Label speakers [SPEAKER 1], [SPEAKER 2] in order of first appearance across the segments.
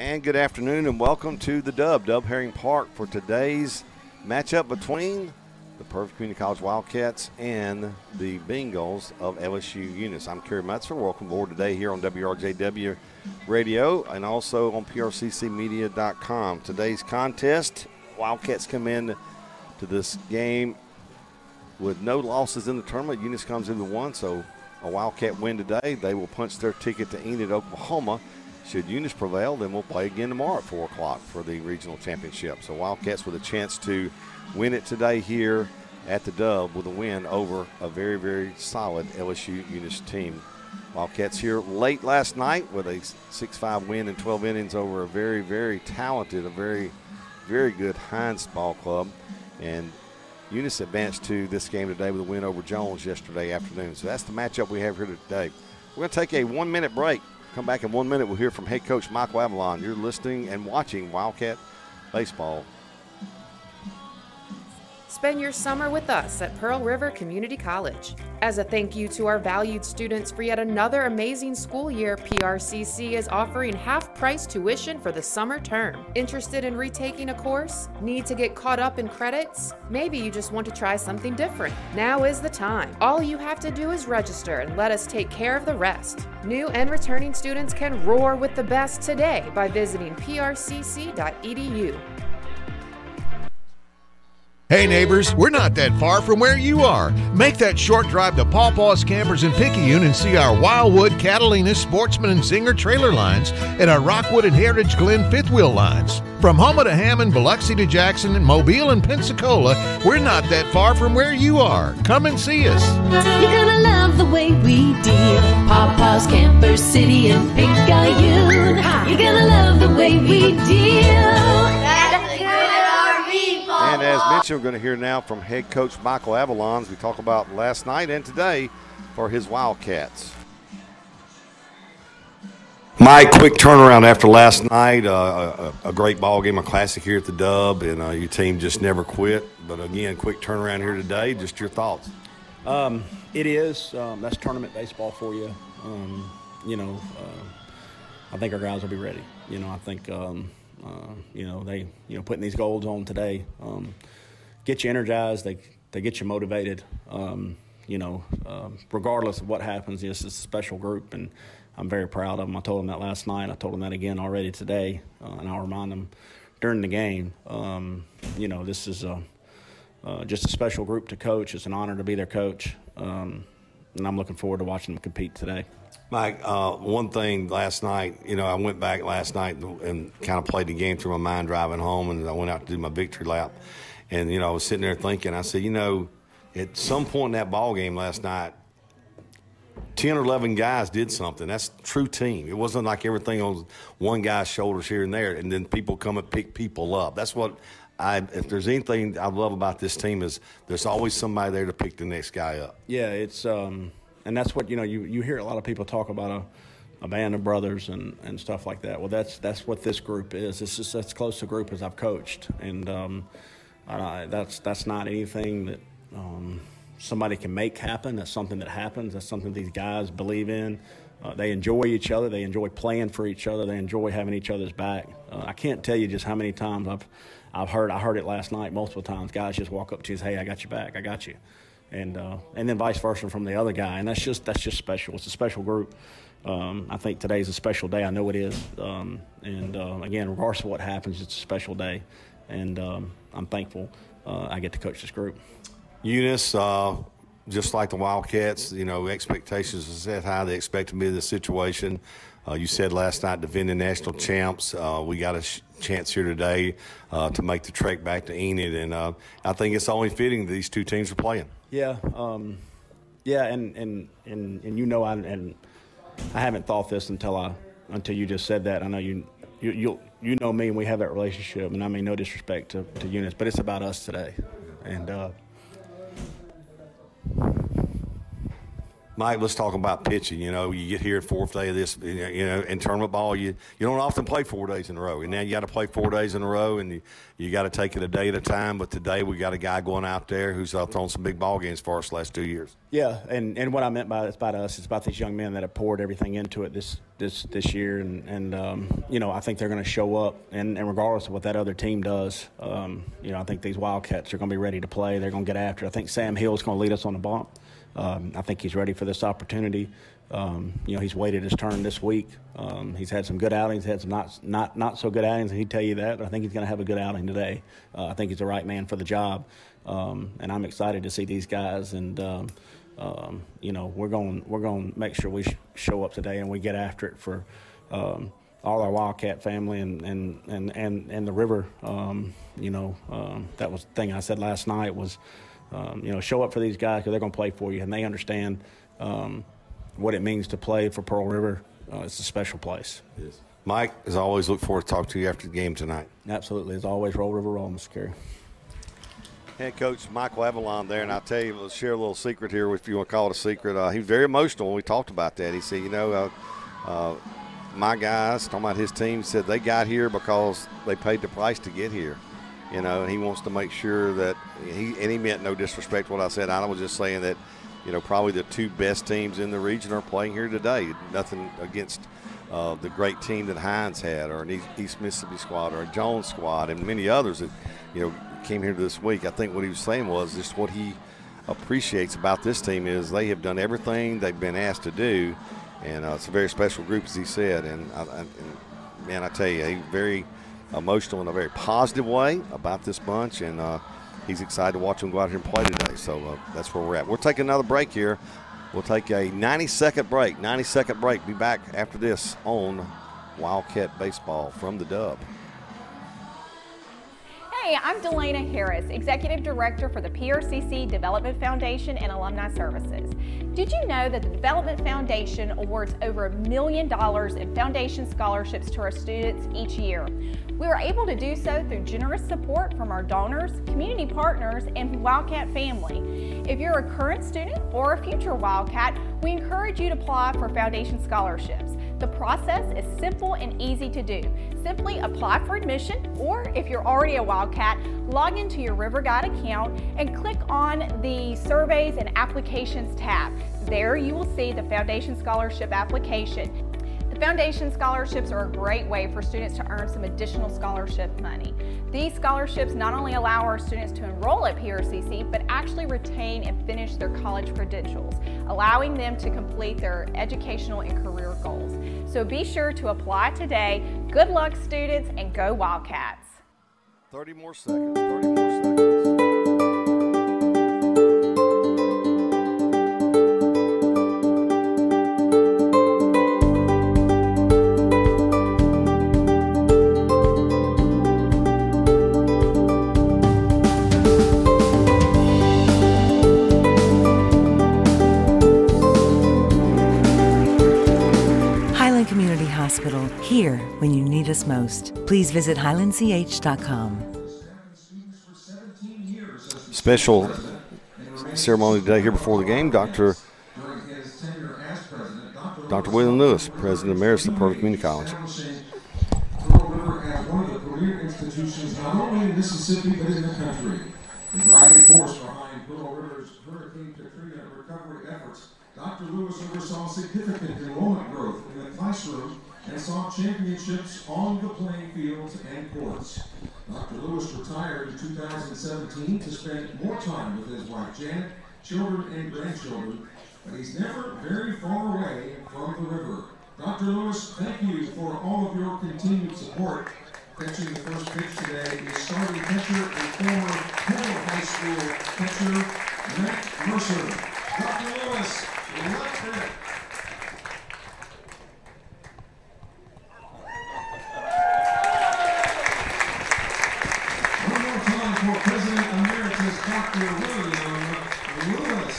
[SPEAKER 1] And good afternoon and welcome to the Dub Herring Park for today's matchup between the Perfect Community College Wildcats and the Bengals of LSU Eunice. I'm Kerry Metzer. Welcome aboard today here on WRJW Radio and also on PRCCmedia.com. Today's contest, Wildcats come in to this game with no losses in the tournament. Eunice comes in with one, so a Wildcat win today. They will punch their ticket to Enid, Oklahoma. Should Eunice prevail, then we'll play again tomorrow at 4 o'clock for the regional championship. So Wildcats with a chance to win it today here at the Dub with a win over a very, very solid LSU Eunice team. Wildcats here late last night with a 6-5 win in 12 innings over a very, very talented, a very, very good Hines ball club. And Eunice advanced to this game today with a win over Jones yesterday afternoon. So that's the matchup we have here today. We're going to take a 1-minute break. Come back in 1 minute. We'll hear from head coach Michael Avalon. You're listening and watching Wildcat Baseball.
[SPEAKER 2] Spend your summer with us at Pearl River Community College. As a thank you to our valued students for yet another amazing school year, PRCC is offering half-price tuition for the summer term. Interested in retaking a course? Need to get caught up in credits? Maybe you just want to try something different. Now is the time. All you have to do is register and let us take care of the rest. New and returning students can roar with the best today by visiting prcc.edu.
[SPEAKER 3] Hey neighbors, we're not that far from where you are. Make that short drive to Paw Paw's Campers in Picayune and see our Wildwood, Catalina, Sportsman, and Zinger trailer lines and our Rockwood and Heritage Glen fifth wheel lines. From Houma to Hammond, Biloxi to Jackson, and Mobile and Pensacola, we're not that far from where you are. Come and see us.
[SPEAKER 4] You're gonna love the way we deal. Paw Paw's Camper City in Picayune. You're gonna love the way we deal.
[SPEAKER 1] And as mentioned, we're going to hear now from head coach Michael Avalon as we talk about last night and today for his Wildcats. Mike, quick turnaround after last night. A great ball game, a classic here at the Dub, and your team just never quit. But again, quick turnaround here today. Just your thoughts.
[SPEAKER 5] It is. That's tournament baseball for you. I think our guys will be ready. I think they putting these goals on today get you energized. They get you motivated. Regardless of what happens, this is a special group, and I'm very proud of them. I told them that last night. I told them that again already today, and I'll remind them during the game. This is just a special group to coach. It's an honor to be their coach, and I'm looking forward to watching them compete today.
[SPEAKER 1] Mike, one thing last night, I went back last night and kind of played the game through my mind driving home, and I went out to do my victory lap. And, I was sitting there thinking, I said, at some point in that ball game last night, 10 or 11 guys did something. That's true team. It wasn't like everything on one guy's shoulders here and there, and then people come and pick people up. That's what if there's anything I love about this team is there's always somebody there to pick the next guy up.
[SPEAKER 5] Yeah, it's and that's what, you hear a lot of people talk about a band of brothers and stuff like that. Well, that's what this group is. It's just as close a group as I've coached. And that's not anything that somebody can make happen. That's something that happens. That's something these guys believe in. They enjoy each other. They enjoy playing for each other. They enjoy having each other's back. I can't tell you just how many times I heard it last night multiple times. Guys just walk up to you and say, hey, I got your back. I got you. And then vice versa from the other guy. And that's just special. It's a special group. I think today's a special day. I know it is. Again, regardless of what happens, it's a special day. And I'm thankful I get to coach this group.
[SPEAKER 1] Eunice, just like the Wildcats, expectations are set high. They expect to be in this situation. You said last night, defending national champs. We got a chance here today to make the trek back to Enid, and I think it's only fitting that these two teams are playing.
[SPEAKER 5] Yeah, and I haven't thought this until you just said that. I know you know me, and we have that relationship, and I mean no disrespect to Eunice, but it's about us today, and
[SPEAKER 1] Mike, let's talk about pitching. You know, you get here at fourth day of this, you know, in tournament ball, you don't often play 4 days in a row. And now you got to play 4 days in a row, and you got to take it a day at a time. But today we got a guy going out there who's thrown some big ball games for us the last 2 years.
[SPEAKER 5] Yeah, and what I meant by it's about us. It's about these young men that have poured everything into it this year, and you know, I think they're going to show up, and regardless of what that other team does, you know, I think these Wildcats are going to be ready to play. They're going to get after it. I think Sam Hill's going to lead us on the bump. I think he's ready for this opportunity. You know, he's waited his turn this week. He's had some good outings, had some not so good outings, and he'd tell you that. But I think he's going to have a good outing today. I think he's the right man for the job, and I'm excited to see these guys. And you know, we're going to make sure we show up today and we get after it for all our Wildcat family and the river. You know, that was the thing I said last night was. You know, show up for these guys because they're going to play for you, and they understand what it means to play for Pearl River. It's a special place.
[SPEAKER 1] Yes. Mike, as always, look forward to talking to you after the game tonight.
[SPEAKER 5] Absolutely. As always, Roll River Roll, Mr. Carey.
[SPEAKER 1] Head coach Michael Avalon there, and I'll tell you, let's share a little secret here if you want to call it a secret. He was very emotional when we talked about that. He said, you know, my guys, talking about his team, said they got here because they paid the price to get here. You know, and he wants to make sure that he meant no disrespect to what I said. I was just saying that, you know, probably the 2 best teams in the region are playing here today. Nothing against the great team that Hines had, or an East Mississippi squad, or a Jones squad, and many others that, you know, came here this week. I think what he was saying was just what he appreciates about this team is they have done everything they've been asked to do, and it's a very special group, as he said. And man, I tell you, he's very emotional in a very positive way about this bunch, and he's excited to watch them go out here and play today. So that's where we're at. We'll take another break here. We'll take a 90-second break. 90-second break. Be back after this on Wildcat Baseball from the Dub.
[SPEAKER 6] Hey, I'm Delana Harris, Executive Director for the PRCC Development Foundation and Alumni Services. Did you know that the Development Foundation awards over $1 million in foundation scholarships to our students each year? We are able to do so through generous support from our donors, community partners, and Wildcat family. If you're a current student or a future Wildcat, we encourage you to apply for foundation scholarships. The process is simple and easy to do. Simply apply for admission, or if you're already a Wildcat, log into your River Guide account and click on the Surveys and Applications tab. There you will see the Foundation Scholarship application. The Foundation scholarships are a great way for students to earn some additional scholarship money. These scholarships not only allow our students to enroll at PRCC, but actually retain and finish their college credentials, allowing them to complete their educational and career goals. So be sure to apply today. Good luck, students, and go Wildcats.
[SPEAKER 1] 30 more seconds, 30 more seconds.
[SPEAKER 7] Community Hospital, here when you need us most. Please visit highlandch.com.
[SPEAKER 1] Special ceremony today here before the game. Dr. William Lewis, President of Mercer, Poplarville Community College.
[SPEAKER 8] Pearl River as one of the premier institutions not only in Mississippi but in the country. The driving force behind Pearl River's Hurricane Katrina recovery efforts, Dr. Lewis oversaw significant enrollment growth in the classroom and saw championships on the playing fields and courts. Dr. Lewis retired in 2017 to spend more time with his wife Janet, children and grandchildren, but he's never very far away from the river. Dr. Lewis, thank you for all of your continued support. Catching the first pitch today is starting catcher and former Pearl High School catcher Matt Mercer. Dr. Lewis, left hand. One more time for President Emeritus Dr. William Lewis.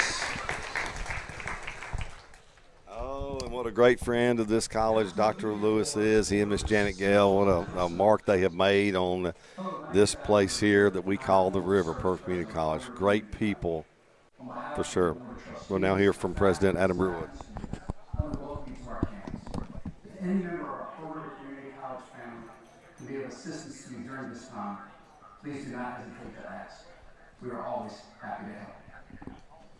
[SPEAKER 1] Oh, and what a great friend of this college Dr. Lewis is. He and Miss Janet Gale, what a mark they have made on this place here that we call the River, Perth Community College. Great people For sure. We'll now hear from President Adam Brewood.
[SPEAKER 9] I want to welcome you to our campus. If any member of our Pearl River Community College family can be of assistance to you during this time, please do not hesitate to ask. We are always happy to help.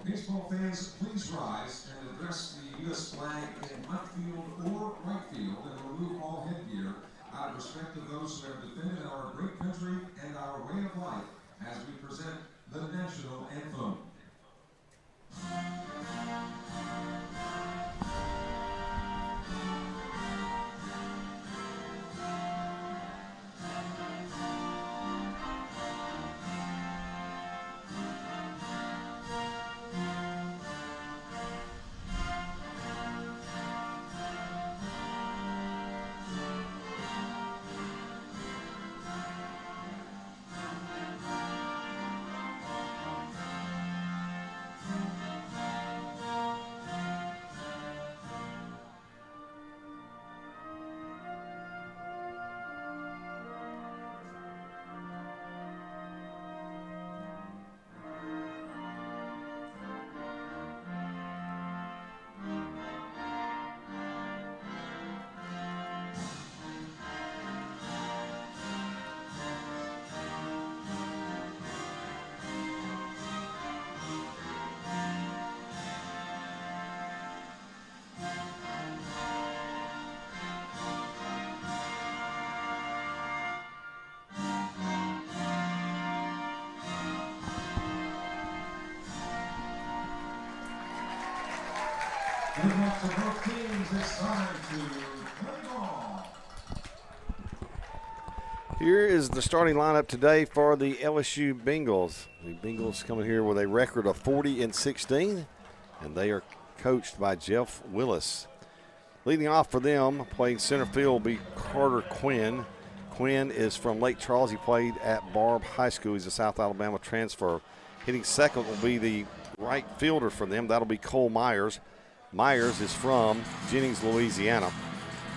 [SPEAKER 8] Baseball fans, please rise and address the U.S. flag in left field or right field and remove all headgear out of respect to those who have defended our great country and our way of life as we present the national anthem. Good luck to both teams. It's time to play ball.
[SPEAKER 1] Here is the starting lineup today for the LSU Bengals. The Bengals coming here with a record of 40-16, and they are coached by Jeff Willis. Leading off for them, playing center field will be Carter Quinn. Quinn is from Lake Charles. He played at Barb High School. He's a South Alabama transfer. Hitting second will be the right fielder for them. That'll be Cole Myers. Myers is from Jennings, Louisiana.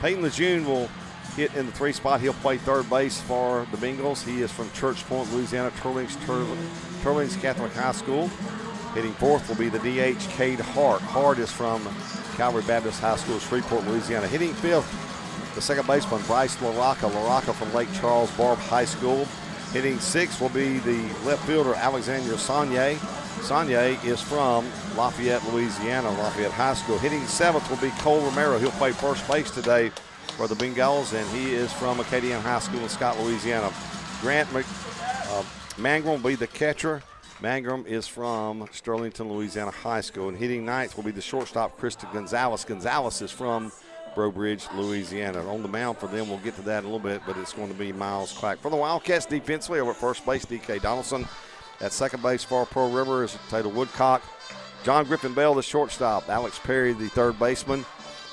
[SPEAKER 1] Peyton Lejeune will hit in the 3 spot. He'll play third base for the Bengals. He is from Church Point, Louisiana, Turlings Catholic High School. Hitting fourth will be the DH, Cade Hart. Hart is from Calvary Baptist High School, Shreveport, Louisiana. Hitting fifth, the second baseman, Bryce LaRocca. LaRocca from Lake Charles, Barb High School. Hitting sixth will be the left fielder, Alexander Saunier. Saunier is from Lafayette, Louisiana, Lafayette High School. Hitting seventh will be Cole Romero. He'll play first base today for the Bengals, and he is from Acadian High School in Scott, Louisiana. Grant Mangrum will be the catcher. Mangrum is from Sterlington, Louisiana High School. And hitting ninth will be the shortstop, Krista Gonzalez. Gonzalez is from Breaux Bridge, Louisiana. On the mound for them, we'll get to that in a little bit, but it's going to be Miles Clack. For the Wildcats defensively, over at first base, D.K. Donaldson. At second base for Pearl River is Tate Woodcock. John Griffin Bell, the shortstop. Alex Perry, the third baseman.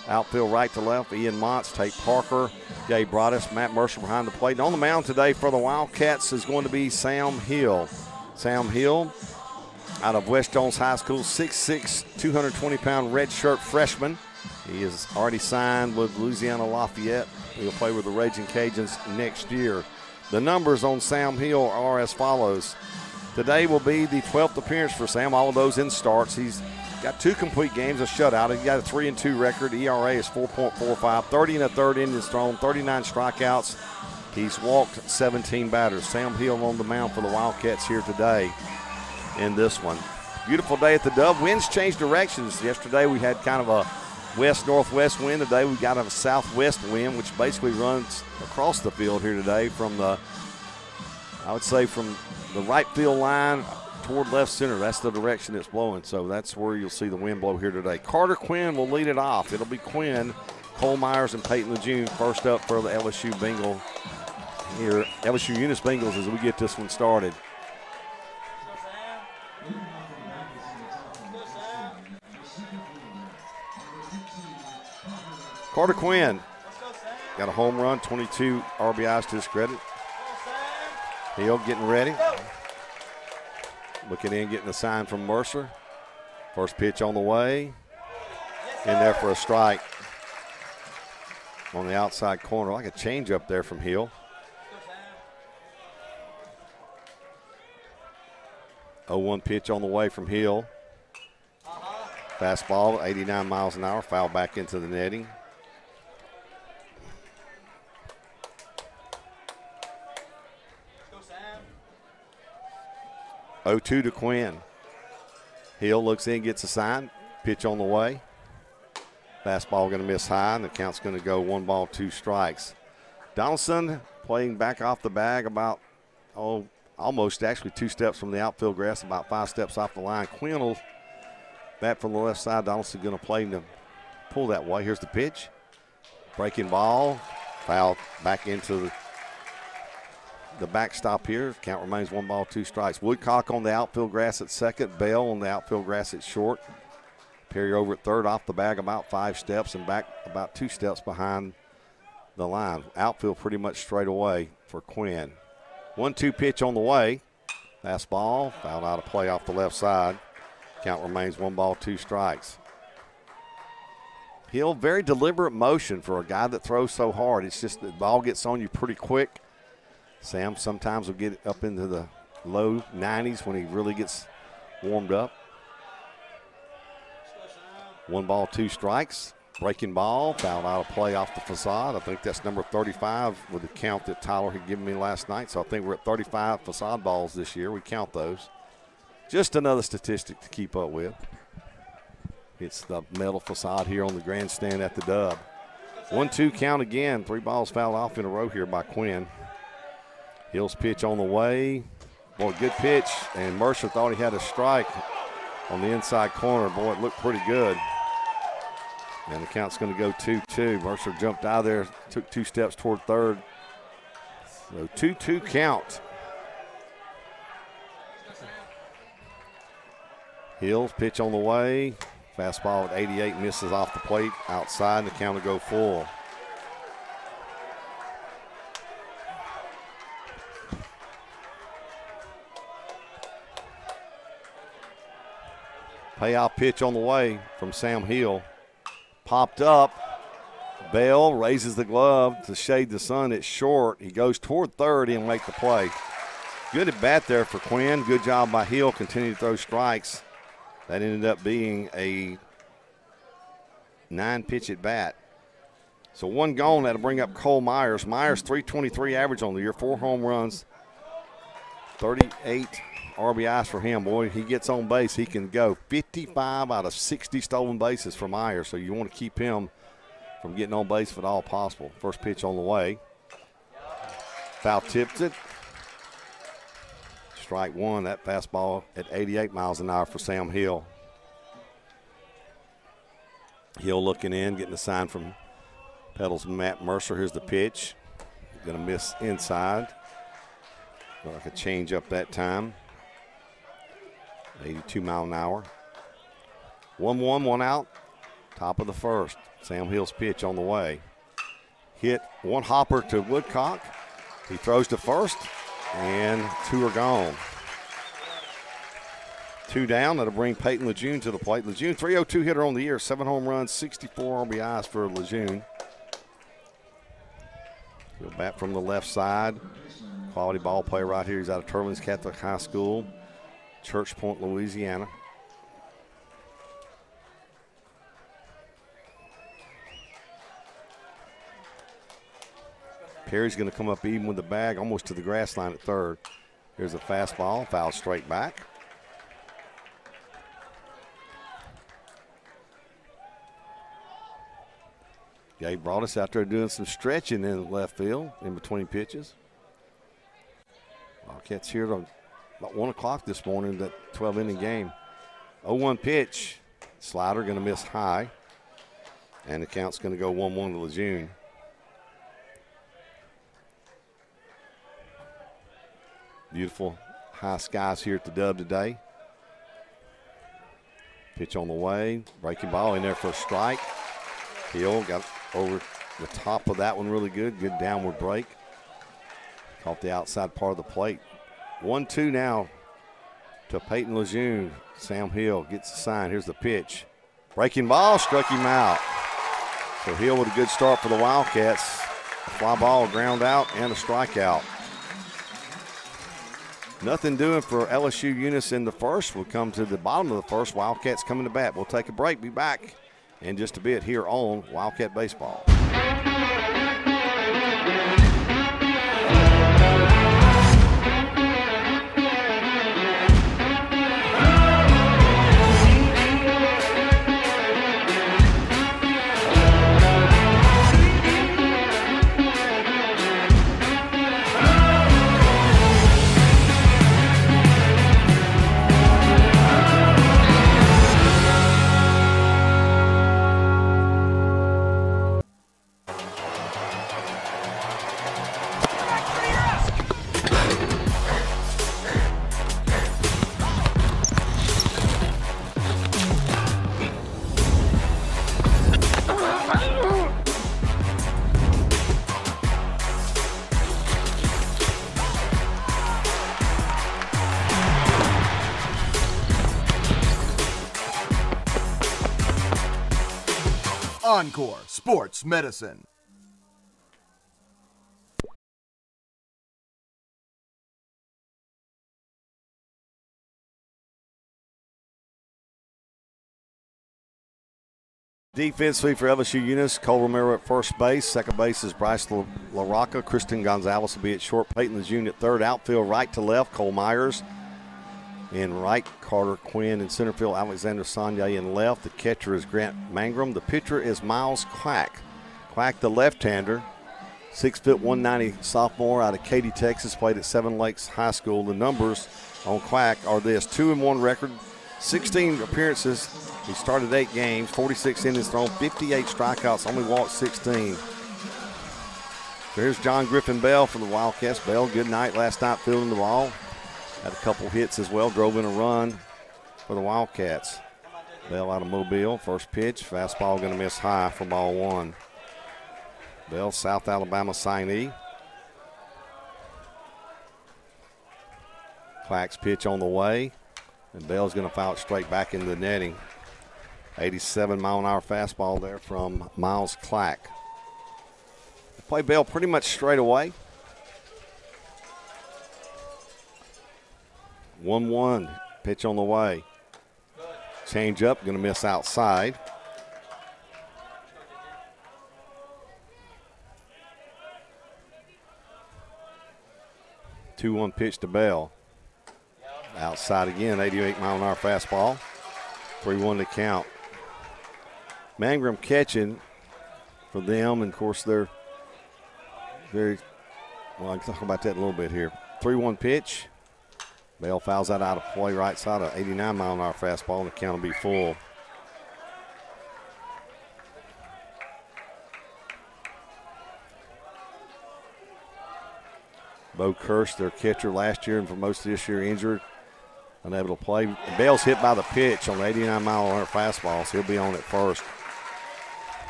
[SPEAKER 1] Outfield right to left, Ian Montz, Tate Parker, Gabe Broadus, Matt Mercer behind the plate. And on the mound today for the Wildcats is going to be Sam Hill. Sam Hill out of West Jones High School, 6'6", 220-pound redshirt freshman. He is already signed with Louisiana Lafayette. He'll play with the Raging Cajuns next year. The numbers on Sam Hill are as follows. Today will be the 12th appearance for Sam, all of those in starts. He's got 2 complete games, a shutout. He's got a 3-2 record. ERA is 4.45, 30 1/3 innings thrown, 39 strikeouts. He's walked 17 batters. Sam Hill on the mound for the Wildcats here today in this one. Beautiful day at the Dub. Winds changed directions. Yesterday we had kind of a west-northwest wind. Today we got a southwest wind, which basically runs across the field here today from the, I would say from the right field line toward left center. That's the direction it's blowing, so that's where you'll see the wind blow here today. Carter Quinn will lead it off. It'll be Quinn, Cole Myers, and Peyton Lejeune first up for the LSU Bengal here. LSU Eunice Bengals as we get this one started. Carter Quinn got a home run, 22 RBIs to his credit. Hill getting ready. Looking in, getting the sign from Mercer. First pitch on the way. In there for a strike. On the outside corner, like a change up there from Hill. 0-1 pitch on the way from Hill. Fastball, 89 miles an hour, foul back into the netting. Go 0-2 to Quinn. Hill looks in, gets a sign. Pitch on the way. Fastball going to miss high, and the count's going to go 1 ball, 2 strikes. Donaldson playing back off the bag about, almost actually 2 steps from the outfield grass, about 5 steps off the line. Quinn will bat from the left side. Donaldson going to play him to pull that way. Here's the pitch. Breaking ball. Foul back into the backstop here. Count remains 1 ball, 2 strikes. Woodcock on the outfield grass at second. Bell on the outfield grass at short. Perry over at third, off the bag about 5 steps and back about 2 steps behind the line. Outfield pretty much straight away for Quinn. 1-2 pitch on the way. Fastball, fouled out of play off the left side. Count remains 1 ball, 2 strikes. Hill, very deliberate motion for a guy that throws so hard. It's just the ball gets on you pretty quick. Sam sometimes will get up into the low 90s when he really gets warmed up. 1 ball, 2 strikes. Breaking ball, fouled out of play off the facade. I think that's number 35 with the count that Tyler had given me last night. So I think we're at 35 facade balls this year. We count those. Just another statistic to keep up with. It's the metal facade here on the grandstand at the Dub. 1-2 count again. 3 balls fouled off in a row here by Quinn. Hill's pitch on the way. Boy, good pitch. And Mercer thought he had a strike on the inside corner. Boy, it looked pretty good. And the count's going to go 2-2. Mercer jumped out of there, took 2 steps toward third. So 2-2 count. Hill's pitch on the way. Fastball at 88 misses off the plate outside, and the count will go full. Payoff pitch on the way from Sam Hill. Popped up. Bell raises the glove to shade the sun. It's short. He goes toward third and make the play. Good at bat there for Quinn. Good job by Hill. Continue to throw strikes. That ended up being a 9-pitch at bat. So 1 gone. That'll bring up Cole Myers. Myers, .323 average on the year, 4 home runs, 38 RBIs for him. Boy, he gets on base, he can go. 55 out of 60 stolen bases for Myers, so you want to keep him from getting on base if at all possible. First pitch on the way. Foul tips it. Strike 1, that fastball at 88 miles an hour for Sam Hill. Hill looking in, getting a sign from Pedals Matt Mercer. Here's the pitch. Going to miss inside. Looked like a change up that time. 82 mile an hour. 1-1, 1 out. Top of the first. Sam Hill's pitch on the way. Hit 1 hopper to Woodcock. He throws to first, and 2 are gone. 2 down. That'll bring Peyton Lejeune to the plate. Lejeune, .302 hitter on the year, 7 home runs, 64 RBIs for Lejeune. He'll bat from the left side. Quality ball player right here. He's out of Turlings Catholic High School, Church Point, Louisiana. Perry's going to come up even with the bag, almost to the grass line at third. Here's a fastball, foul straight back. Gabe brought us out there doing some stretching in the left field in between pitches. Wildcats here at about 1 o'clock this morning, that 12-inning game. 0-1 pitch. Slider going to miss high. And the count's going to go 1-1 to Lejeune. Beautiful high skies here at the Dub today. Pitch on the way. Breaking ball in there for a strike. Hill got over the top of that one really good. Good downward break. Caught the outside part of the plate. 1-2 now to Peyton Lejeune. Sam Hill gets the sign. Here's the pitch. Breaking ball, struck him out. So Hill with a good start for the Wildcats. A fly ball, a ground out, and a strikeout. Nothing doing for LSU Eunice in the first. We'll come to the bottom of the first. Wildcats coming to bat. We'll take a break. Be back in just a bit here on Wildcat Baseball.
[SPEAKER 10] Encore Sports Medicine.
[SPEAKER 1] Defensively for LSU Eunice, Cole Romero at first base. Second base is Bryce LaRocca. Kristen Gonzalez will be at short. Peyton Lejeune at third. Outfield right to left, Cole Myers. In right, Carter Quinn. In center field, Alexander Sonye in left. The catcher is Grant Mangrum. The pitcher is Miles Quack. Quack, the left-hander, 6', 190 sophomore out of Katy, Texas. Played at Seven Lakes High School. The numbers on Quack are this: 2-1 record, 16 appearances. He started 8 games, 46 innings thrown, 58 strikeouts, only walked 16. So here's John Griffin Bell for the Wildcats. Bell, good night last night fielding the ball. Had a couple hits as well, drove in a run for the Wildcats. Bell out of Mobile, first pitch, fastball going to miss high for ball 1. Bell, South Alabama signee. Clack's pitch on the way, and Bell's going to foul it straight back into the netting. 87-mile-an-hour fastball there from Miles Clack. They play Bell pretty much straight away. 1-1, pitch on the way. Change up, going to miss outside. Two-1 pitch to Bell. Outside again, 88-mile-an-hour fastball. 3-1 to count. Mangrum catching for them, and of course they're very, well, I can talk about that a little bit here. 3-1 pitch. Bell fouls that out of play, right side of 89-mile-an-hour fastball, and the count will be full. Bo Kirsch, their catcher last year and for most of this year, injured, unable to play. Bell's hit by the pitch on the 89-mile-an-hour fastball, so he'll be on at first.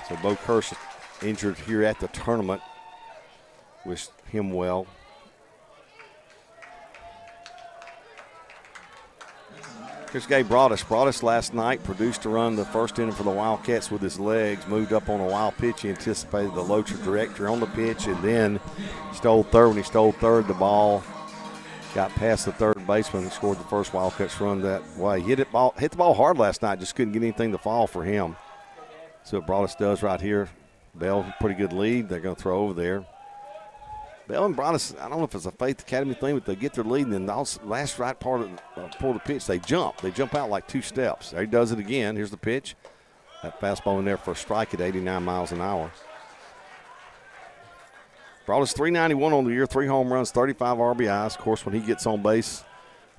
[SPEAKER 1] So Bo Kirsch injured here at the tournament. Wish him well. Here's Gabe Broadus. Broadus last night produced a run the first inning for the Wildcats with his legs, moved up on a wild pitch. He anticipated the low trajectory on the pitch and then stole third. When he stole third, the ball got past the third baseman and scored the first Wildcats run that way. Hit the ball hard last night, just couldn't get anything to fall for him. So what Broadus does right here. Bell, pretty good lead. They're going to throw over there. Bell and Broadus, I don't know if it's a Faith Academy thing, but they get their lead, and then the last right part of the pitch, they jump. They jump out like 2 steps. There he does it again. Here's the pitch. That fastball in there for a strike at 89 miles an hour. Broadus 391 on the year, 3 home runs, 35 RBIs. Of course, when he gets on base,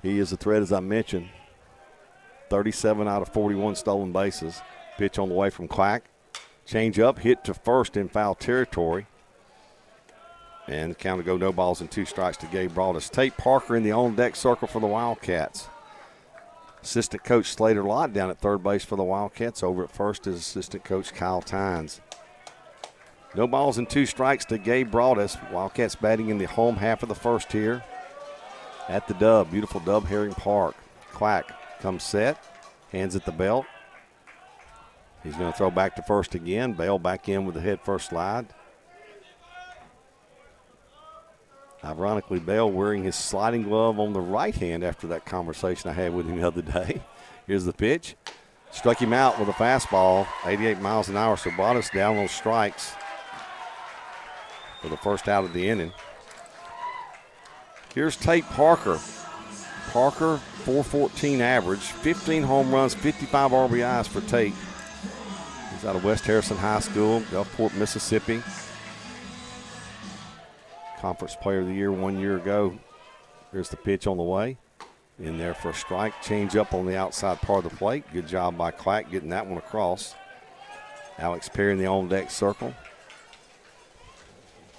[SPEAKER 1] he is a threat, as I mentioned. 37 out of 41 stolen bases. Pitch on the way from Quack. Change up, hit to first in foul territory. And the count to go no balls and 2 strikes to Gabe Broadus. Tate Parker in the on-deck circle for the Wildcats. Assistant coach Slater Lott down at third base for the Wildcats. Over at first is assistant coach Kyle Tynes. No balls and 2 strikes to Gabe Broadus. Wildcats batting in the home half of the first here at the Dub. Beautiful Dub Herring Park. Quack comes set, hands at the belt. He's going to throw back to first again. Bell back in with the head first slide. Ironically, Bell wearing his sliding glove on the right hand after that conversation I had with him the other day. Here's the pitch. Struck him out with a fastball, 88 miles an hour, so brought us down on strikes for the first out of the inning. Here's Tate Parker. Parker, 414 average, 15 home runs, 55 RBIs for Tate. He's out of West Harrison High School, Gulfport, Mississippi. Conference Player of the Year 1 year ago. Here's the pitch on the way. In there for a strike. Change up on the outside part of the plate. Good job by Clack getting that one across. Alex Perry in the on-deck circle.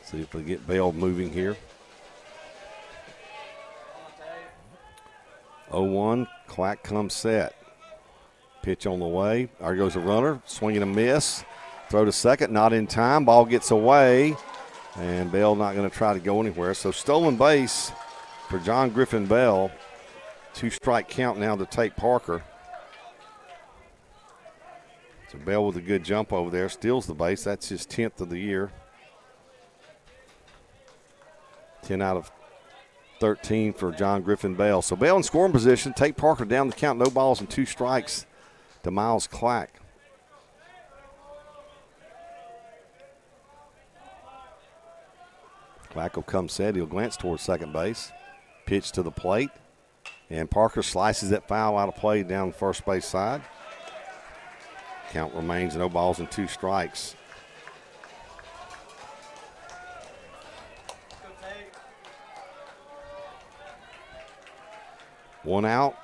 [SPEAKER 1] See if we get Bell moving here. 0-1. Clack comes set. Pitch on the way. There goes a runner. Swinging a miss. Throw to second. Not in time. Ball gets away. And Bell not going to try to go anywhere. So stolen base for John Griffin Bell. 2-strike count now to Tate Parker. So Bell with a good jump over there. Steals the base. That's his 10th of the year. 10 out of 13 for John Griffin Bell. So Bell in scoring position. Tate Parker down the count. No balls and 2 strikes to Miles Clack. Clack will come set. He'll glance towards second base. Pitch to the plate. And Parker slices that foul out of play down the first base side. Count remains no balls and 2 strikes. One out.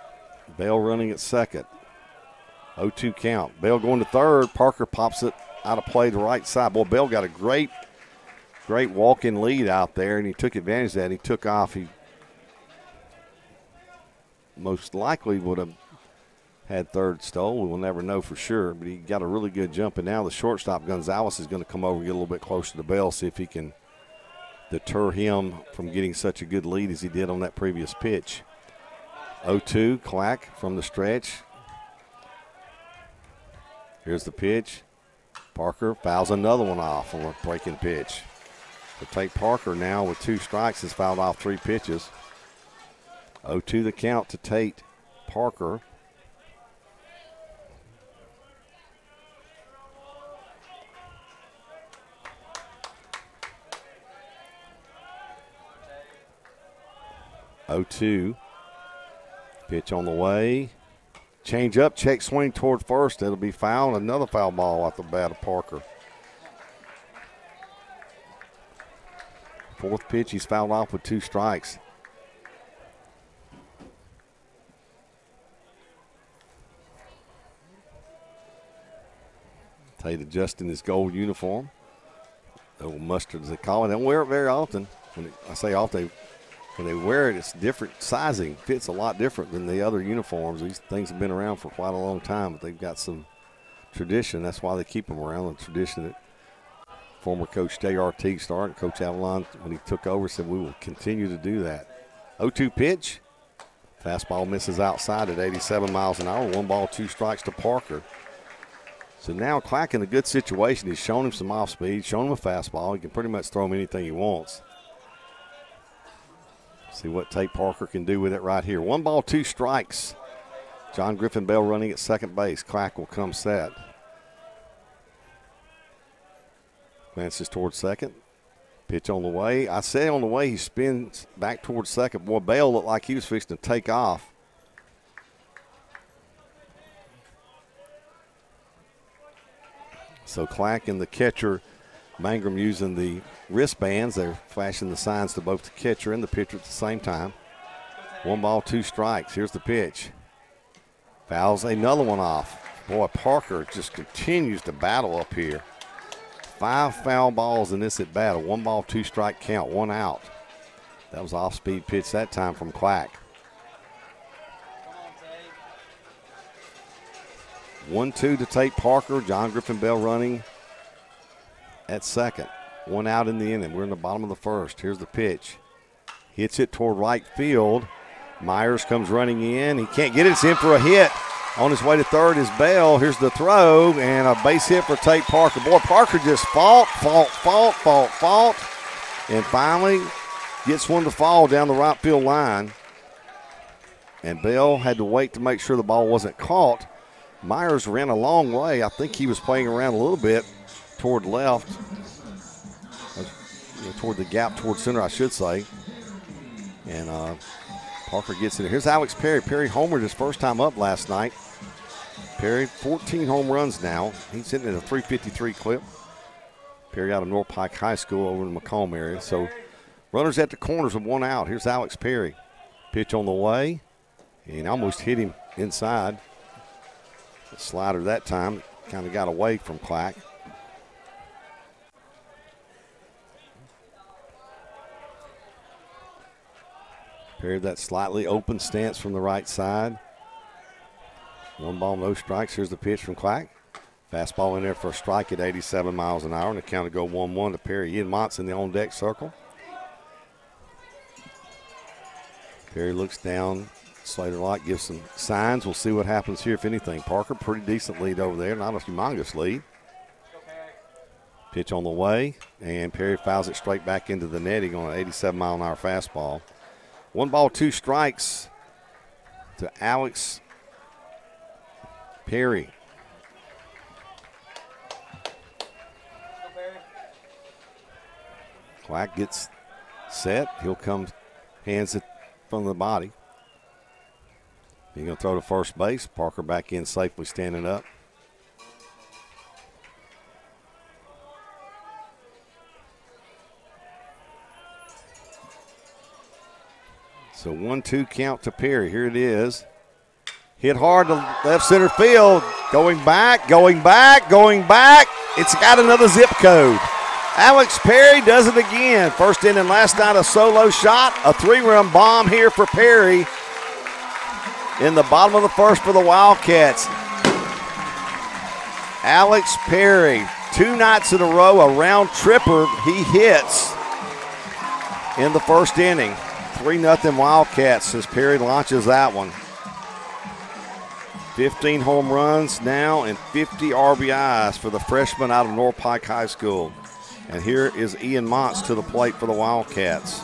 [SPEAKER 1] Bell running at second. 0-2 count. Bell going to third. Parker pops it out of play to right side. Boy, Bell got a great walk-in lead out there, and he took advantage of that. He took off. He most likely would have had third stole. We will never know for sure, but he got a really good jump. And now the shortstop, Gonzalez, is going to come over and get a little bit closer to Bell, see if he can deter him from getting such a good lead as he did on that previous pitch. 0-2, Clack from the stretch. Here's the pitch. Parker fouls another one off on a breaking pitch. So Tate Parker now with 2 strikes has fouled off 3 pitches. 0-2 the count to Tate Parker. Pitch on the way. Change up, check swing toward first. It'll be foul. Another foul ball off the bat of Parker. 4th pitch, he's fouled off with 2 strikes. Tate adjusting his gold uniform. Old mustard, as they call it. They don't wear it very often. I say often, when they wear it, it's different sizing. Fits a lot different than the other uniforms. These things have been around for quite a long time, but they've got some tradition. That's why they keep them around, the tradition that former coach J.R. Teague started. Coach Avalon, when he took over, said we will continue to do that. 0-2 pitch. Fastball misses outside at 87 miles an hour. 1 ball, 2 strikes to Parker. So now Clack in a good situation. He's shown him some off speed, shown him a fastball. He can pretty much throw him anything he wants. See what Tate Parker can do with it right here. 1 ball, 2 strikes. John Griffin Bell running at second base. Clack will come set. Glances towards second. Pitch on the way. I say on the way, he spins back towards second. Boy, Bell looked like he was fixing to take off. So Clack and the catcher, Mangrum, using the wristbands. They're flashing the signs to both the catcher and the pitcher at the same time. 1 ball, 2 strikes. Here's the pitch. Fouls another one off. Boy, Parker just continues to battle up here. 5 foul balls in this at bat. A 1 ball, 2 strike count, 1 out. That was off-speed pitch that time from Clack. 1-2 to Tate Parker. John Griffin Bell running at second. 1 out in the inning. We're in the bottom of the first. Here's the pitch. Hits it toward right field. Myers comes running in. He can't get it. It's in for a hit. On his way to third is Bell. Here's the throw and a base hit for Tate Parker. Boy, Parker just fought. And finally gets one to fall down the right field line. And Bell had to wait to make sure the ball wasn't caught. Myers ran a long way. I think he was playing around a little bit toward left, toward the gap, toward center, I should say. And Parker gets in. Here's Alex Perry. Perry homered his first time up last night. Perry, 14 home runs now. He's hitting at a .353 clip. Perry out of North Pike High School over in the Macomb area. So runners at the corners with one out. Here's Alex Perry. Pitch on the way. And almost hit him inside. The slider that time kind of got away from Clack. Perry, that slightly open stance from the right side. 1 ball, no strikes. Here's the pitch from Clack. Fastball in there for a strike at 87 miles an hour, and the count will go 1-1 to Perry. Ian Montz in the on-deck circle. Perry looks down. Slater Locke gives some signs. We'll see what happens here, if anything. Parker, pretty decent lead over there. Not a humongous lead. Pitch on the way, and Perry fouls it straight back into the netting on an 87-mile-an-hour fastball. 1 ball, 2 strikes to Alex Perry. Clack gets set. He'll come, hands it from the body. He's going to throw to first base. Parker back in safely, standing up. So 1-2 count to Perry. Here it is. Hit hard to left center field. Going back, going back, going back. It's got another zip code. Alex Perry does it again. First inning last night, a solo shot. A 3-run bomb here for Perry in the bottom of the first for the Wildcats. Alex Perry, 2 nights in a row, a round tripper he hits in the first inning. 3-0 Wildcats as Perry launches that one. 15 home runs now and 50 RBIs for the freshman out of North Pike High School. And here is Ian Montz to the plate for the Wildcats.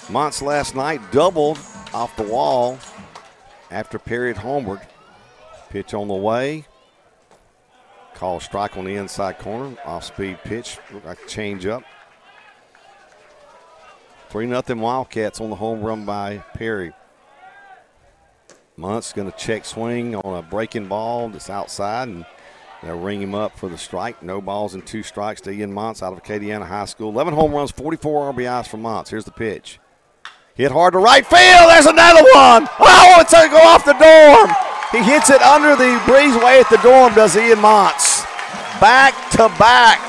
[SPEAKER 1] Montz last night doubled off the wall after Perry had homered. Pitch on the way. Call strike on the inside corner. Off-speed pitch, like a change-up. 3-0 Wildcats on the home run by Perry. Montz going to check swing on a breaking ball that's outside, and they'll ring him up for the strike. No balls and 2 strikes to Ian Montz out of Acadiana High School. 11 home runs, 44 RBIs for Montz. Here's the pitch. Hit hard to right field. There's another one. Oh, it's going to go off the dorm. He hits it under the breezeway at the dorm, does Ian Montz. Back to back.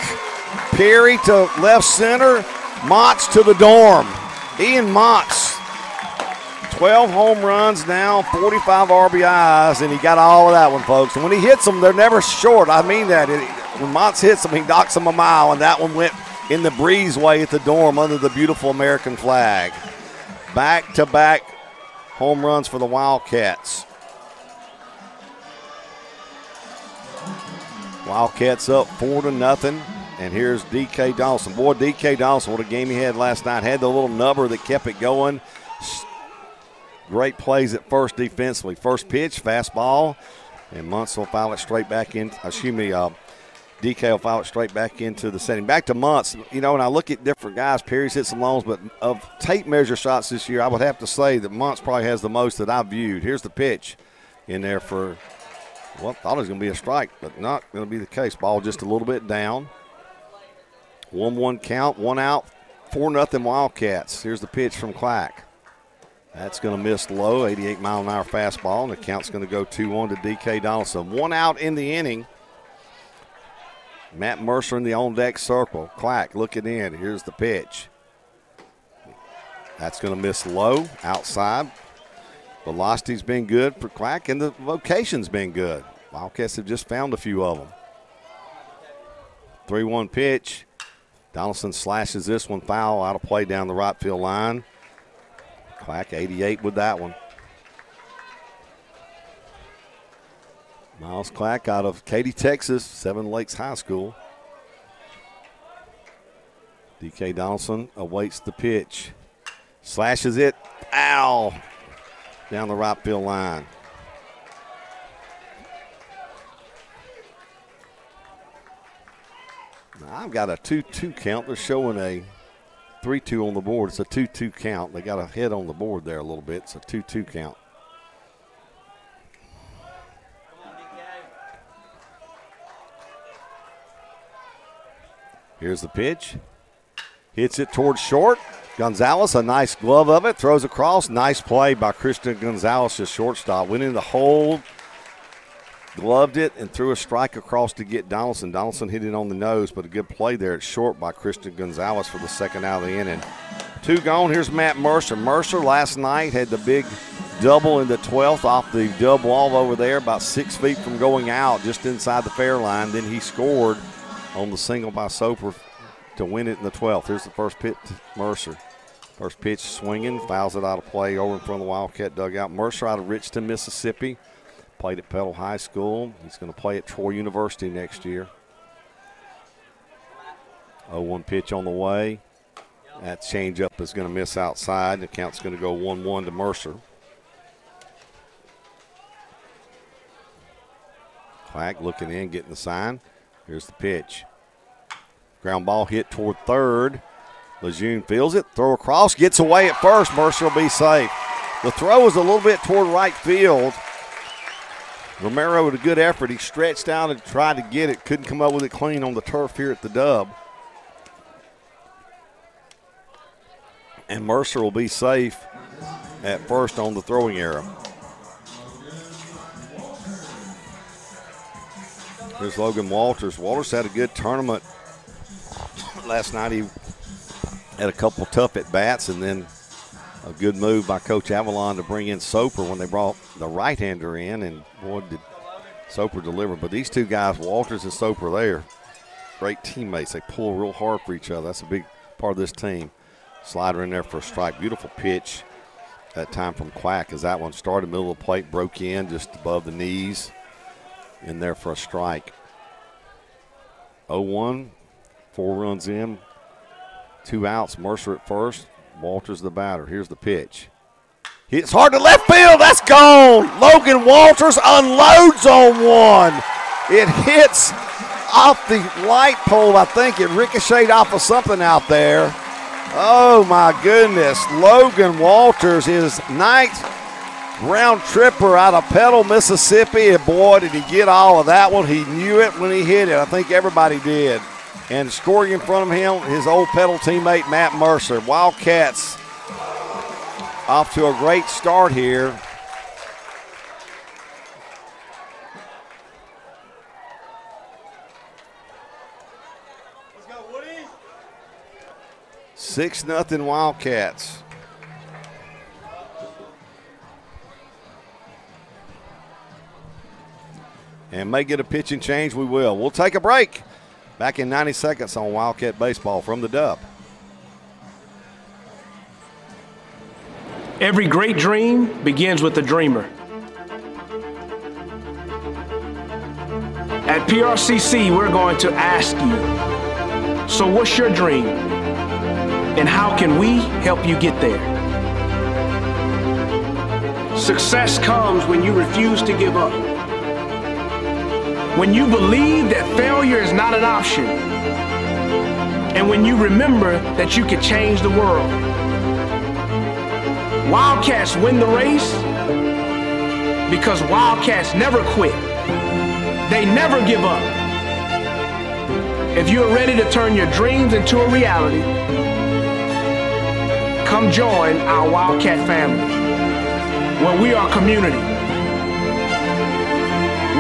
[SPEAKER 1] Perry to left center. Montz to the dorm. Ian Montz, 12 home runs now, 45 RBIs, and he got all of that one, folks. And when he hits them, they're never short. I mean that. When Montz hits them, he knocks them a mile, and that one went in the breezeway at the dorm under the beautiful American flag. Back-to-back home runs for the Wildcats. Wildcats up 4-0, and here's D.K. Donaldson. Boy, D.K. Donaldson, what a game he had last night. Had the little number that kept it going. Great plays at first defensively. First pitch, fastball, and Montz will foul it straight back in. DK will foul it straight back into the setting. Back to Montz. You know, when I look at different guys, Perry's hit some longs, but of tape measure shots this year, I would have to say that Montz probably has the most that I've viewed. Here's the pitch in there for, well, thought it was going to be a strike, but not going to be the case. Ball just a little bit down. 1-1 count, 1 out, 4-0 Wildcats. Here's the pitch from Clack. That's going to miss low, 88-mile-an-hour fastball, and the count's going to go 2-1 to D.K. Donaldson. 1 out in the inning. Matt Mercer in the on-deck circle. Clack looking in. Here's the pitch. That's going to miss low, outside. Velocity's been good for Clack, and the location's been good. Wildcats have just found a few of them. 3-1 pitch. Donaldson slashes this one foul, out of play down the right field line. Clack 88 with that one. Miles Clack out of Katy, Texas, Seven Lakes High School. D.K. Donaldson awaits the pitch. Slashes it. Ow! Down the right field line. Now I've got a 2-2 count. They're showing a 3-2 on the board. It's a 2-2 count. They got a head on the board there a little bit. It's a 2-2 count. Here's the pitch. Hits it towards short. Gonzalez, a nice glove of it, throws across. Nice play by Christian Gonzalez, his shortstop. Went in the hole, gloved it, and threw a strike across to get Donaldson. Donaldson hit it on the nose, but a good play there at short by Christian Gonzalez for the second out of the inning. 2 gone. Here's Matt Mercer. Mercer last night had the big double in the 12th off the dub wall over there, about 6 feet from going out, just inside the fair line. Then he scored on the single by Soper to win it in the 12th. Here's the first pitch to Mercer. First pitch swinging, fouls it out of play over in front of the Wildcat dugout. Mercer out of Richton, Mississippi. Played at Petal High School. He's going to play at Troy University next year. 0-1 pitch on the way. That changeup is going to miss outside. The count's going to go 1-1 to Mercer. Clack looking in, getting the sign. Here's the pitch. Ground ball hit toward third. Lejeune feels it, throw across, gets away at first. Mercer will be safe. The throw is a little bit toward right field. Romero with a good effort. He stretched out and tried to get it. Couldn't come up with it clean on the turf here at the Dub. And Mercer will be safe at first on the throwing arrow. Here's Logan Walters. Walters had a good tournament last night. He had a couple tough at-bats, and then a good move by Coach Avalon to bring in Soper when they brought the right-hander in, and boy, did Soper deliver. But these two guys, Walters and Soper, they're great teammates. They pull real hard for each other. That's a big part of this team. Slider in there for a strike. Beautiful pitch that time from Quack as that one started middle of the plate, broke in just above the knees, in there for a strike. 0-1, 4 runs in, 2 outs. Mercer at first, Walters the batter. Here's the pitch. It's hard to left field. That's gone. Logan Walters unloads on one. It hits off the light pole. I think it ricocheted off of something out there. Oh, my goodness. Logan Walters, his 9th round tripper out of Petal, Mississippi. And boy, did he get all of that one. He knew it when he hit it. I think everybody did. And scoring in front of him, his old Petal teammate, Matt Mercer. Wildcats off to a great start here. Let's go, Woody. 6-0 Wildcats. And may get a pitching change, we will. We'll take a break. Back in 90 seconds on Wildcat Baseball from the Dub.
[SPEAKER 11] Every great dream begins with a dreamer. At PRCC, we're going to ask you, so what's your dream? And how can we help you get there? Success comes when you refuse to give up. When you believe that failure is not an option, and when you remember that you can change the world. Wildcats win the race because Wildcats never quit. They never give up. If you're ready to turn your dreams into a reality, come join our Wildcat family, where we are community.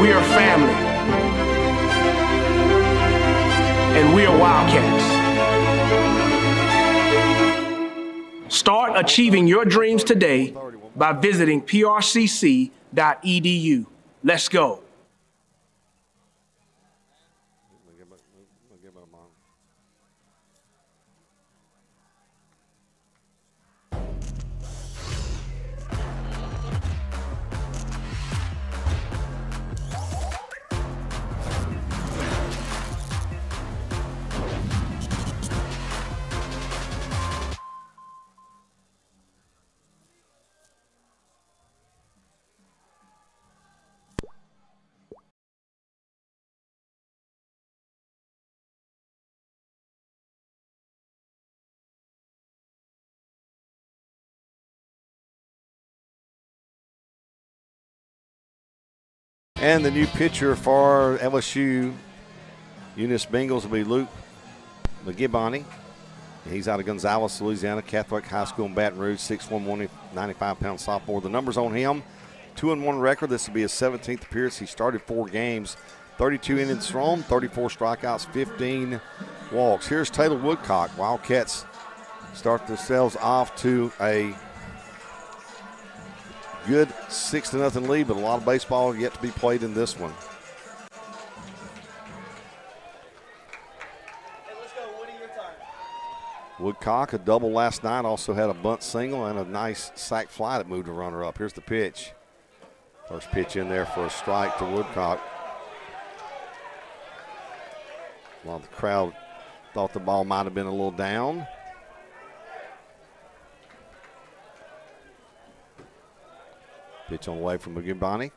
[SPEAKER 11] We are family. And we are Wildcats. Start achieving your dreams today by visiting prcc.edu. Let's go.
[SPEAKER 1] And the new pitcher for LSU Eunice Bengals will be Luke McGibbani. He's out of Gonzales, Louisiana, Catholic High School in Baton Rouge, 6'1", 95-pound sophomore. The numbers on him, 2-1 record. This will be his 17th appearance. He started 4 games, 32 innings thrown, 34 strikeouts, 15 walks. Here's Taylor Woodcock. Wildcats start themselves off to a good 6-0 lead, but a lot of baseball yet to be played in this one. Woodcock, a double last night, also had a bunt single and a nice sac fly that moved a runner up. Here's the pitch. First pitch in there for a strike to Woodcock. While the crowd thought the ball might have been a little down. Pitch on the way from McGibbani.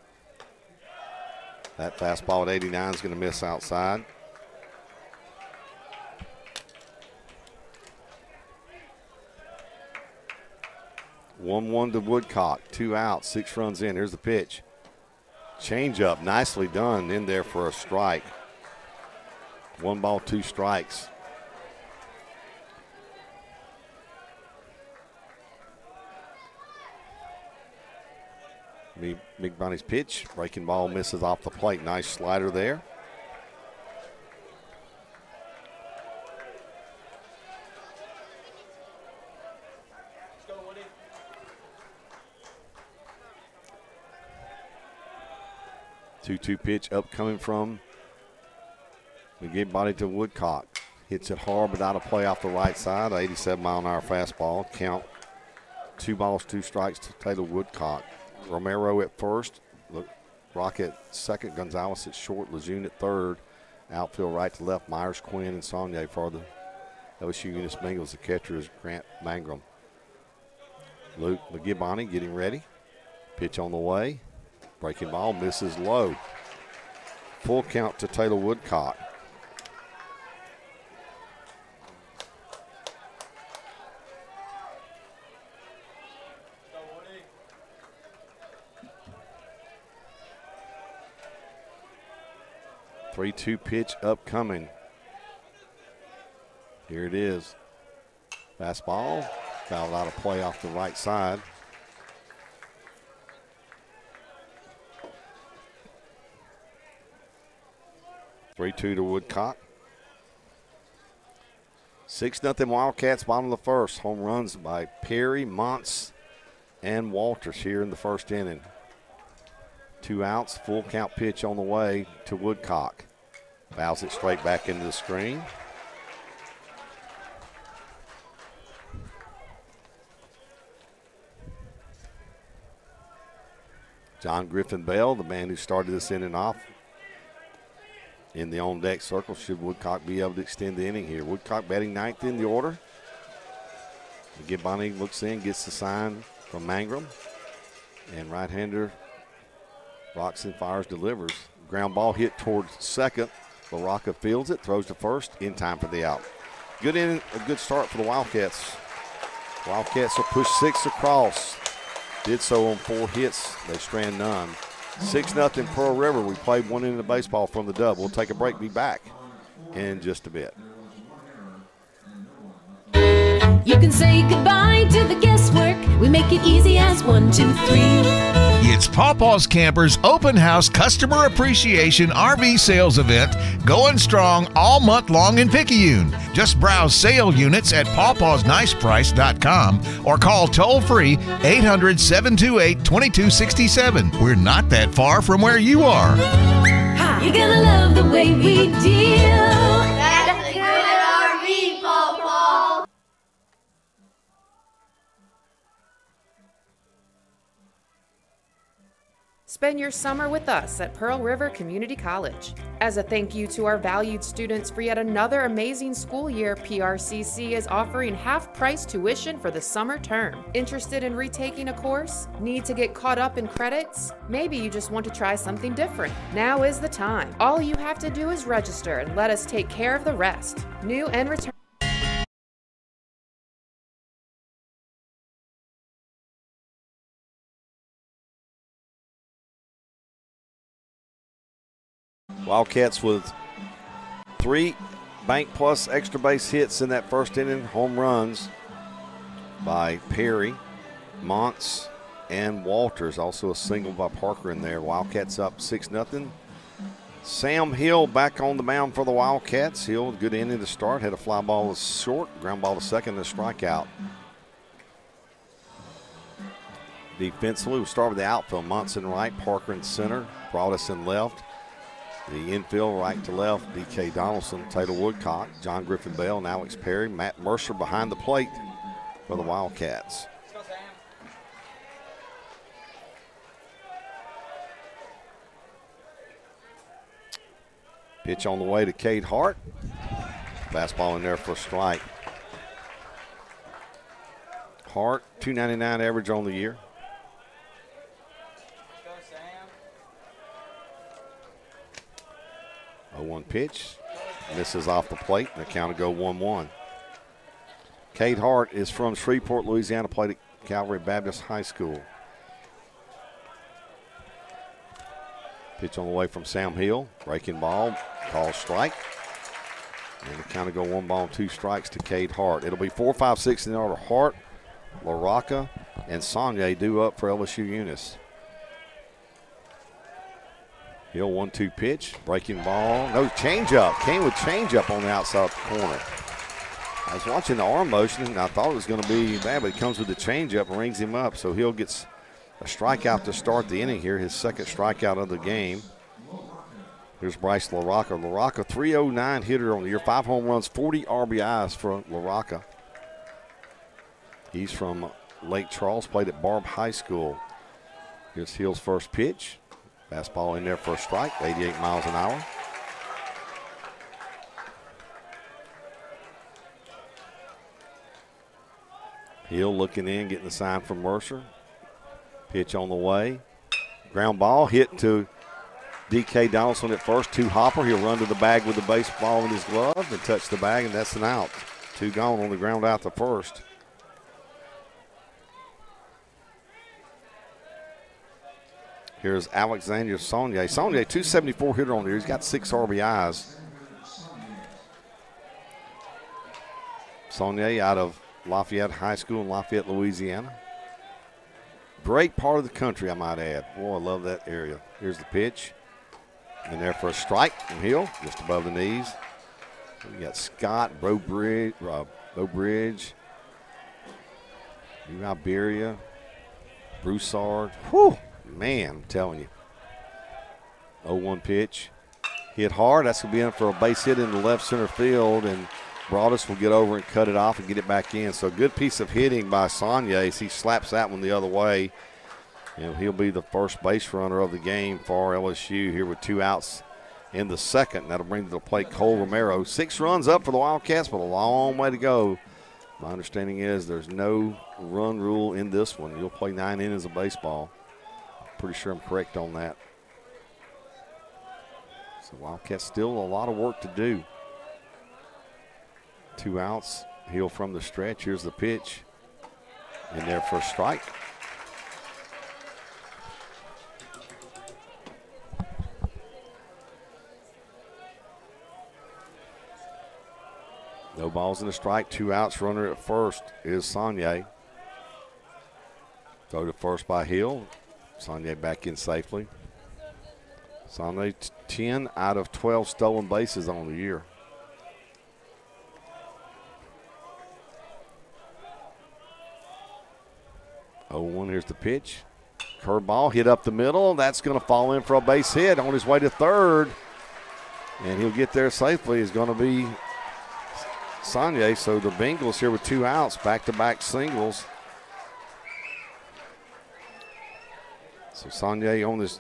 [SPEAKER 1] That fastball at 89 is going to miss outside. One to Woodcock, 2 outs, 6 runs in. Here's the pitch. Change up, nicely done in there for a strike. 1 ball, 2 strikes. McBunny's pitch, breaking ball misses off the plate. Nice slider there. Two pitch upcoming from McGibbani to Woodcock. Hits it hard but out of play off the right side. 87-mile-an-hour fastball. Count 2 balls, 2 strikes to Taylor Woodcock. Romero at first. Rock at second. Gonzalez at short. Lejeune at third. Outfield right to left. Myers, Quinn, and Saunier for the LSU Eunice Bengals. The catcher is Grant Mangrum. Luke McGibbani getting ready. Pitch on the way. Breaking ball misses low. Full count to Taylor Woodcock. Three-two pitch upcoming. Here it is. Fastball. Fouled out of play off the right side. Three-two to Woodcock. 6-0 Wildcats, bottom of the first. Home runs by Perry, Montz, and Walters here in the first inning. 2 outs, full count pitch on the way to Woodcock. Fouls it straight back into the screen. John Griffin Bell, the man who started this inning off, in the on-deck circle. Should Woodcock be able to extend the inning here? Woodcock batting 9th in the order. McGibbani looks in, gets the sign from Mangrum. And right-hander rocks and fires, delivers. Ground ball hit towards second. LaRocca fields it, throws to first, in time for the out. Good inning, a good start for the Wildcats. Wildcats will push 6 across. Did so on 4 hits. They strand none. 6-0 Pearl River. We played 1 inning of baseball from the dub. We'll take a break, be back in just a bit.
[SPEAKER 4] You can say goodbye to the guesswork. We make it easy as 1, 2, 3.
[SPEAKER 3] It's Pawpaw's Campers Open House Customer Appreciation RV Sales Event going strong all month long in Picayune. Just browse sale units at pawpawsniceprice.com or call toll-free 800-728-2267. We're not that far from where you are.
[SPEAKER 4] You're gonna love the way we deal.
[SPEAKER 12] That's a good RV, Pawpaw.
[SPEAKER 2] Spend your summer with us at Pearl River Community College. As a thank you to our valued students for yet another amazing school year, PRCC is offering half-price tuition for the summer term. Interested in retaking a course? Need to get caught up in credits? Maybe you just want to try something different. Now is the time. All you have to do is register and let us take care of the rest. New and return.
[SPEAKER 1] Wildcats with 3 bank plus extra base hits in that first inning. Home runs by Perry, Montz, and Walters. Also a single by Parker in there. Wildcats up 6-0. Sam Hill back on the mound for the Wildcats. Hill, good inning to start. Had a fly ball short, ground ball to second, and a strikeout. Defensively, we'll start with the outfield. Montz in right, Parker in center, Broadus in left. The infield, right to left, D.K. Donaldson, Taylor Woodcock, John Griffin Bell, and Alex Perry. Matt Mercer behind the plate for the Wildcats. Pitch on the way to Cade Hart. Fastball in there for a strike. Hart, .299 average on the year. Oh, 0-1 pitch. Misses off the plate, and the count will go 1-1. Cade Hart is from Shreveport, Louisiana, played at Calvary Baptist High School. Pitch on the way from Sam Hill. Breaking ball, called strike. And the count will go 1-2 strikes to Cade Hart. It'll be 4, 5, 6 in the order. Hart, LaRocca, and Saunier due up for LSU Eunice. Hill 1-2 pitch, breaking ball. No, changeup. Came with changeup on the outside of the corner. I was watching the arm motion, and I thought it was going to be bad, but it comes with the changeup and rings him up. So Hill gets a strikeout to start the inning here, his second strikeout of the game. Here's Bryce LaRocca. LaRocca, 309 hitter on the year, 5 home runs, 40 RBIs for LaRocca. He's from Lake Charles, played at Barb High School. Here's Hill's first pitch. Fastball in there for a strike, 88 miles an hour. Hill looking in, getting the sign from Mercer. Pitch on the way. Ground ball hit to D.K. Donaldson at first, 2 hopper. He'll run to the bag with the baseball in his glove and touch the bag, and that's an out. 2 gone on the ground out to first. Here's Alexander Saunier. Saunier, 274 hitter on the year. He's got 6 RBIs. Saunier out of Lafayette High School in Lafayette, Louisiana. Great part of the country, I might add. Boy, I love that area. Here's the pitch. In there for a strike from Hill, just above the knees. We got Scott, Bo Bridge, New Iberia, Broussard. Whew, man, I'm telling you. 0-1 pitch. Hit hard. That's going to be in for a base hit in the left center field, and Broadus will get over and cut it off and get it back in. So a good piece of hitting by Saunier as he slaps that one the other way. And he'll be the first base runner of the game for LSU here with 2 outs in the second. That'll bring to the plate Cole Romero. 6 runs up for the Wildcats, but a long way to go. My understanding is there's no run rule in this one. You'll play 9 innings of baseball. Pretty sure I'm correct on that. So Wildcats still a lot of work to do. 2 outs. Hill from the stretch. Here's the pitch. In there for a strike. No balls in the strike, 2 outs. Runner at first is Saunier. Throw to first by Hill. Saunier back in safely. Saunier 10 out of 12 stolen bases on the year. Here's the pitch. Curveball hit up the middle. That's going to fall in for a base hit on his way to third. And he'll get there safely. Is going to be Saunier. So the Bengals here with 2 outs, back-to-back singles. So Saunier on his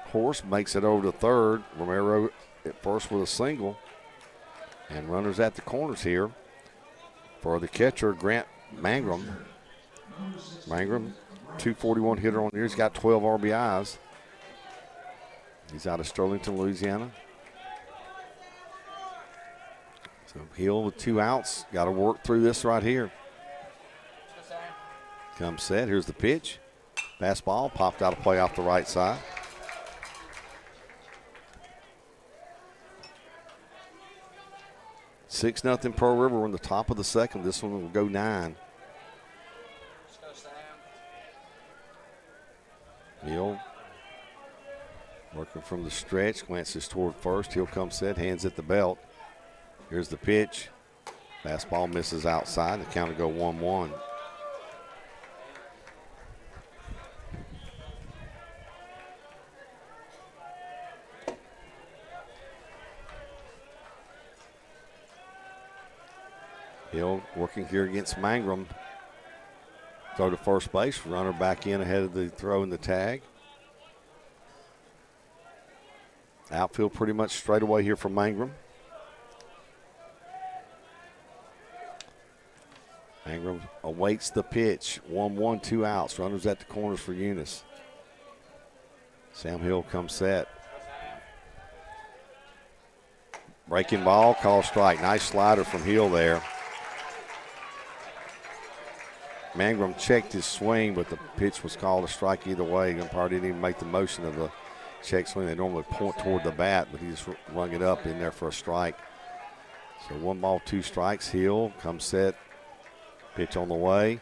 [SPEAKER 1] horse makes it over to third. Romero at first with a single. And runners at the corners here for the catcher, Grant Mangrum. Mangrum, 241 hitter on the year. He's got 12 RBIs. He's out of Sterlington, Louisiana. So Hill with 2 outs. Got to work through this right here. Comes set. Here's the pitch. Fastball popped out of play off the right side. 6-0 Pearl River. We're in the top of the second. This one will go 9. Hill working from the stretch, glances toward first. He'll come set, hands at the belt. Here's the pitch. Fastball misses outside. The count will go 1-1. Hill working here against Mangrum. Throw to first base. Runner back in ahead of the throw and the tag. Outfield pretty much straight away here from Mangrum. Mangrum awaits the pitch. 1-1, 2 outs. Runners at the corners for Eunice. Sam Hill comes set. Breaking ball, call strike. Nice slider from Hill there. Mangrum checked his swing, but the pitch was called a strike either way. Umpire didn't even make the motion of the check swing. They normally point toward the bat, but he just rung it up in there for a strike. So 1 ball, 2 strikes. Hill comes set. Pitch on the way.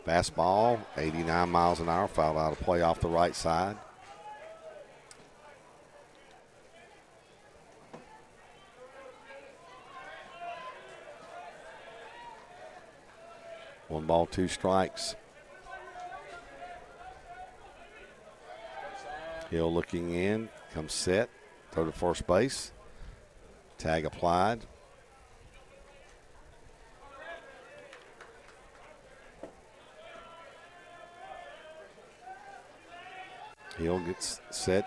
[SPEAKER 1] Fastball, 89 miles an hour. Fouled out of play off the right side. One ball, 2 strikes. Hill looking in, comes set, throw to first base. Tag applied. Hill gets set,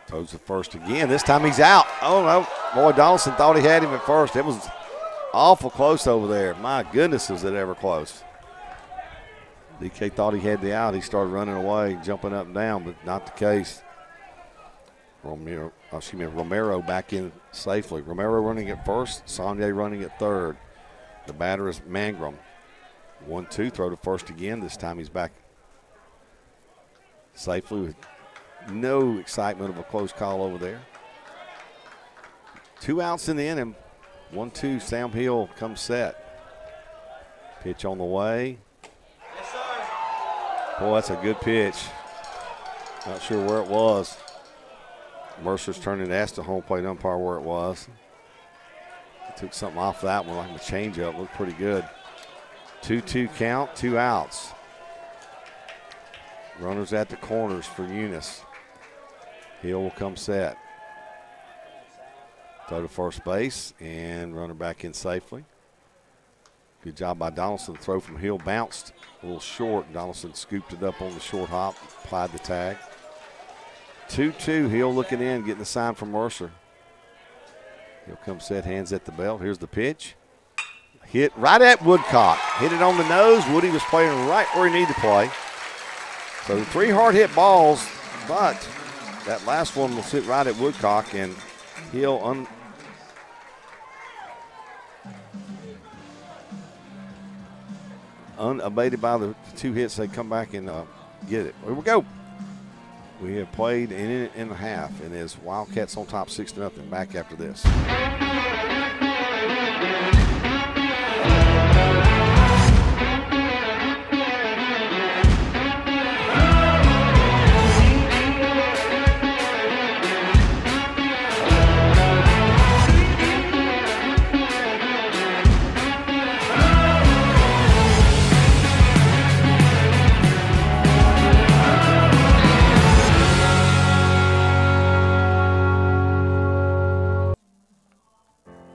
[SPEAKER 1] throws to first again. This time he's out. Oh no, Boy Donaldson thought he had him at first. It was awful close over there. My goodness, was it ever close. DK thought he had the out. He started running away, jumping up and down, but not the case. Romero back in safely. Romero running at first, Saunier running at third. The batter is Mangrum. 1-2, throw to first again. This time he's back safely with no excitement of a close call over there. 2 outs in the inning. 1-2, Sam Hill comes set. Pitch on the way.
[SPEAKER 12] Yes, sir.
[SPEAKER 1] Boy, that's a good pitch. Not sure where it was. Mercer's turning to ask the home plate umpire where it was. He took something off that one, like a changeup. Looked pretty good. 2-2 count, 2 outs. Runners at the corners for Eunice. Hill will come set. Throw to first base and runner back in safely. Good job by Donaldson. Throw from Hill bounced a little short. Donaldson scooped it up on the short hop, applied the tag. 2-2, Hill looking in, getting the sign from Mercer. Hill comes set, hands at the belt. Here's the pitch. Hit right at Woodcock. Hit it on the nose. Woody was playing right where he needed to play. So 3 hard hit balls, but that last one will sit right at Woodcock, and Hill unabated by the 2 hits. They come back and get it. Here we go. We have played an inning and a half, and is Wildcats on top 6-0. Back after this.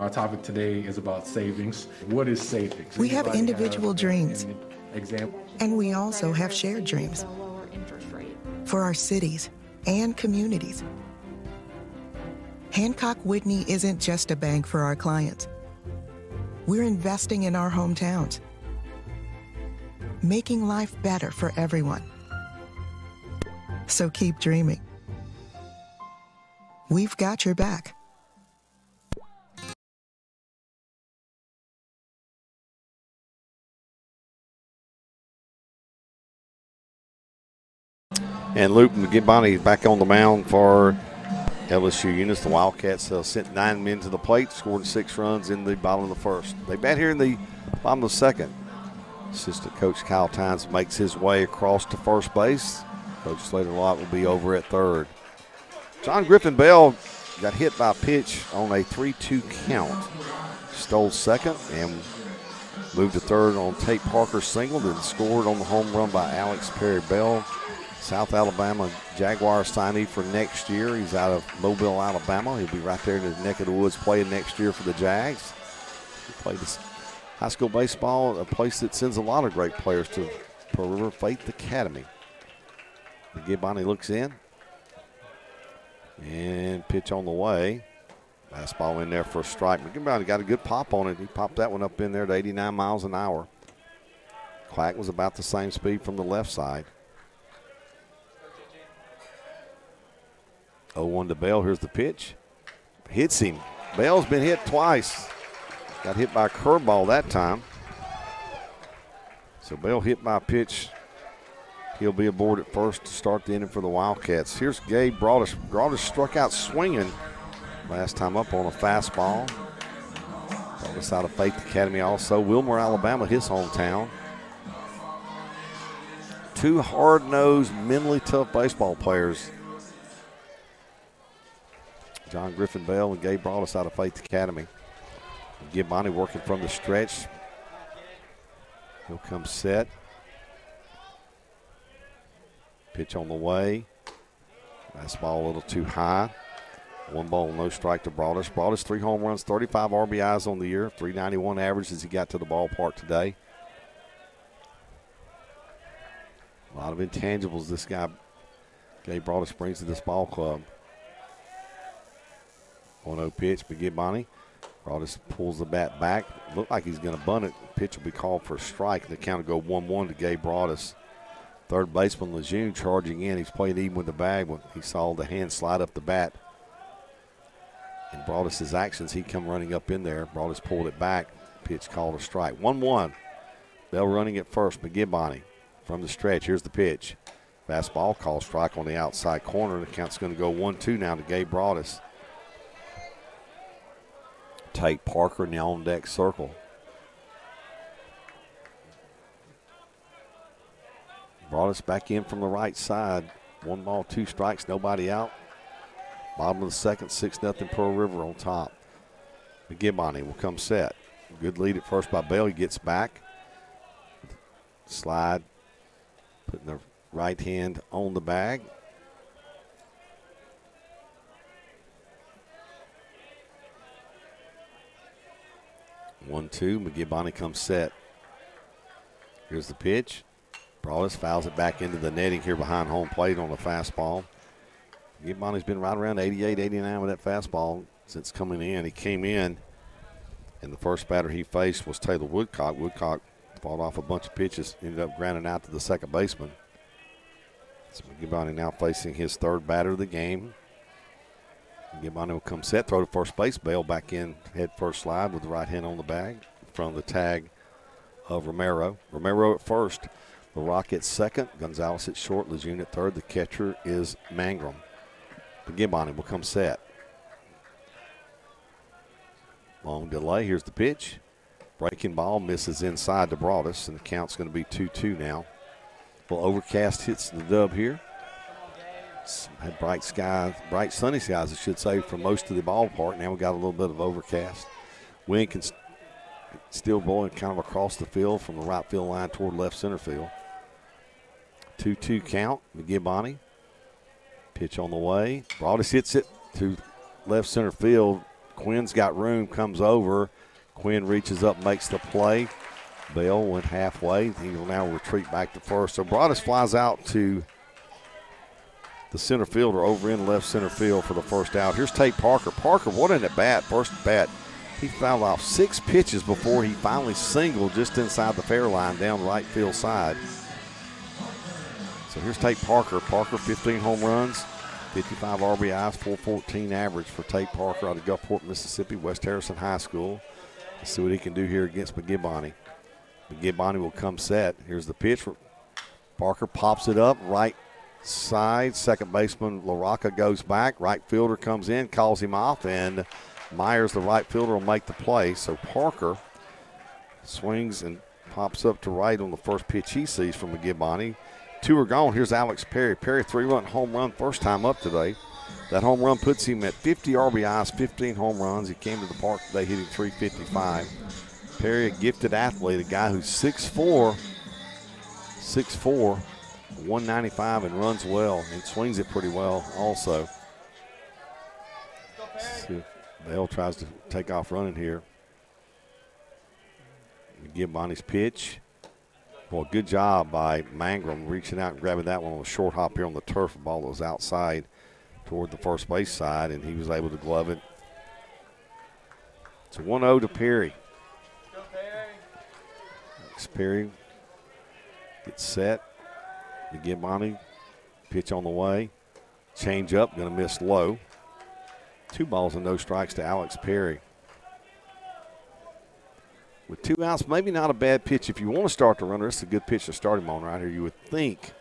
[SPEAKER 13] Our topic today is about savings. What is savings?
[SPEAKER 14] We have individual dreams, and we also have shared dreams for our cities and communities. Hancock Whitney isn't just a bank for our clients. We're investing in our hometowns, making life better for everyone. So keep dreaming. We've got your back.
[SPEAKER 1] And Luke McGibani back on the mound for LSU Eunice, the Wildcats, sent 9 men to the plate, scored 6 runs in the bottom of the first. They bat here in the bottom of the second. Assistant coach Kyle Tynes makes his way across to first base. Coach Slater Lott will be over at third. John Griffin Bell got hit by a pitch on a 3-2 count. Stole second and moved to third on Tate Parker single, then scored on the home run by Alex Perry Bell. South Alabama Jaguar signee for next year. He's out of Mobile, Alabama. He'll be right there in the neck of the woods playing next year for the Jags. He played this high school baseball, a place that sends a lot of great players to Pearl River Faith Academy. Gibbani looks in. And pitch on the way. Fastball in there for a strike. McGibbani got a good pop on it. He popped that one up in there to 89 miles an hour. Clack was about the same speed from the left side. 0-1 to Bell. Here's the pitch. Hits him. Bell's been hit twice. Got hit by a curveball that time. So Bell hit by a pitch. He'll be aboard at first to start the inning for the Wildcats. Here's Gabe Broadus. Broadus struck out swinging last time up on a fastball. Broadus out of Faith Academy also. Wilmore, Alabama, his hometown. 2 hard-nosed, mentally tough baseball players. John Griffin Bell and Gabe Broadus out of Faith Academy. Gibbani working from the stretch. He'll come set. Pitch on the way. Fastball a little too high. 1 ball, no strike to Broadus. Broadus 3 home runs, 35 RBIs on the year, 391 average as he got to the ballpark today. A lot of intangibles this guy, Gabe Broadus, brings to this ball club. 1-0 pitch, Gibbani. Broadus pulls the bat back. Looked like he's going to bunt it. Pitch will be called for a strike. The count will go 1-1 to Gabe Broadus. Third baseman Lejeune charging in. He's playing even with the bag when he saw the hand slide up the bat. And Broadus' actions, he come running up in there. Broadus pulled it back. Pitch called a strike. 1-1. Bell running at first. McGibbani from the stretch. Here's the pitch. Fastball called strike on the outside corner. The count's going to go 1-2 now to Gabe Broadus. Tate Parker in the on-deck circle. Broadus back in from the right side. 1 ball, 2 strikes, nobody out. Bottom of the second, 6-0 Pearl River on top. McGibbani will come set. Good lead at first by Bell. He gets back. Slide. Putting the right hand on the bag. One, 2. McGibbani comes set. Here's the pitch. Broadus fouls it back into the netting here behind home plate on the fastball. Gibbani's been right around 88, 89 with that fastball since coming in. He came in, and the first batter he faced was Taylor Woodcock. Woodcock fought off a bunch of pitches, ended up grounding out to the second baseman. So Gibbani now facing his third batter of the game. Gibbani will come set, throw to first base. Bell back in, head first slide with the right hand on the bag from the tag of Romero. Romero at first. The Rock at second. Gonzalez at short. Lejeune at third. The catcher is Mangrum. Gibbani will come set. Long delay. Here's the pitch. Breaking ball misses inside to Broadus, and the count's going to be 2-2 now. Well, overcast hits the dub here. Had bright skies, bright sunny skies, I should say, for most of the ballpark. Now we got a little bit of overcast. Wind can still blowing kind of across the field from the right field line toward left center field. 2-2 count. McGibbani. Pitch on the way. Broadus hits it to left center field. Quinn's got room, comes over. Quinn reaches up, makes the play. Bell went halfway. He will now retreat back to first. So Broadus flies out to the center fielder over in left center field for the first out. Here's Tate Parker. Parker, what an at-bat, first at-bat. He fouled off 6 pitches before he finally singled just inside the fair line down the right field side. So here's Tate Parker. Parker, 15 home runs, 55 RBIs, 414 average for Tate Parker out of Gulfport, Mississippi, West Harrison High School. Let's see what he can do here against McGibbani. McGibbani will come set. Here's the pitch. Parker pops it up, right side. Second baseman LaRocca goes back. Right fielder comes in, calls him off, and Myers, the right fielder, will make the play. So Parker swings and pops up to right on the first pitch he sees from McGibbani. 2 are gone. Here's Alex Perry. Perry, 3-run home run, first time up today. That home run puts him at 50 RBIs, 15 home runs. He came to the park today hitting .355. Perry, a gifted athlete, a guy who's 6'4", 195, and runs well and swings it pretty well also. See if Bell tries to take off running here. McGibbani's pitch. Well, good job by Mangrum reaching out and grabbing that one on a short hop here on the turf. The ball was outside toward the first base side, and he was able to glove it. It's a 1-0 to Perry. Perry gets set. McGibbani, pitch on the way. Change up, going to miss low. 2 balls and no strikes to Alex Perry. With 2 outs, maybe not a bad pitch. If you want to start the runner, it's a good pitch to start him on right here. You would think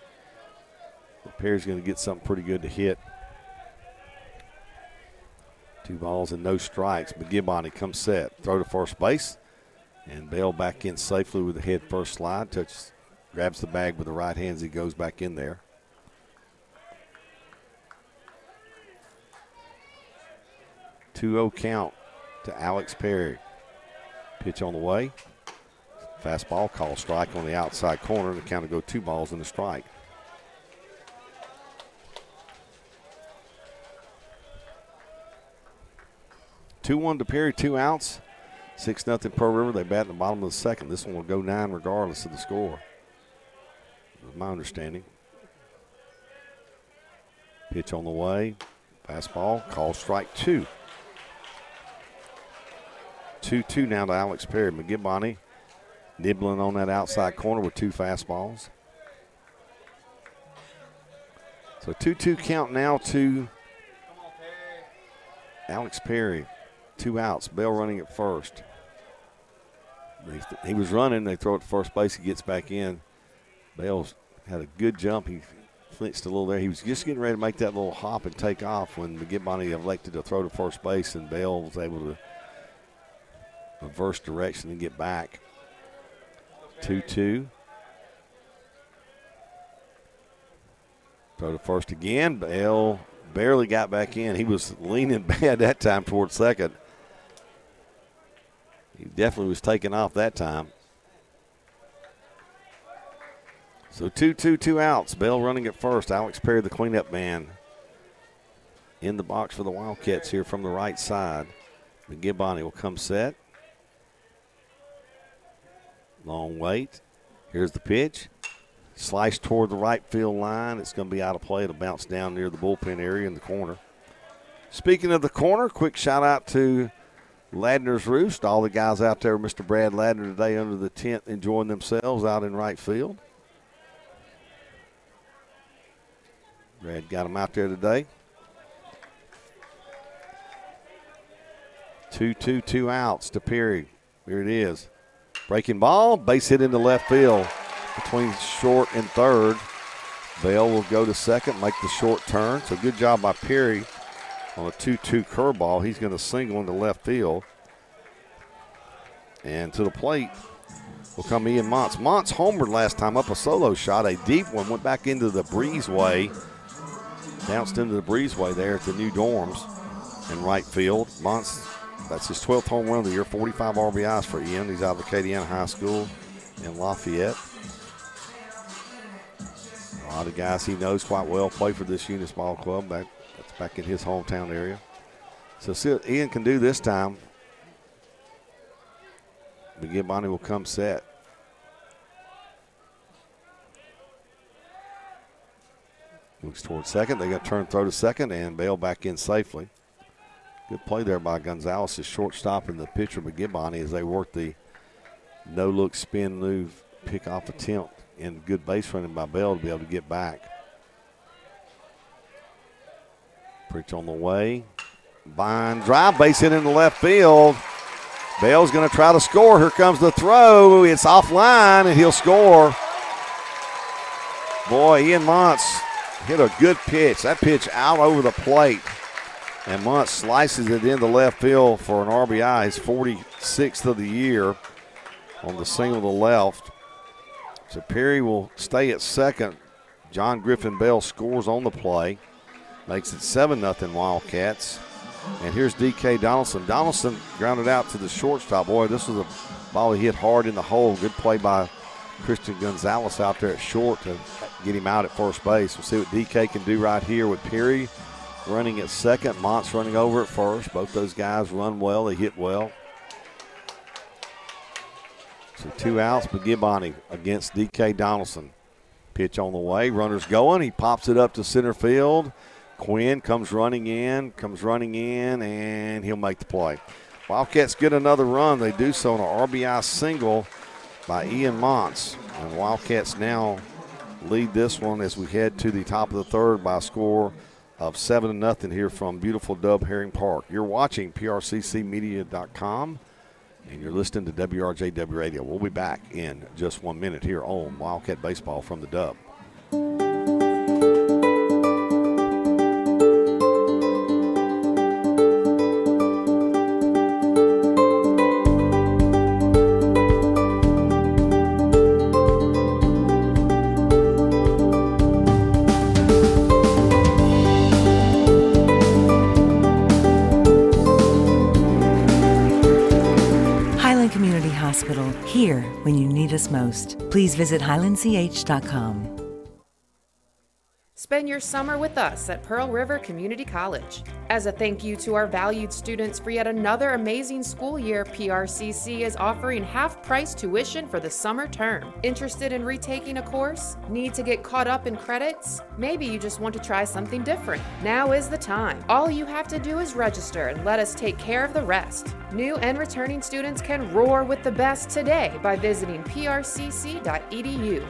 [SPEAKER 1] that Perry's going to get something pretty good to hit. 2 balls and no strikes. McGibbani comes set. Throw to first base. And Bell back in safely with the head first slide. Touches, grabs the bag with the right hand as he goes back in there. 2-0 count to Alex Perry. Pitch on the way. Fastball, call strike on the outside corner. The count to go 2 balls and a strike. (2-1) to Perry, 2 outs. 6-0 Pearl River. They bat in the bottom of the second. This one will go 9 regardless of the score. That's my understanding. Pitch on the way. Fastball, call strike 2. 2-2 now to Alex Perry. McGibbani nibbling on that outside corner with 2 fastballs. So 2-2 count now to Alex Perry. 2 outs. Bell running at first. He was running. They throw it to first base. He gets back in. Bell's had a good jump. He flinched a little there. He was just getting ready to make that little hop and take off when McGibbani elected to throw to first base, and Bell was able to reverse direction and get back. 2-2. Throw to first again. Bell barely got back in. He was leaning bad that time toward second. He definitely was taking off that time. So 2-2, 2 outs. Bell running at first. Alex Perry, the cleanup man, in the box for the Wildcats here from the right side. McGibbani will come set. Long wait. Here's the pitch. Sliced toward the right field line. It's going to be out of play. It'll bounce down near the bullpen area in the corner. Speaking of the corner, quick shout out to Ladner's Roost. All the guys out there, Mr. Brad Ladner today under the tent enjoying themselves out in right field. Brad got them out there today. 2-2, 2 outs to Perry. Here it is. Breaking ball, base hit into left field between short and third. Bell will go to second, make the short turn. So good job by Perry on a 2-2 curveball. He's going to single into left field. And to the plate will come Ian Montz. Montz homered last time up a solo shot. A deep one went back into the breezeway. Bounced into the breezeway there at the new dorms in right field. Montz, that's his 12th home run of the year, 45 RBIs for Ian. He's out of Acadiana High School in Lafayette. A lot of guys he knows quite well play for this Eunice Ball Club. That's back in his hometown area. So see what Ian can do this time. McGibbani will come set. Looks towards second. They got to turn throw to second and bail back in safely. Good play there by Gonzalez, his shortstop, and the pitcher McGibbani as they work the no-look spin move pick-off attempt, and good base running by Bell to be able to get back. Pitch on the way. Vine drive, base hit into left field. Bell's going to try to score. Here comes the throw. It's offline, and he'll score. Boy, Ian Montz, hit a good pitch. That pitch out over the plate. And Muntz slices it into left field for an RBI, his 46th of the year on the single to left. So Perry will stay at second. John Griffin Bell scores on the play. Makes it 7-0 Wildcats. And here's D.K. Donaldson. Donaldson grounded out to the shortstop. Boy, this was a ball he hit hard in the hole. Good play by Christian Gonzalez out there at short to get him out at first base. We'll see what D.K. can do right here with Perry running at second. Montz running over at first. Both those guys run well. They hit well. So 2 outs, but Gibani against D.K. Donaldson. Pitch on the way. Runner's going. He pops it up to center field. Quinn comes running in, and he'll make the play. Wildcats get another run. They do so on an RBI single by Ian Montz. And Wildcats now lead this one as we head to the top of the third by a score of 7-0 here from beautiful Dub Herring Park. You're watching PRCCmedia.com, and you're listening to WRJW Radio. We'll be back in just 1 minute here on Wildcat Baseball from the Dub.
[SPEAKER 7] Hospital, here when you need us most. Please visit highlandch.com.
[SPEAKER 2] Spend your summer with us at Pearl River Community College. As a thank you to our valued students for yet another amazing school year, PRCC is offering half-price tuition for the summer term. Interested in retaking a course? Need to get caught up in credits? Maybe you just want to try something different. Now is the time. All you have to do is register and let us take care of the rest. New and returning students can roar with the best today by visiting prcc.edu.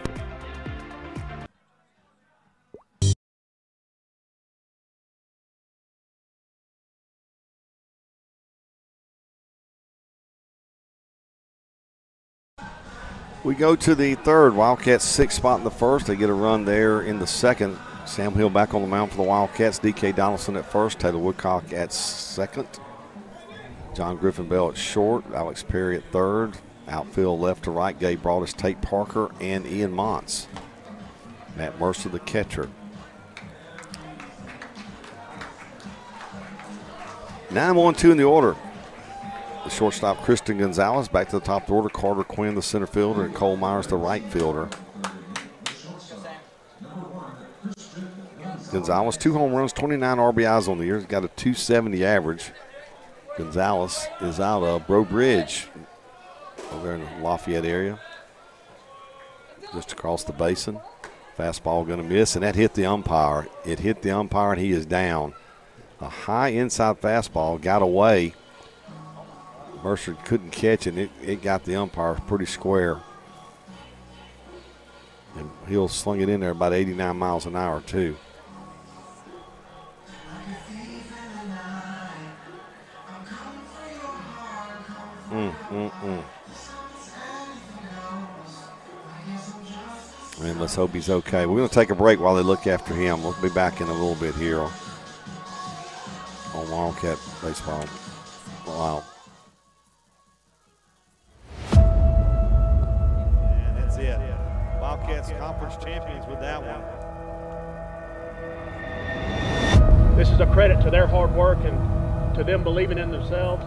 [SPEAKER 1] We go to the third. Wildcats 6th spot in the first. They get a run there in the second. Sam Hill back on the mound for the Wildcats. D.K. Donaldson at first. Taylor Woodcock at second. John Griffin Bell at short. Alex Perry at third. Outfield left to right. Gabe Broadus, Tate Parker, and Ian Montz. Matt Mercer, the catcher. 9-1-2 in the order. The shortstop, Kristen Gonzalez, back to the top of the order. Carter Quinn, the center fielder, and Cole Myers, the right fielder. Gonzalez, 2 home runs, 29 RBIs on the year. He's got a .270 average. Gonzalez is out of Bro Bridge over there in the Lafayette area. Just across the basin. Fastball going to miss, and that hit the umpire. It hit the umpire, and he is down. A high inside fastball got away. Mercer couldn't catch it. It got the umpire pretty square. And Hill slung it in there about 89 miles an hour, too. And let's hope he's okay. We're going to take a break while they look after him. We'll be back in a little bit here on Wildcat Baseball. Wow. And that's it. Wildcats conference champions with that one.
[SPEAKER 15] This is a credit to their hard work and to them believing in themselves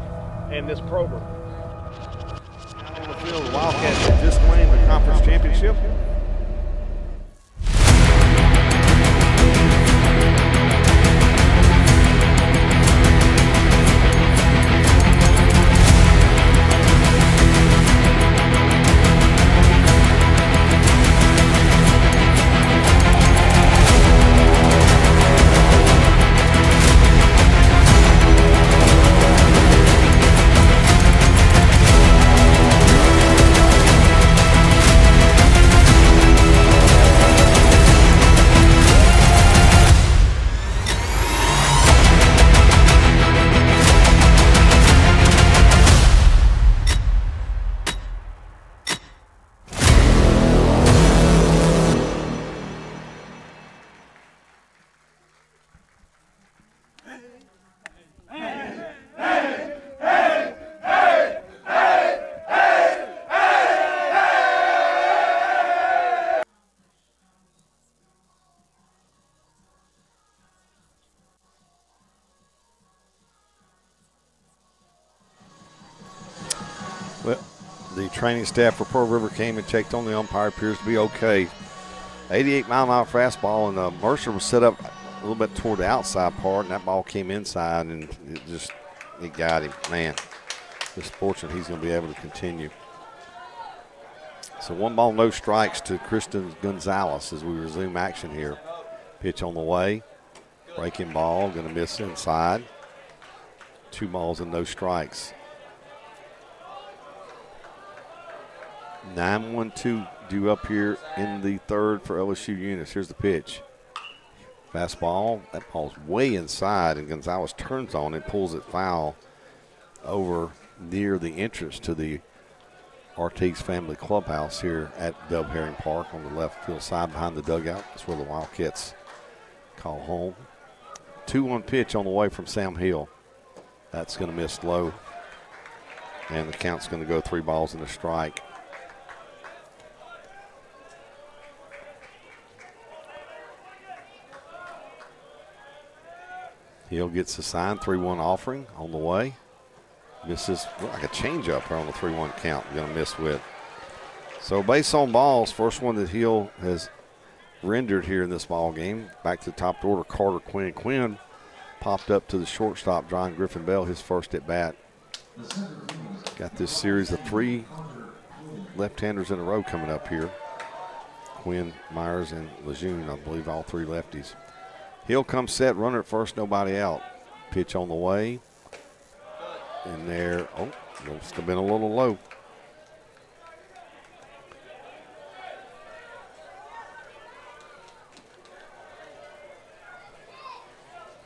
[SPEAKER 15] and this program.
[SPEAKER 1] On the field, the Wildcats have just claimed the conference championship. Well, the training staff for Pearl River came and checked on the umpire. Appears to be okay. 88-mile-an-hour fastball, and Mercer was set up a little bit toward the outside part, and that ball came inside, and it got him. Man, just fortunate he's going to be able to continue. So 1 ball, no strikes to Kristen Gonzalez as we resume action here. Pitch on the way. Breaking ball, going to miss inside. 2 balls and no strikes. 9-1-2 due up here in the third for LSU Eunice. Here's the pitch. Fastball. That ball's way inside, and Gonzalez turns on it, pulls it foul over near the entrance to the Ortiz family clubhouse here at Dub Herring Park on the left field side behind the dugout. That's where the Wildcats call home. 2-1 pitch on the way from Sam Hill. That's going to miss low, and the count's going to go 3 balls and a strike. Hill gets the sign, 3-1 offering on the way. Misses like a changeup here on the 3-1 count. Going to miss with. So base on balls, first one that Hill has rendered here in this ball game. Back to the top of the order, Carter Quinn. Quinn popped up to the shortstop, John Griffin Bell, his first at bat. Got this series of 3 left-handers in a row coming up here. Quinn, Myers, and Lejeune, I believe all 3 lefties. Hill comes set, runner at first, nobody out. Pitch on the way. And there, must have been a little low.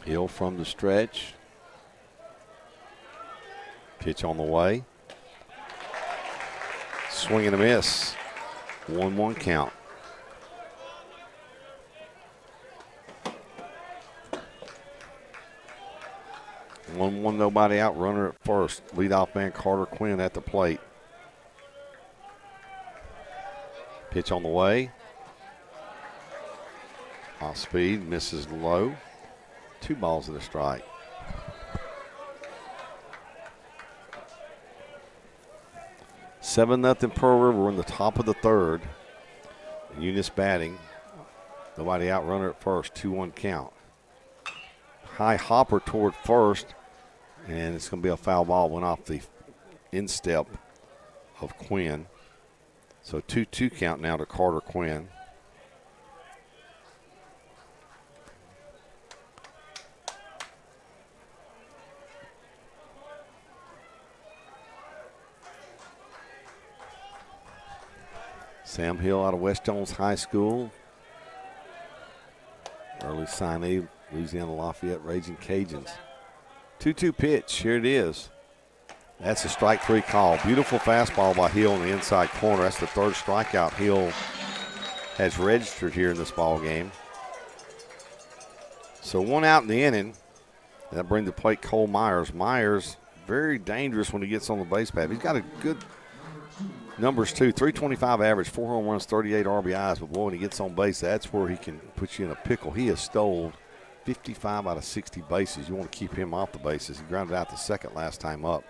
[SPEAKER 1] Hill from the stretch. Pitch on the way. Swing and a miss. 1-1 count. One, nobody out, runner at first. Leadoff man Carter Quinn at the plate. Pitch on the way. Off speed, misses low. 2 balls and a strike. Seven nothing Pearl River. We're in the top of the third. Eunice batting. Nobody out, runner at first. 2-1 count. High hopper toward first. And it's going to be a foul ball. Went off the instep of Quinn. So 2-2 count now to Carter Quinn. Sam Hill out of West Jones High School. Early signee, Louisiana Lafayette Raging Cajuns. 2-2 pitch, here it is. That's a strike 3 call. Beautiful fastball by Hill in the inside corner. That's the 3rd strikeout Hill has registered here in this ball game. So 1 out in the inning. That brings the plate Cole Myers. Myers, very dangerous when he gets on the base pad. He's got a good numbers too. 325 average, 4 home runs, 38 RBIs. But boy, when he gets on base, that's where he can put you in a pickle. He has stole 55 out of 60 bases. You want to keep him off the bases. He grounded out the second last time up.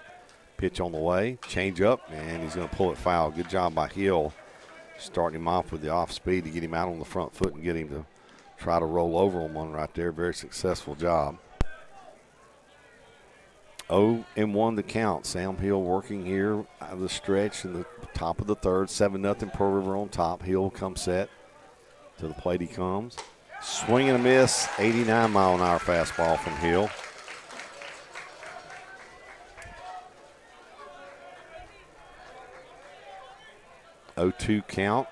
[SPEAKER 1] Pitch on the way, change up, and he's going to pull it foul. Good job by Hill starting him off with the off speed to get him out on the front foot and get him to try to roll over on one right there. Very successful job. 0-1 the count. Sam Hill working here out of the stretch in the top of the third. 7-0 Pearl River on top. Hill comes set. To the plate he comes. Swing and a miss, 89-mile-an-hour fastball from Hill. Oh, 2 count.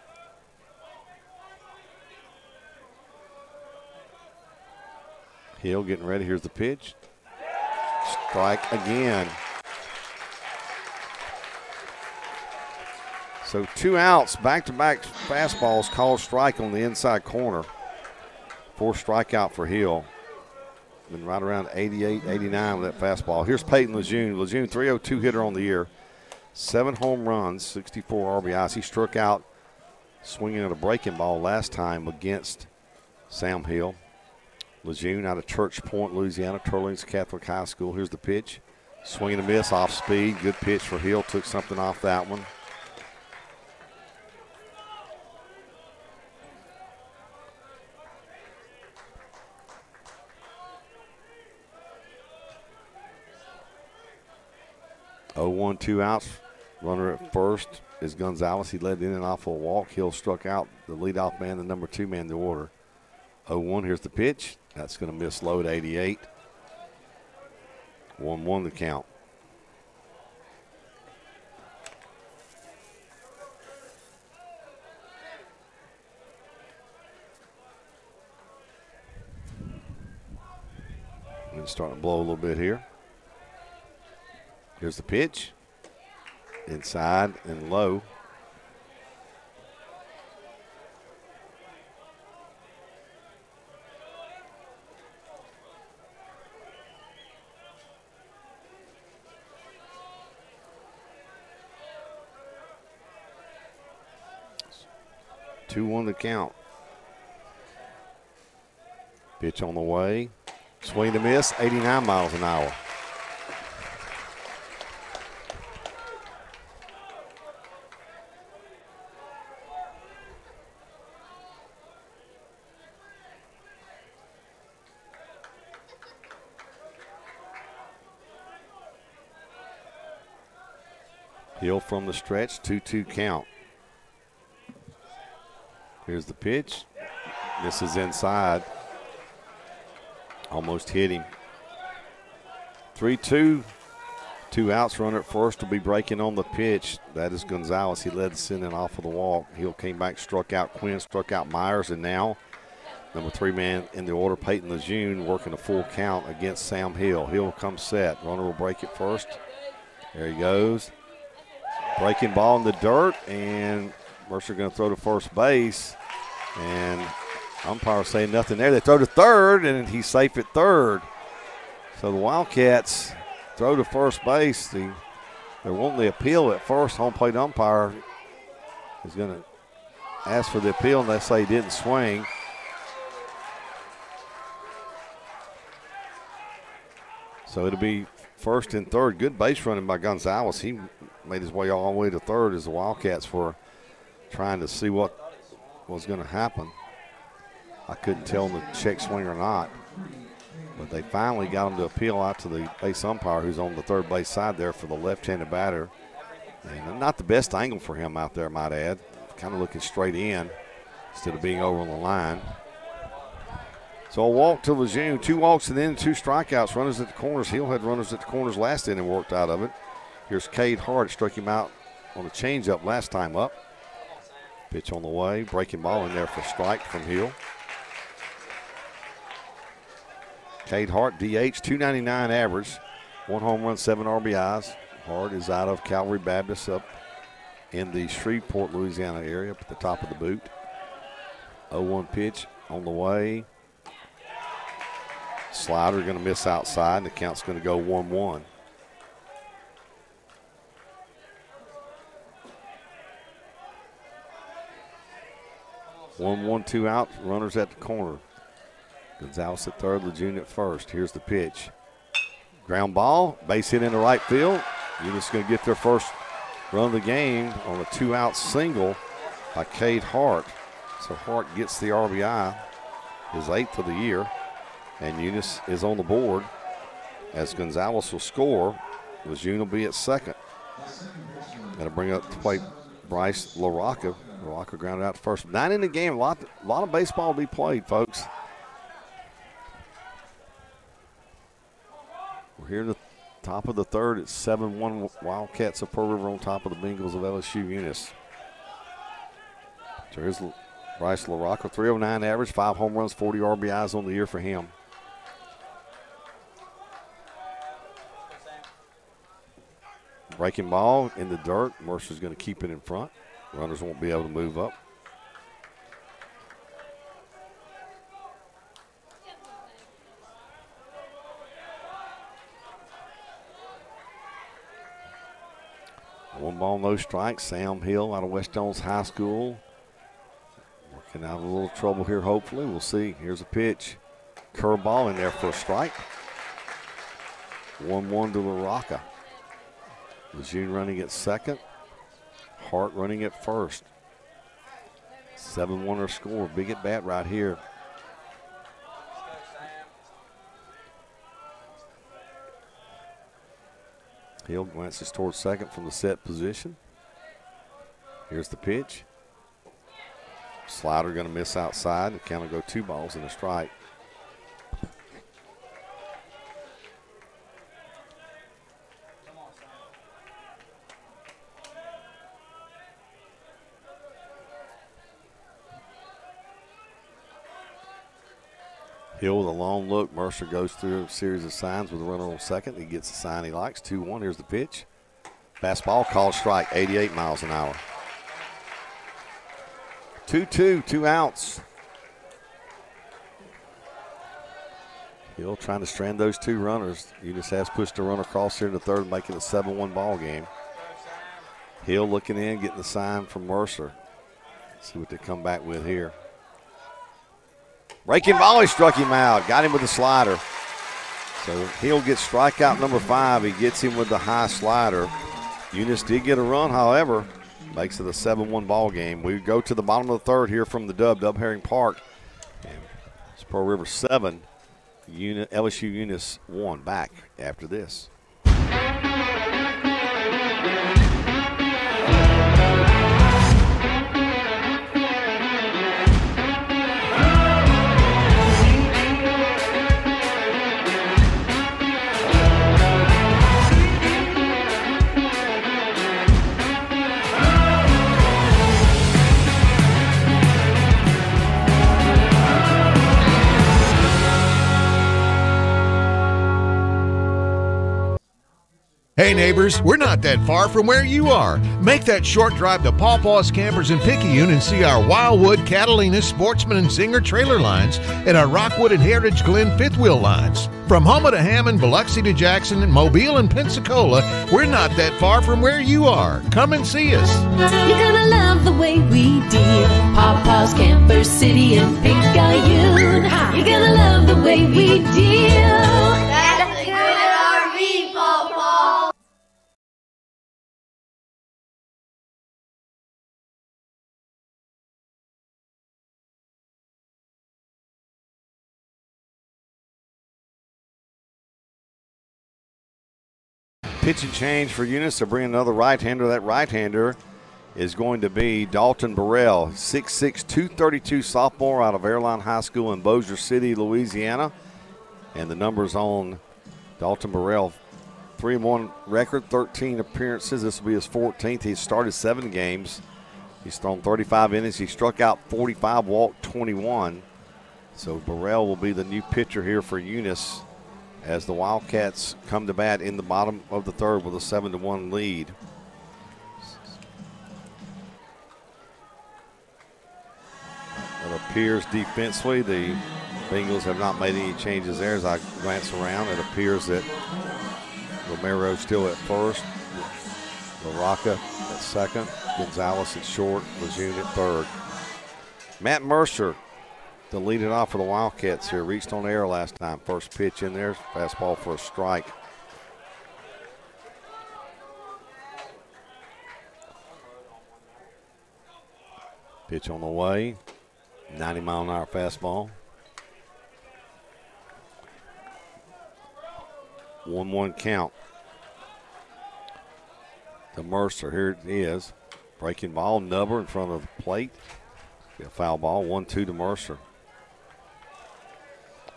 [SPEAKER 1] Hill getting ready. Here's the pitch. Strike again. So 2 outs, back-to-back fastballs called strike on the inside corner. 4th strikeout for Hill. Been right around 88, 89 with that fastball. Here's Peyton Lejeune. Lejeune, 302 hitter on the year. 7 home runs, 64 RBIs. He struck out swinging at a breaking ball last time against Sam Hill. Lejeune out of Church Point, Louisiana, Turlings Catholic High School. Here's the pitch. Swing and a miss off speed. Good pitch for Hill. Took something off that one. Oh, 1, 2 outs. Runner at first is Gonzalez. He led in and off a walk. Hill struck out the leadoff man, the number 2 man in the order. 0-1, here's the pitch. That's going to miss low at 88. 1-1 the count. And it's starting to blow a little bit here. Here's the pitch. Inside and low. Two on the count. Pitch on the way. Swing to miss, 89 miles an hour. Hill from the stretch, 2-2 count. Here's the pitch. This is inside. Almost hit him. 3-2. 2 outs. Runner at first will be breaking on the pitch. That is Gonzalez. He led the inning off of the walk. Hill came back, struck out Quinn, struck out Myers, and now number 3 man in the order, Peyton Lejeune, working a full count against Sam Hill. Hill comes set. Runner will break it first. There he goes. Breaking ball in the dirt, and Mercer going to throw to first base, and umpire saying nothing there. They throw to third, and he's safe at third. So the Wildcats throw to first base. They're wanting the appeal at first. Home plate umpire is going to ask for the appeal, and they say he didn't swing. So it'll be first and third. Good base running by Gonzalez. He made his way all the way to third as the Wildcats were trying to see what was going to happen. I couldn't tell him the check swing or not, but they finally got him to appeal out to the base umpire, who's on the third base side there for the left-handed batter. And not the best angle for him out there, I might add. Kind of looking straight in instead of being over on the line. So a walk to Lejeune, 2 walks and then 2 strikeouts. Runners at the corners. Hill had runners at the corners last inning and worked out of it. Here's Cade Hart, struck him out on a changeup last time up. Pitch on the way, breaking ball in there for strike from Hill. Cade Hart, DH, 299 average, 1 home run, 7 RBIs. Hart is out of Calvary Baptist up in the Shreveport, Louisiana area, up at the top of the boot. 0-1 pitch on the way. Slider going to miss outside, and the count's going to go 1-1. One, 1-2 out, runners at the corner. Gonzalez at third, Lejeune at first. Here's the pitch. Ground ball, base hit into right field. Eunice going to get their first run of the game on a 2-out single by Cade Hart. So Hart gets the RBI, his 8th of the year, and Eunice is on the board as Gonzalez will score. Lejeune will be at second. Got to bring up to play Bryce LaRocca. LaRocca grounded out first. 9 in the game. A lot of baseball to be played, folks. We're here at the top of the third. It's 7-1 Wildcats of Pearl River on top of the Bengals of LSU Eunice. So here's Bryce LaRocca, 309 average, 5 home runs, 40 RBIs on the year for him. Breaking ball in the dirt. Mercer's going to keep it in front. Runners won't be able to move up. One ball, no strikes. Sam Hill out of West Jones High School. Working out a little trouble here, hopefully. We'll see. Here's a pitch. Curveball in there for a strike. 1-1 to LaRocca. Lejeune running at second. Hart running at first. 7-1 score. Big at bat right here. Hill glances towards second from the set position. Here's the pitch. Slider going to miss outside. The count will go 2 balls and a strike. Hill with a long look. Mercer goes through a series of signs with a runner on second. He gets the sign he likes. 2-1. Here's the pitch. Fastball called strike, 88 miles an hour. 2-2, 2 outs. Hill trying to strand those 2 runners. Eunice has pushed a runner across here to third, making it a 7-1 ball game. Hill looking in, getting the sign from Mercer. See what they come back with here. Breaking volley struck him out. Got him with the slider. So Hill gets strikeout number 5. He gets him with the high slider. Eunice did get a run, however, makes it a 7-1 ball game. We go to the bottom of the third here from the Dub Herring Park. And it's Pearl River 7, LSU Eunice 1. Back after this.
[SPEAKER 3] Hey neighbors, we're not that far from where you are. Make that short drive to Pawpaw's Campers in Picayune and see our Wildwood, Catalina, Sportsman, and Zinger trailer lines and our Rockwood and Heritage Glen fifth wheel lines. From Houma to Hammond, Biloxi to Jackson, and Mobile and Pensacola, we're not that far from where you are. Come and see us.
[SPEAKER 4] You're gonna love the way we deal. Pawpaw's Camper City in Picayune. You're gonna love the way we deal.
[SPEAKER 16] That's a good RV, Pawpaw.
[SPEAKER 1] Pitch and change for Eunice to bring another right-hander. That right-hander is going to be Dalton Burrell, 6'6", 232 sophomore out of Airline High School in Bossier City, Louisiana. And the numbers on Dalton Burrell, 3-1 record, 13 appearances. This will be his 14th. He's started 7 games. He's thrown 35 innings. He struck out 45, walked 21. So Burrell will be the new pitcher here for Eunice as the Wildcats come to bat in the bottom of the third with a 7-1 lead. It appears defensively the Bengals have not made any changes there. As I glance around, it appears that Romero still at first, LaRocca at second, Gonzalez at short, Lejeune at third. Matt Mercer to lead it off for the Wildcats here. Reached on air last time. First pitch in there, fastball for a strike. Pitch on the way, 90-mile-an-hour fastball. 1-1 count to Mercer. Here it is. Breaking ball, Nubber in front of the plate. A foul ball, 1-2 to Mercer.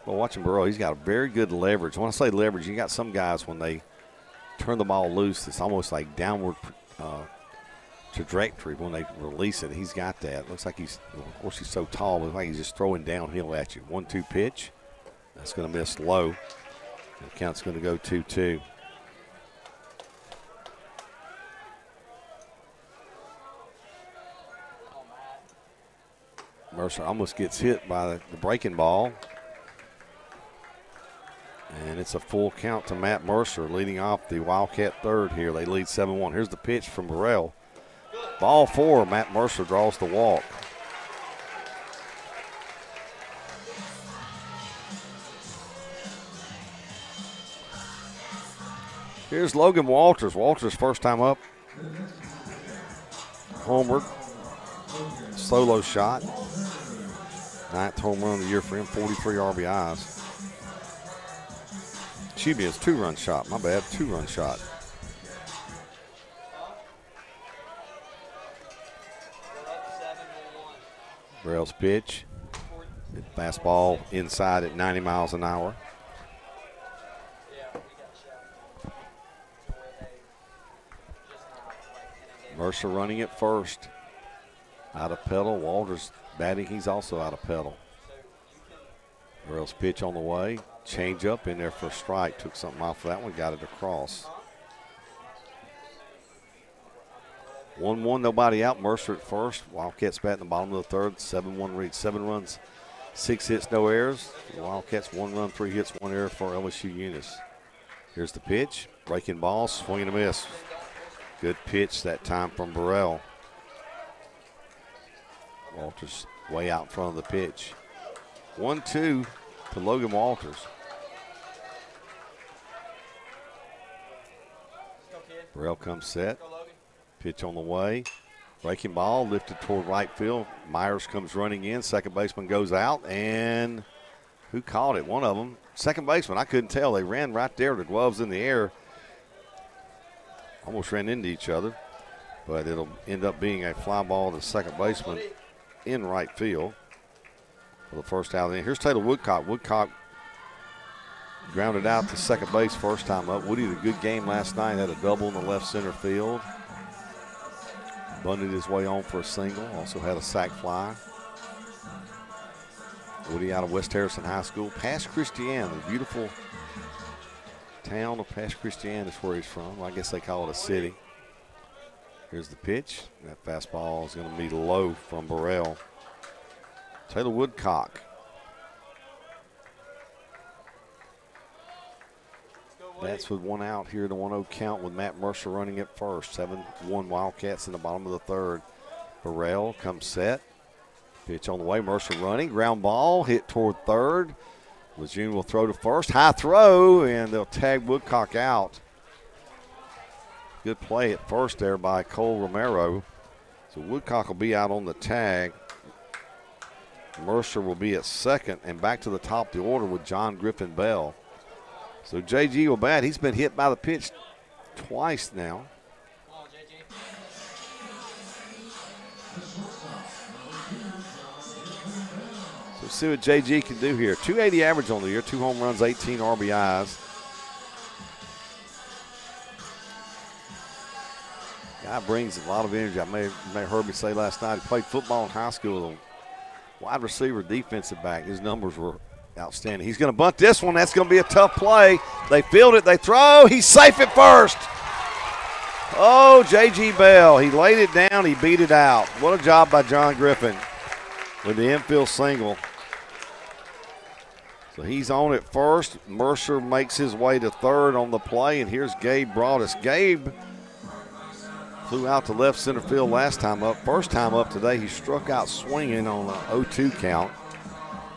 [SPEAKER 1] Well, watching Burrow, he's got a very good leverage. When I say leverage, you got some guys when they turn the ball loose, it's almost like downward trajectory when they release it. He's got that. Looks like he's, of course, he's so tall, looks like he's just throwing downhill at you. 1-2 pitch. That's going to miss low. The count's going to go 2-2. Mercer almost gets hit by the breaking ball. And it's a full count to Matt Mercer leading off the Wildcat third here. They lead 7-1. Here's the pitch from Burrell. Ball 4, Matt Mercer draws the walk. Here's Logan Walters. Walters first time up. Homer. Solo shot. 9th home run of the year for him, 43 RBIs. Excuse me, it's 2-run shot. My bad, 2-run shot. Burrell's pitch. Fastball inside at 90 miles an hour. Mercer running at first. Out of pedal. Walters batting. He's also out of pedal. Burrell's pitch on the way. Change up in there for a strike. Took something off of that one. Got it across. 1-1, nobody out. Mercer at first. Wildcats bat in the bottom of the third. 7-1 reach. 7 runs, 6 hits, no errors. The Wildcats 1 run, 3 hits, 1 error for LSU Eunice. Here's the pitch. Breaking ball, swing and a miss. Good pitch that time from Burrell. Walters way out in front of the pitch. 1-2 to Logan Walters. Burrell comes set. Pitch on the way. Breaking ball lifted toward right field. Myers comes running in. Second baseman goes out. And who caught it? One of them. Second baseman. I couldn't tell. They ran right there. The gloves in the air. Almost ran into each other. But it'll end up being a fly ball to the second baseman in right field for the first out. Here's Tate Woodcock. Woodcock grounded out to second base first time up. Woody had a good game last night. Had a double in the left center field. Bunted his way on for a single. Also had a sac fly. Woody out of West Harrison High School. Pass Christian, the beautiful town of Pass Christian is where he's from. I guess they call it a city. Here's the pitch. That fastball is going to be low from Burrell. Taylor Woodcock. That's with 1 out here, the 1-0 count with Matt Mercer running at first. 7-1 Wildcats in the bottom of the third. Burrell comes set. Pitch on the way. Mercer running. Ground ball hit toward third. Lejeune will throw to first. High throw, and they'll tag Woodcock out. Good play at first there by Cole Romero. So Woodcock will be out on the tag. Mercer will be at second, and back to the top of the order with John Griffin Bell. So JG will bat. He's been hit by the pitch twice now. So see what JG can do here. 280 average on the year, 2 home runs, 18 RBIs. Guy brings a lot of energy. You may have heard me say last night, he played football in high school with a wide receiver, defensive back. His numbers were outstanding. He's going to bunt this one. That's going to be a tough play. They field it. They throw. He's safe at first. Oh, J.G. Bell. He laid it down. He beat it out. What a job by John Griffin with the infield single. So he's on at first. Mercer makes his way to third on the play, and here's Gabe Broadus. Gabe flew out to left center field last time up. First time up today, he struck out swinging on an 0-2 count.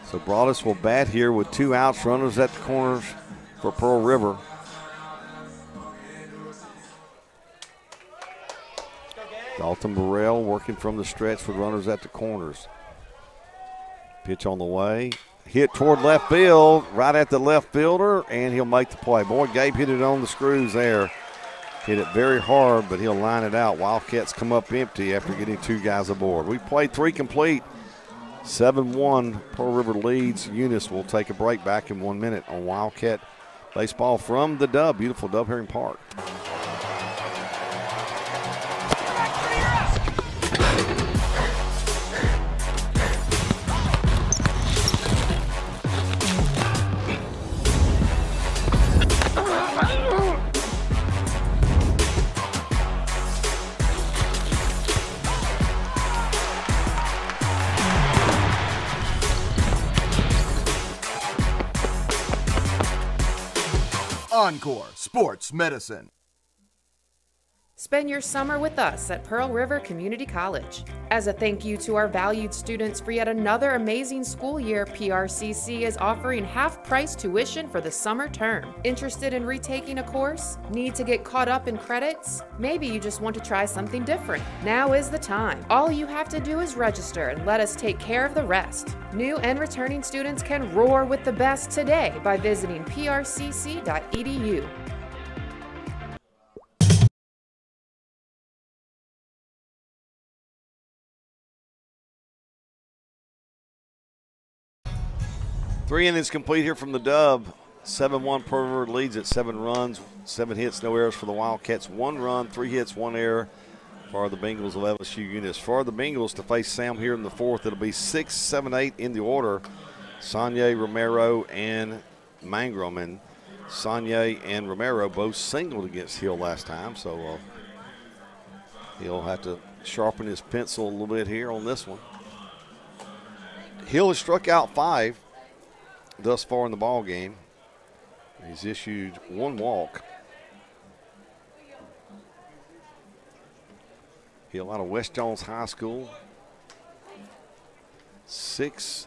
[SPEAKER 1] So Broadus will bat here with 2 outs, runners at the corners for Pearl River. Dalton Burrell working from the stretch with runners at the corners. Pitch on the way. Hit toward left field, right at the left fielder, and he'll make the play. Boy, Gabe hit it on the screws there. Hit it very hard, but he'll line it out. Wildcats come up empty after getting 2 guys aboard. We played 3 complete. 7-1, Pearl River leads. Eunice will take a break. Back in 1 minute on Wildcat baseball from the Dub, beautiful Dub Herring Park.
[SPEAKER 10] Encore Sports Medicine.
[SPEAKER 2] Spend your summer with us at Pearl River Community College. As a thank you to our valued students for yet another amazing school year, PRCC is offering half-price tuition for the summer term. Interested in retaking a course? Need to get caught up in credits? Maybe you just want to try something different. Now is the time. All you have to do is register and let us take care of the rest. New and returning students can roar with the best today by visiting prcc.edu.
[SPEAKER 1] Three innings complete here from the Dub. 7-1 Pearl River leads at 7 runs, 7 hits, no errors for the Wildcats. 1 run, 3 hits, 1 error for the Bengals of LSU Eunice. For the Bengals to face Sam here in the fourth, it'll be 6, 7, 8 in the order. Sonye, Romero, and Mangrum. And Sonye and Romero both singled against Hill last time, so he'll have to sharpen his pencil a little bit here on this one. Hill has struck out 5 thus far in the ball game. He's issued 1 walk. Hill out of West Jones High School. 6'6",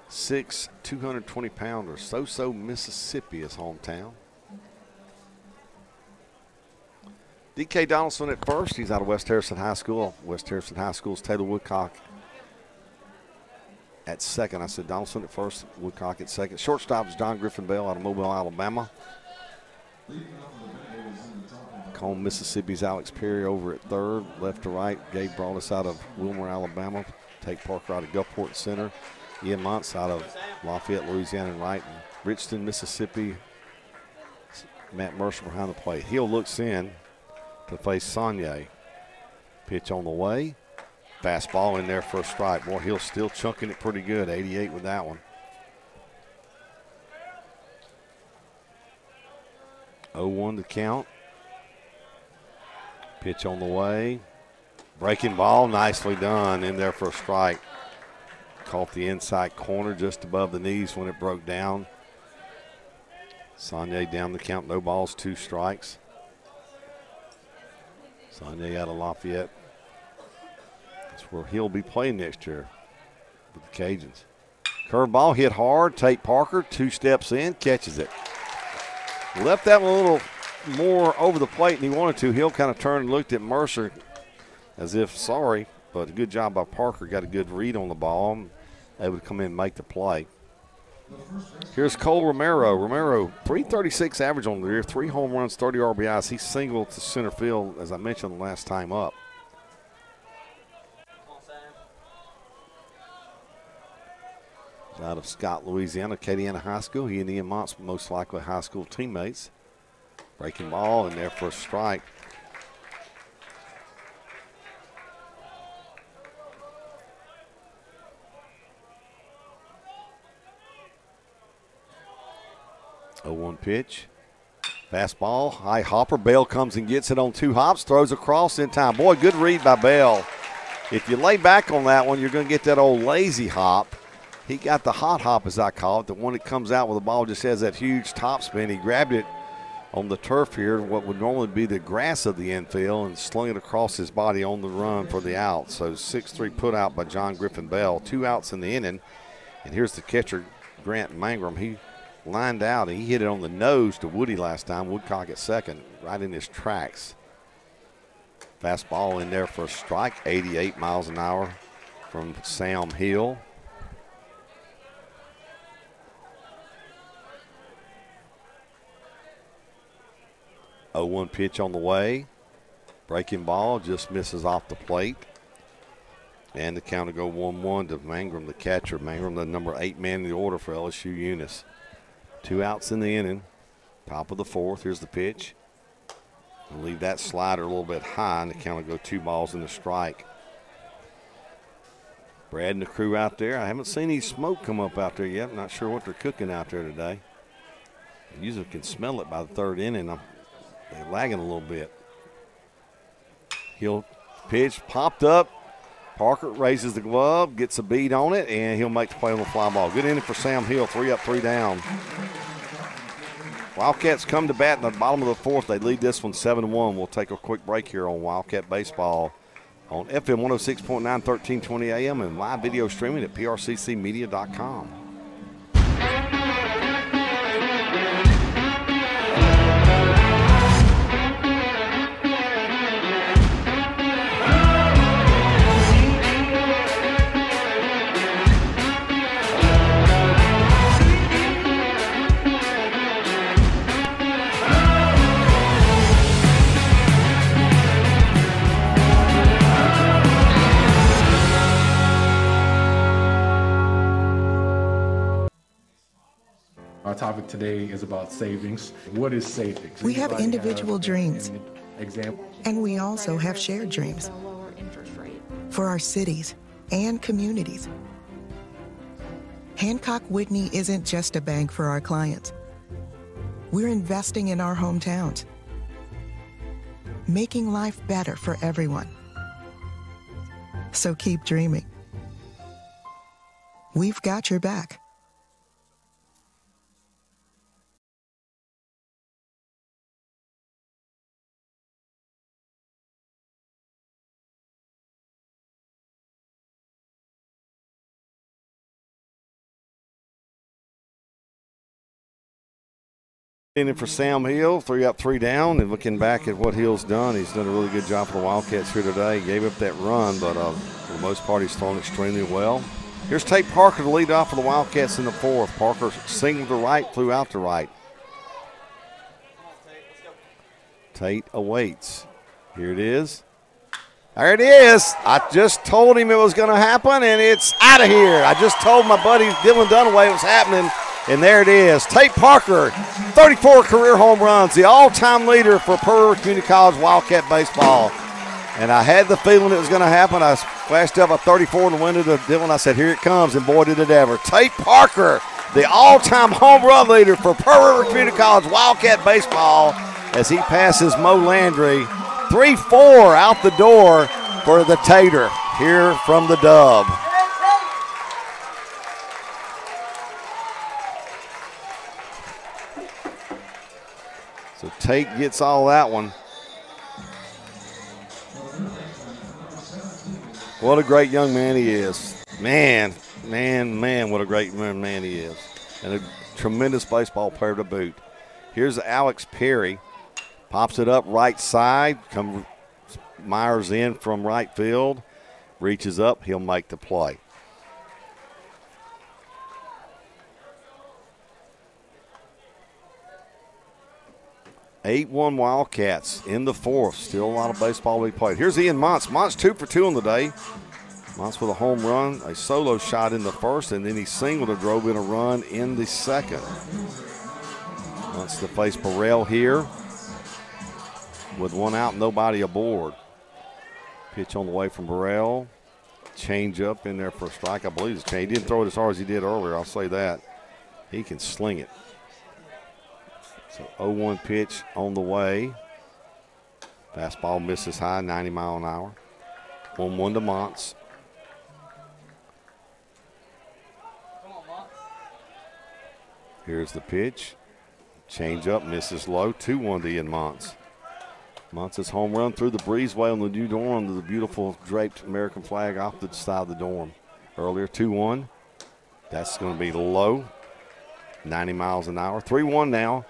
[SPEAKER 1] 220-pounder. So Mississippi is hometown. D.K. Donaldson at first. He's out of West Harrison High School. West Harrison High School's Taylor Woodcock at second. I said Donaldson at first, Woodcock at second. Shortstop is John Griffin Bell out of Mobile, Alabama. Combe, Mississippi's Alex Perry over at third. Left to right, Gabe Broadus out of Wilmer, Alabama. Tate Parker out of Gulfport Center. Ian Montz out of Lafayette, Louisiana, and right. And Richton, Mississippi, Matt Mercer behind the plate. Hill looks in to face Sonye. Pitch on the way. Fastball in there for a strike. Boy, Hill's still chunking it pretty good. 88 with that one. 0-1 to count. Pitch on the way. Breaking ball, nicely done in there for a strike. Caught the inside corner just above the knees when it broke down. Sonye down the count, no balls, 2 strikes. Sonye out of Lafayette. That's where he'll be playing next year with the Cajuns. Curveball hit hard. Tate Parker 2 steps in, catches it. Left that one a little more over the plate than he wanted to. Hill kind of turned and looked at Mercer as if sorry, but a good job by Parker. Got a good read on the ball. Able to come in and make the play. Here's Cole Romero. Romero, 336 average on the year, 3 home runs, 30 RBIs. He singled to center field, as I mentioned the last time up. He's out of Scott, Louisiana, Acadiana High School. He and Ian Montz, most likely high school teammates. Breaking ball in there for a strike. Oh, 1 pitch. Fastball, high hopper. Bell comes and gets it on 2 hops, throws across in time. Boy, good read by Bell. If you lay back on that one, you're going to get that old lazy hop. He got the hot hop, as I call it, the one that comes out with the ball just has that huge top spin. He grabbed it on the turf here, what would normally be the grass of the infield, and slung it across his body on the run for the out. So 6-3 put out by John Griffin Bell. 2 outs in the inning. And here's the catcher, Grant Mangrum. He lined out, and he hit it on the nose to Woody last time. Woodcock at second, right in his tracks. Fastball in there for a strike, 88 miles an hour from Sam Hill. Oh, 1 pitch on the way. Breaking ball just misses off the plate. And the count will go 1-1 to Mangrum, the catcher. Mangrum, the number 8 man in the order for LSU Eunice. 2 outs in the inning. Top of the 4th. Here's the pitch. We'll leave that slider a little bit high, and the count will go 2 balls and a strike. Brad and the crew out there. I haven't seen any smoke come up out there yet. I'm not sure what they're cooking out there today. I usually can smell it by the 3rd inning. They're lagging a little bit. He'll pitch, popped up. Parker raises the glove, gets a beat on it, and he'll make the play on the fly ball. Good inning for Sam Hill, 3 up, 3 down. Wildcats come to bat in the bottom of the fourth. They lead this one 7-1. We'll take a quick break here on Wildcat Baseball on FM 106.9, 1320 AM, and live video streaming at prccmedia.com.
[SPEAKER 13] Our topic today is about savings. What is savings?
[SPEAKER 14] We have individual dreams,
[SPEAKER 13] Example.
[SPEAKER 14] and we also have shared dreams for our cities and communities. Hancock Whitney isn't just a bank for our clients. We're investing in our hometowns, making life better for everyone. So keep dreaming. We've got your back.
[SPEAKER 1] In for Sam Hill, 3 up, 3 down, and looking back at what Hill's done, he's done a really good job for the Wildcats here today. He gave up that run, but for the most part, he's thrown extremely well. Here's Tate Parker to lead off for the Wildcats in the fourth. Parker singled to right, flew out to right. Tate awaits. Here it is. There it is. I just told him it was going to happen, and it's out of here. I just told my buddy Dylan Dunaway it was happening. And there it is. Tate Parker, 34 career home runs, the all-time leader for Pearl River Community College Wildcat baseball. And I had the feeling it was going to happen. I flashed up a 34 in the window to Dylan. I said, here it comes, and boy, did it ever. Tate Parker, the all-time home run leader for Pearl River Community College Wildcat baseball as he passes Mo Landry. 3-4 out the door for the Tater here from the Dub. So Tate gets all that one. What a great young man he is. Man, what a great man he is. And a tremendous baseball player to boot. Here's Alex Perry. Pops it up right side. Comes Myers in from right field. Reaches up. He'll make the play. 8-1 Wildcats in the fourth. Still a lot of baseball to be played. Here's Ian Montz. Montz 2 for 2 on the day. Montz with a home run, a solo shot in the first, and then he singled and drove in a run in the second. Montz to face Burrell here with 1 out, nobody aboard. Pitch on the way from Burrell. Change up in there for a strike. I believe it's a change. He didn't throw it as hard as he did earlier, I'll say that. He can sling it. So 0-1 pitch on the way. Fastball misses high, 90 mile an hour. 1-1 to Montz. Here's the pitch. Change up, misses low. 2-1 to Ian Montz. Montz's home run through the breezeway on the new dorm to the beautiful draped American flag off the side of the dorm. Earlier, 2-1. That's going to be low. 90 miles an hour. 3-1 now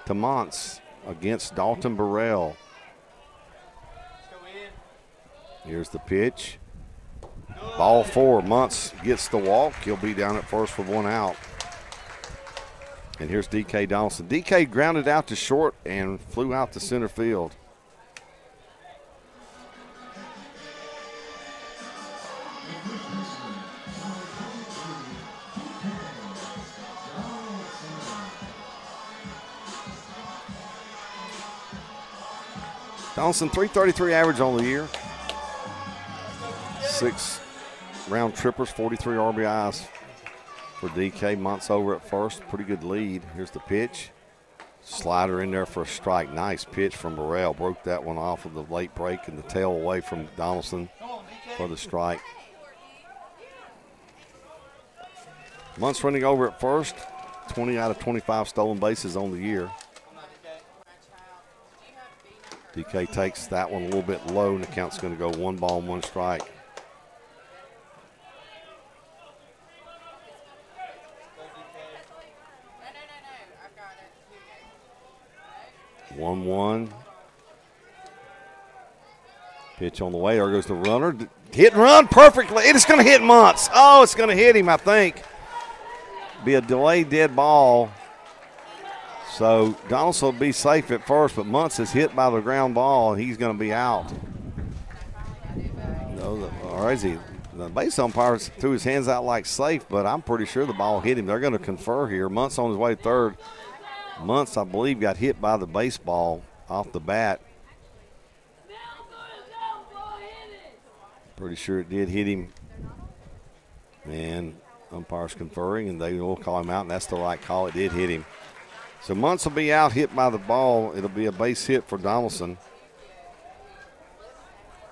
[SPEAKER 1] to Montz against Dalton Burrell. Here's the pitch. Ball 4. Montz gets the walk. He'll be down at first with 1 out. And here's D.K. Donaldson. D.K. grounded out to short and flew out to center field. Donaldson, 333 average on the year. 6 round trippers, 43 RBIs for DK. Montz over at first. Pretty good lead. Here's the pitch. Slider in there for a strike. Nice pitch from Burrell. Broke that one off of the late break and the tail away from Donaldson for the strike. Montz running over at first. 20 out of 25 stolen bases on the year. DK takes that one a little bit low, and the count's going to go 1 ball, 1 strike. One. Pitch on the way. There goes the runner. Hit and run perfectly. It's going to hit Muntz. Oh, it's going to hit him, I think. Be a delayed dead ball. So Donaldson will be safe at first, but Muntz is hit by the ground ball, and he's going to be out. Or is he? The base umpire threw his hands out like safe, but I'm pretty sure the ball hit him. They're going to confer here. Muntz on his way to third. Muntz, I believe, got hit by the baseball off the bat. Pretty sure it did hit him. And umpire's conferring, and they will call him out, and that's the right call. It did hit him. So Muntz will be out, hit by the ball. It'll be a base hit for Donaldson.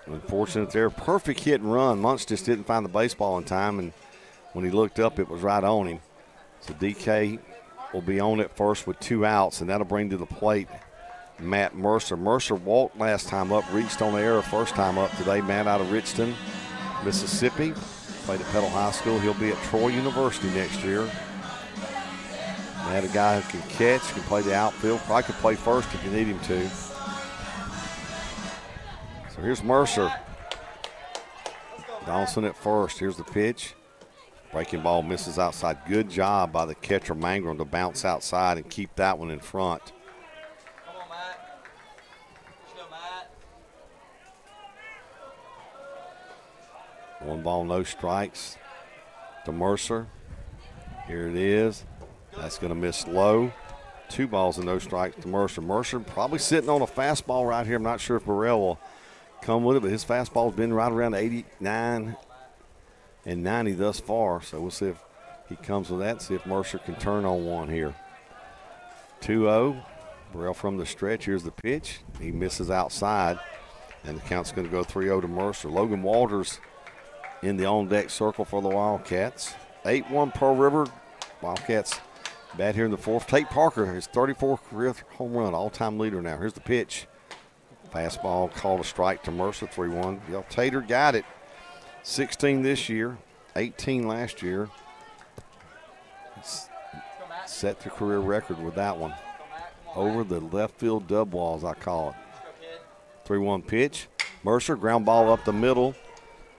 [SPEAKER 1] Unfortunate there. Perfect hit and run. Muntz just didn't find the baseball in time, and when he looked up, it was right on him. So DK will be on at first with 2 outs, and that'll bring to the plate Matt Mercer. Mercer walked last time up, reached on the error first time up today. Matt out of Richton, Mississippi. Played at Petal High School. He'll be at Troy University next year. Matt, a guy who can catch, can play the outfield. Probably could play first if you need him to. So here's Mercer. Donaldson at first. Here's the pitch. Breaking ball misses outside. Good job by the catcher Mangrum to bounce outside and keep that one in front.
[SPEAKER 12] Come on, Matt. Let's go, Matt.
[SPEAKER 1] 1 ball, no strikes to Mercer. Here it is. That's going to miss low. 2 balls and no strikes to Mercer. Mercer probably sitting on a fastball right here. I'm not sure if Burrell will come with it, but his fastball's been right around 89 and 90 thus far. So we'll see if he comes with that, see if Mercer can turn on one here. 2-0. Burrell from the stretch. Here's the pitch. He misses outside, and the count's going to go 3-0 to Mercer. Logan Walters in the on-deck circle for the Wildcats. 8-1 Pearl River. Wildcats bat here in the 4th. Tate Parker, his 34th career home run, all-time leader now. Here's the pitch. Fastball called a strike to Mercer, 3-1. Tater got it. 16 this year, 18 last year. Set the career record with that one. Over the left field dub walls, I call it. 3-1 pitch. Mercer, ground ball up the middle.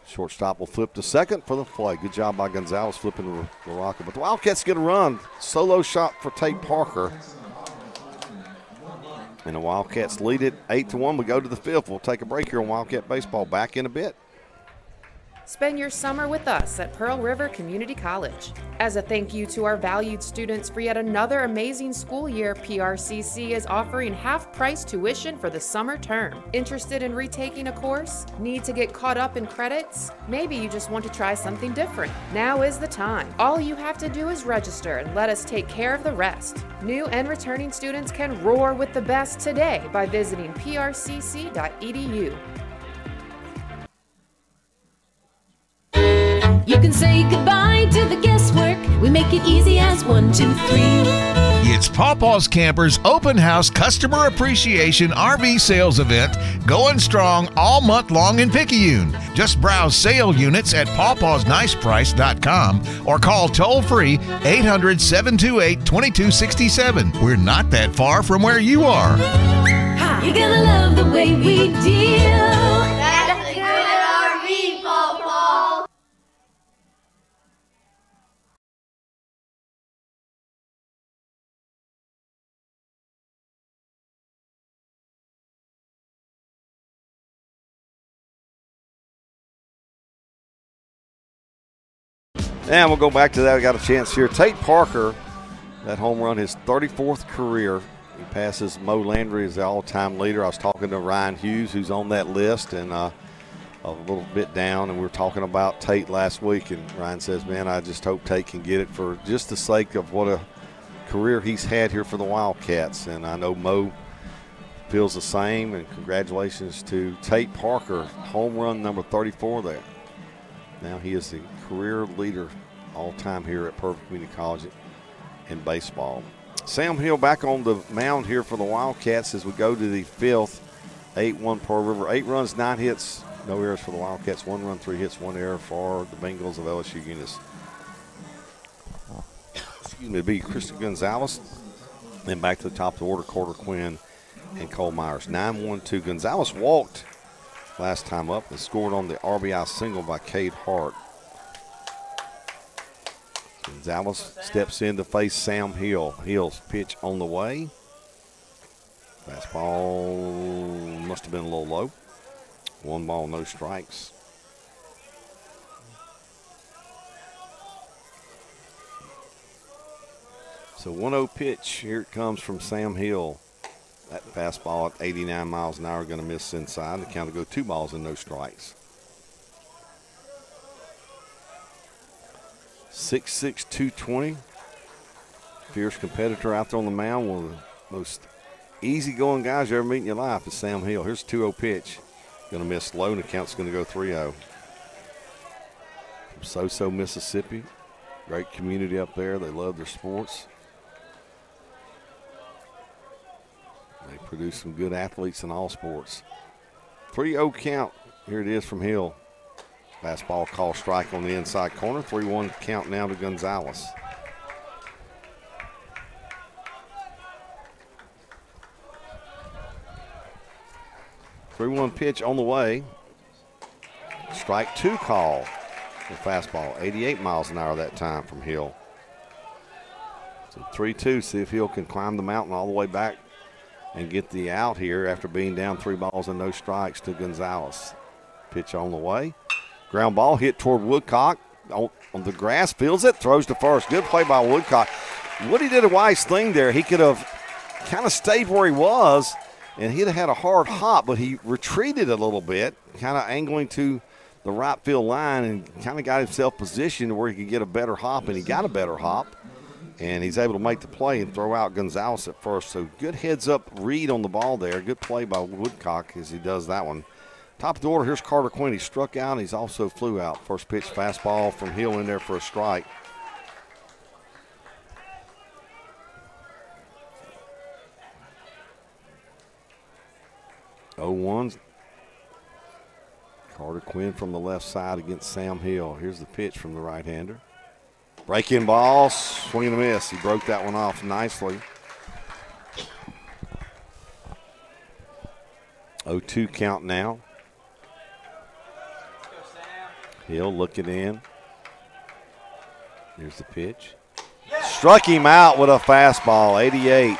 [SPEAKER 1] Shortstop will flip to second for the play. Good job by Gonzalez flipping the rocket. But the Wildcats get a run. Solo shot for Tate Parker. And the Wildcats lead it 8-1. We go to the 5th. We'll take a break here on Wildcat Baseball. Back in a bit.
[SPEAKER 2] Spend your summer with us at Pearl River Community College. As a thank you to our valued students for yet another amazing school year, PRCC is offering half-price tuition for the summer term. Interested in retaking a course? Need to get caught up in credits? Maybe you just want to try something different. Now is the time. All you have to do is register and let us take care of the rest. New and returning students can roar with the best today by visiting prcc.edu.
[SPEAKER 4] You can say goodbye to the guesswork. We make it easy as 1, 2, 3.
[SPEAKER 3] It's Pawpaw's Campers Open House Customer Appreciation RV Sales Event going strong all month long in Picayune. Just browse sale units at pawpawsniceprice.com or call toll-free 800-728-2267. We're not that far from where you are.
[SPEAKER 4] You're gonna love the way we deal.
[SPEAKER 16] That's a good RV, Pawpaw.
[SPEAKER 1] And we'll go back to that. We got a chance here. Tate Parker, that home run, his 34th career. He passes Mo Landry as the all-time leader. I was talking to Ryan Hughes, who's on that list, and a little bit down, and we were talking about Tate last week, and Ryan says, man, I just hope Tate can get it for just the sake of what a career he's had here for the Wildcats. And I know Mo feels the same, and congratulations to Tate Parker, home run number 34 there. Now he is the career leader all time here at Perfect Community College in baseball. Sam Hill back on the mound here for the Wildcats as we go to the 5th. 8-1 Pearl River. 8 runs, 9 hits, no errors for the Wildcats. 1 run, 3 hits, 1 error for the Bengals of LSU Eunice. Excuse me, to be Krista Gonzalez. Then back to the top of the order, Carter Quinn and Cole Myers. 9-1-2. Gonzalez walked last time up and scored on the RBI single by Cade Hart. Gonzalez steps in to face Sam Hill. Hill's pitch on the way. Fastball must have been a little low. 1 ball, no strikes. So 1-0 pitch. Here it comes from Sam Hill. That fastball at 89 miles an hour going to miss inside. The count will go 2 balls and no strikes. 6'6", 220. Fierce competitor out there on the mound. One of the most easygoing guys you ever meet in your life is Sam Hill. Here's a 2-0 pitch. Going to miss low, and the count's going to go 3-0. From Soso, Mississippi. Great community up there. They love their sports. They produce some good athletes in all sports. 3-0 count. Here it is from Hill. Fastball call strike on the inside corner. 3-1 count now to Gonzalez. Three-one pitch on the way. Strike 2 call. The fastball, 88 miles an hour that time from Hill. So 3-2, see if Hill can climb the mountain all the way back and get the out here after being down 3 balls and no strikes to Gonzalez. Pitch on the way. Ground ball hit toward Woodcock. On the grass, fields it, throws to first. Good play by Woodcock. Woody did a wise thing there. He could have kind of stayed where he was, and he'd have had a hard hop, but he retreated a little bit, kind of angling to the right field line and kind of got himself positioned where he could get a better hop, and he got a better hop, and he's able to make the play and throw out Gonzalez at first. So good heads-up read on the ball there. Good play by Woodcock as he does that one. Top of the order, here's Carter Quinn. He struck out, and he's also flew out. First pitch fastball from Hill in there for a strike. Oh, 1. Carter Quinn from the left side against Sam Hill. Here's the pitch from the right-hander. Breaking ball, swing and a miss. He broke that one off nicely. 0-2 count now. Hill looking in. Here's the pitch. Struck him out with a fastball, 88.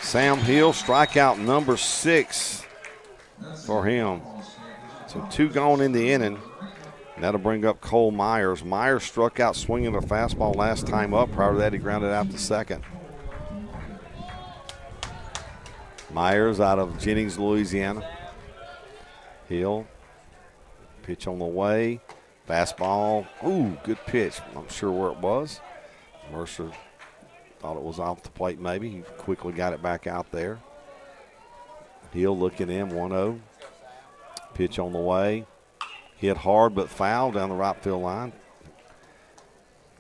[SPEAKER 1] Sam Hill, strikeout number 6 for him. So 2 gone in the inning. And that'll bring up Cole Myers. Myers struck out swinging a fastball last time up. Prior to that, he grounded out to second. Myers out of Jennings, Louisiana. Hill. Pitch on the way. Fastball. Ooh, good pitch. I'm not sure where it was. Mercer thought it was off the plate maybe. He quickly got it back out there. Hill looking in, 1-0. Pitch on the way. Hit hard but foul down the right field line.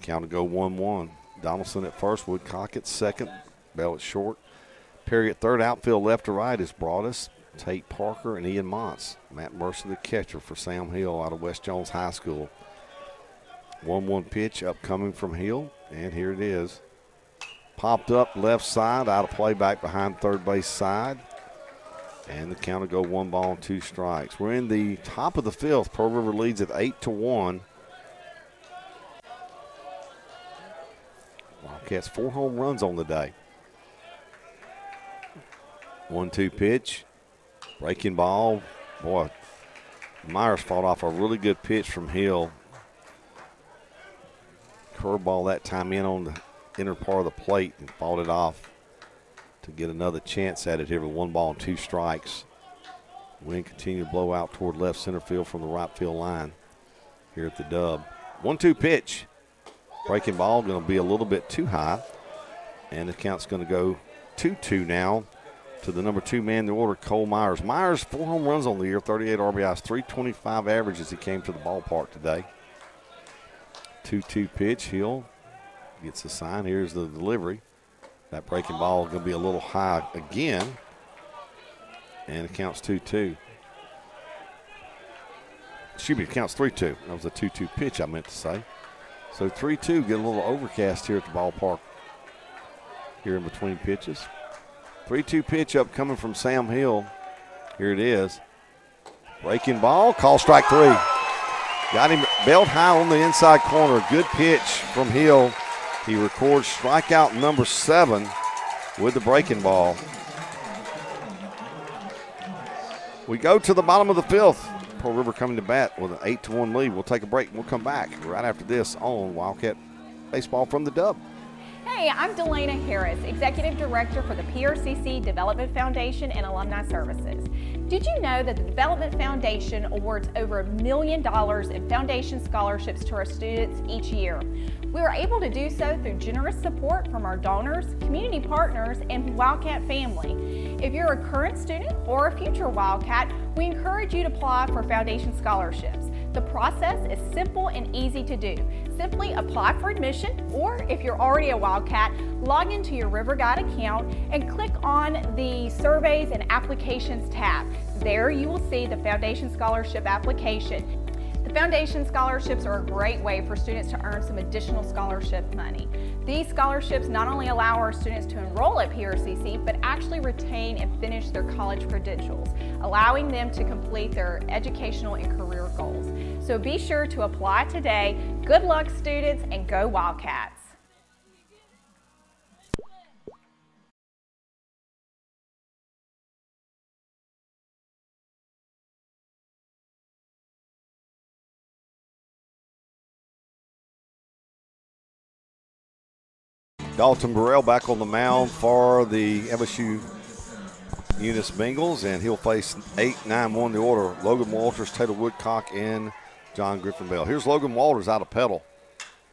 [SPEAKER 1] Count to go 1-1. Donaldson at first, Woodcock at second. Bell at short. Perry at third. Outfield left to right is Broadus, Tate Parker, and Ian Montz. Matt Mercer, the catcher for Sam Hill out of West Jones High School. 1-1 pitch upcoming from Hill, and here it is. Popped up left side, out of play back behind third base side. And the count will go 1 ball and 2 strikes. We're in the top of the 5th. Pearl River leads at 8-1. Wildcats 4 home runs on the day. 1-2 pitch. Breaking ball. Boy, Myers fought off a really good pitch from Hill. Curveball that time in on the inner part of the plate and fought it off to get another chance at it here with 1 ball and 2 strikes. Wind continued to blow out toward left center field from the right field line here at the Dub. 1-2 pitch. Breaking ball going to be a little bit too high. And the count's going to go 2-2 now to the number 2 man in the order, Cole Myers. Myers, 4 home runs on the year, 38 RBIs, 325 average as he came to the ballpark today. 2-2 pitch. Hill gets the sign. Here's the delivery. That breaking ball is going to be a little high again. And it counts 2-2. Excuse me, it counts 3-2. That was a 2-2 pitch I meant to say. So 3-2, get a little overcast here at the ballpark here in between pitches. 3-2 pitch up coming from Sam Hill. Here it is. Breaking ball, call strike 3. Got him belt high on the inside corner. Good pitch from Hill. He records strikeout number 7 with the breaking ball. We go to the bottom of the 5th. Pearl River coming to bat with an 8-1 lead. We'll take a break. We'll come back right after this on Wildcat Baseball from the Dub.
[SPEAKER 6] Hey, I'm Delana Harris, Executive Director for the PRCC Development Foundation and Alumni Services. Did you know that the Development Foundation awards over $1 million in foundation scholarships to our students each year? We are able to do so through generous support from our donors, community partners, and Wildcat family. If you're a current student or a future Wildcat, we encourage you to apply for foundation scholarships. The process is simple and easy to do. Simply apply for admission, or if you're already a Wildcat, log into your River Guide account and click on the Surveys and Applications tab. There you will see the Foundation Scholarship application. The Foundation scholarships are a great way for students to earn some additional scholarship money. These scholarships not only allow our students to enroll at PRCC, but actually retain and finish their college credentials, allowing them to complete their educational and career goals. So be sure to apply today. Good luck, students, and go Wildcats!
[SPEAKER 1] Dalton Burrell back on the mound for the LSU Eunice Bengals, and he'll face 8-9-1 the order. Logan Walters, Tate Woodcock, and John Griffin Bell. Here's Logan Walters out of pedal.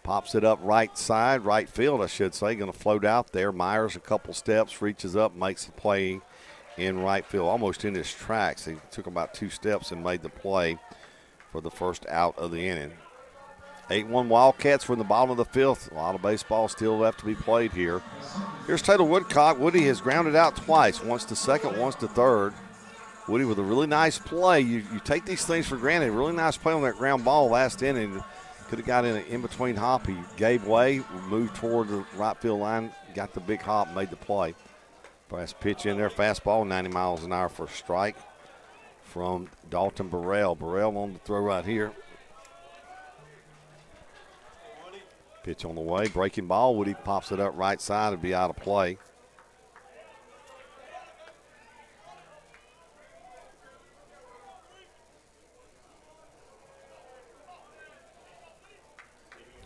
[SPEAKER 1] Pops it up right side, right field, I should say. Going to float out there. Myers a couple steps, reaches up, makes the play in right field, almost in his tracks. He took about 2 steps and made the play for the first out of the inning. 8-1 Wildcats from the bottom of the 5th. A lot of baseball still left to be played here. Here's Tate Woodcock. Woody has grounded out twice, once to second, once to third. Woody with a really nice play. You take these things for granted. Really nice play on that ground ball last inning. Could have got in an in-between hop. He gave way, moved toward the right field line, got the big hop, made the play. Fast pitch in there, fastball, 90 miles an hour for a strike from Dalton Burrell. Burrell on the throw right here. Pitch on the way, breaking ball. Woody pops it up right side and be out of play.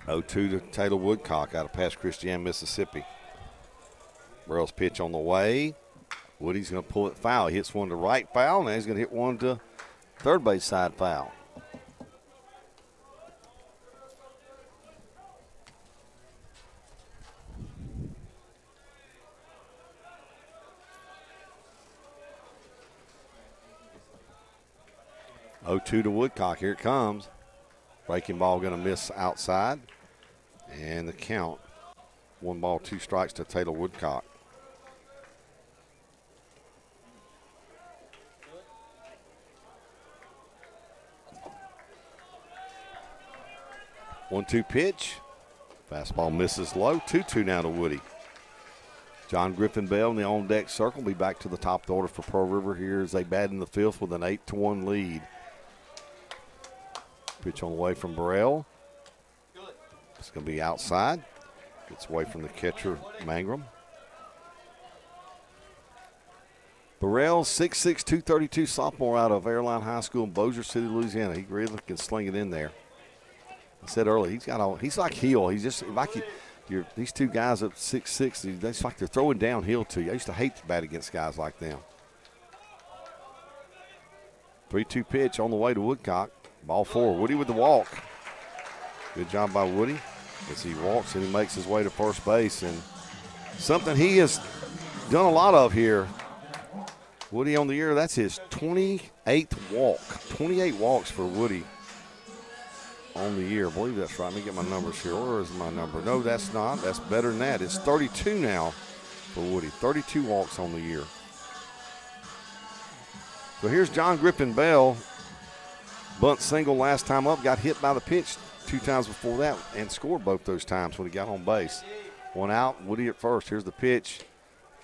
[SPEAKER 1] (0-2) to Tate Woodcock out of Pass Christian, Mississippi. Burrell's pitch on the way. Woody's going to pull it foul. He hits one to right foul. Now he's going to hit one to third base side foul. (0-2) to Woodcock. Here it comes. Breaking ball going to miss outside. And the count, 1 ball, 2 strikes to Tate Woodcock. One-two pitch. Fastball misses low. 2-2 now to Woody. John Griffin Bell in the on-deck circle. Be back to the top of the order for Pearl River here as they bat in the 5th with an 8-1 lead. Pitch on the way from Burrell. It's going to be outside. Gets away from the catcher, Mangrum. Burrell, 6'6", 232 sophomore out of Airline High School in Bossier City, Louisiana. He really can sling it in there. I said earlier, he's like Hill. He's just like these two guys at 6'6", it's like they're throwing downhill to you. I used to hate to bat against guys like them. 3-2 pitch on the way to Woodcock. Ball 4. Woody with the walk. Good job by Woody as he walks and he makes his way to first base. And something he has done a lot of here. Woody on the year, that's his 28th walk. 28 walks for Woody on the year. I believe that's right. Let me get my numbers here. Where is my number? No, that's not. That's better than that. It's 32 now for Woody. 32 walks on the year. So here's John Griffin Bell. Bunt single last time up, got hit by the pitch 2 times before that and scored both those times when he got on base. 1 out, Woody at first. Here's the pitch.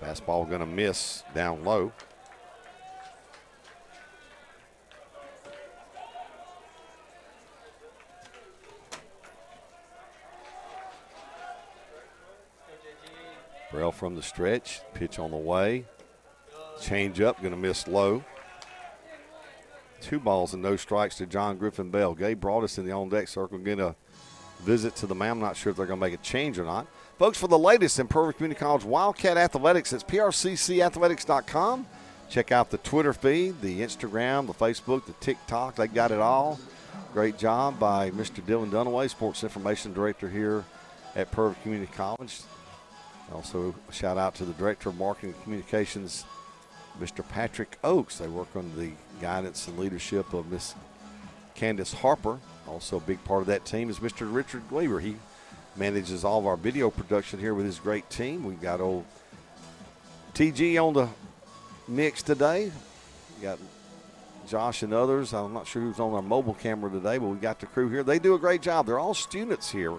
[SPEAKER 1] Fastball going to miss down low. Burrell from the stretch, pitch on the way. Change up, going to miss low. 2 balls and no strikes to John Griffin Bell. Gabe Broadus in the on-deck circle getting a visit to the mound. I'm not sure if they're going to make a change or not. Folks, for the latest in Pearl River Community College Wildcat Athletics, it's PRCCathletics.com. Check out the Twitter feed, the Instagram, the Facebook, the TikTok. They got it all. Great job by Mr. Dylan Dunaway, Sports Information Director here at Pearl River Community College. Also, a shout out to the Director of Marketing and Communications, Mr. Patrick Oakes. They work under the guidance and leadership of Miss Candace Harper. Also a big part of that team is Mr. Richard Gleaver. He manages all of our video production here with his great team. We've got old TG on the mix today. We got Josh and others. I'm not sure who's on our mobile camera today, but we got the crew here. They do a great job. They're all students here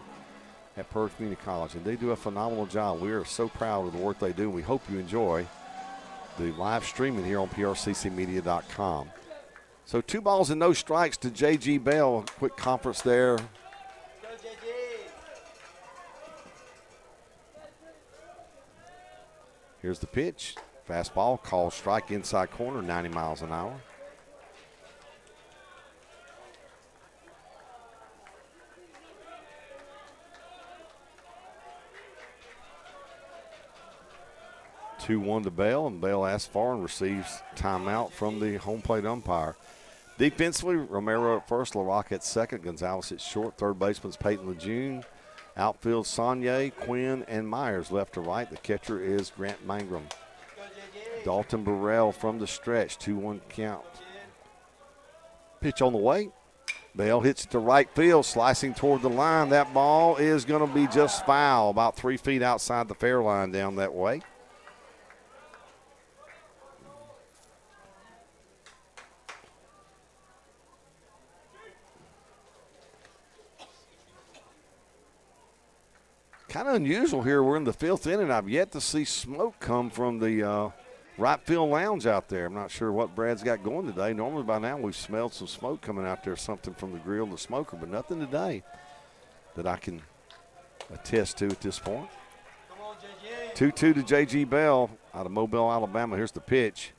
[SPEAKER 1] at Pearl Community College, and they do a phenomenal job. We are so proud of the work they do, and we hope you enjoy the live streaming here on PRCCmedia.com. So 2 balls and no strikes to J.G. Bell. Quick conference there. Here's the pitch. Fastball, called strike inside corner, 90 miles an hour. Two-one to Bell, and Bell asks for and receives timeout from the home plate umpire. Defensively, Romero at first, LaRocque at second, Gonzalez at short, third baseman's Peyton Lejeune. Outfield, Saunier, Quinn, and Myers left to right. The catcher is Grant Mangrum. Dalton Burrell from the stretch, 2-1 count. Pitch on the way. Bell hits it to right field, slicing toward the line. That ball is going to be just foul, about 3 feet outside the fair line down that way. Kind of unusual here. We're in the 5th inning. I've yet to see smoke come from the right field lounge out there. I'm not sure what Brad's got going today. Normally by now we've smelled some smoke coming out there, something from the grill and the smoker, but nothing today that I can attest to at this point. 2-2 to J.G. Bell out of Mobile, Alabama. Here's the pitch.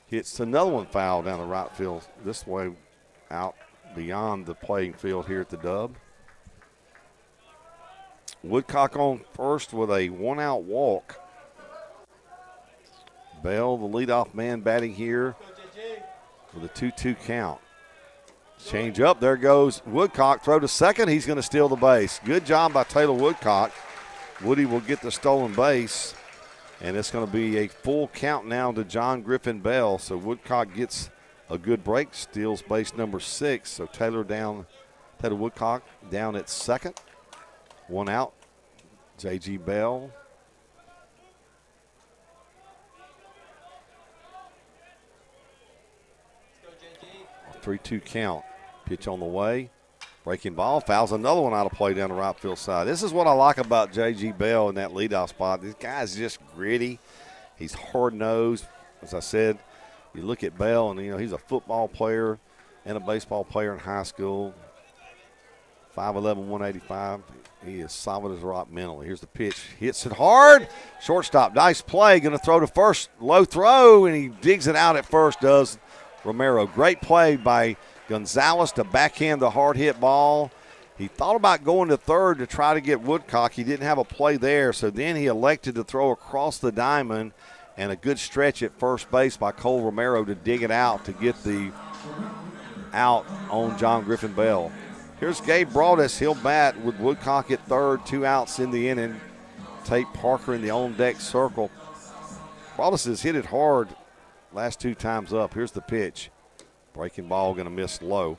[SPEAKER 1] Hits another one foul down the right field. This way out beyond the playing field here at the Dub. Woodcock on first with a 1-out walk. Bell, the leadoff man, batting here with a 2-2 count. Change up. There goes Woodcock. Throw to second. He's going to steal the base. Good job by Taylor Woodcock. Woody will get the stolen base, and it's going to be a full count now to John Griffin Bell. So Woodcock gets a good break, steals base number 6. So Taylor Woodcock down at second. 1 out. J.G. Bell. A 3-2 count. Pitch on the way. Breaking ball. Fouls another one out of play down the right field side. This is what I like about J.G. Bell in that leadoff spot. This guy's just gritty. He's hard-nosed. As I said, you look at Bell, and, he's a football player and a baseball player in high school. 5'11", 185. He is solid as rock mentally. Here's the pitch. Hits it hard. Shortstop, nice play. Going to throw to first. Low throw, and he digs it out at first, does Romero. Great play by Gonzalez to backhand the hard hit ball. He thought about going to third to try to get Woodcock. He didn't have a play there, so then he elected to throw across the diamond, and a good stretch at first base by Cole Romero to dig it out to get the out on John Griffin Bell. Here's Gabe Broadus. He'll bat with Woodcock at third, 2 outs in the inning. Tate Parker in the on-deck circle. Broadus has hit it hard last 2 times up. Here's the pitch. Breaking ball, going to miss low.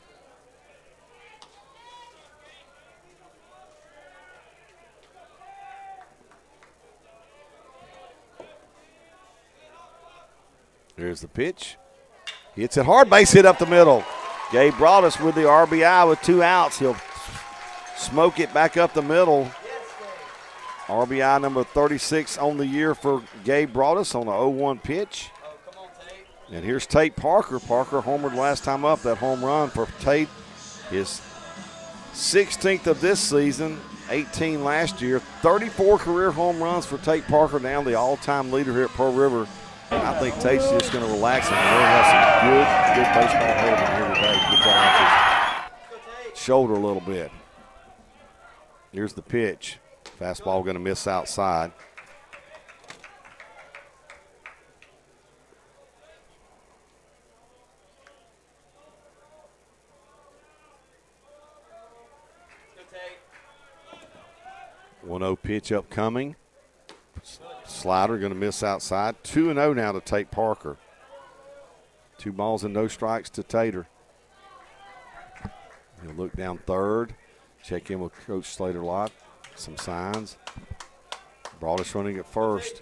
[SPEAKER 1] Here's the pitch. Hits it hard, base hit up the middle. Gabe Broadus with the RBI with 2 outs. He'll smoke it back up the middle. RBI number 36 on the year for Gabe Broadus on the 0-1 pitch. And here's Tate Parker. Parker homered last time up. That home run for Tate, his 16th of this season, 18 last year. 34 career home runs for Tate Parker, now the all-time leader here at Pearl River. And I think Tate's just going to relax and really have some good baseball holding here today. Get that off his shoulder a little bit. Here's the pitch. Fastball going to miss outside. Good 1-0 pitch upcoming. Slider going to miss outside. 2-0 now to Tate Parker. 2 balls and no strikes to Tater. He'll look down third. Check in with Coach Slater Lott. Some signs. Broadus running at first.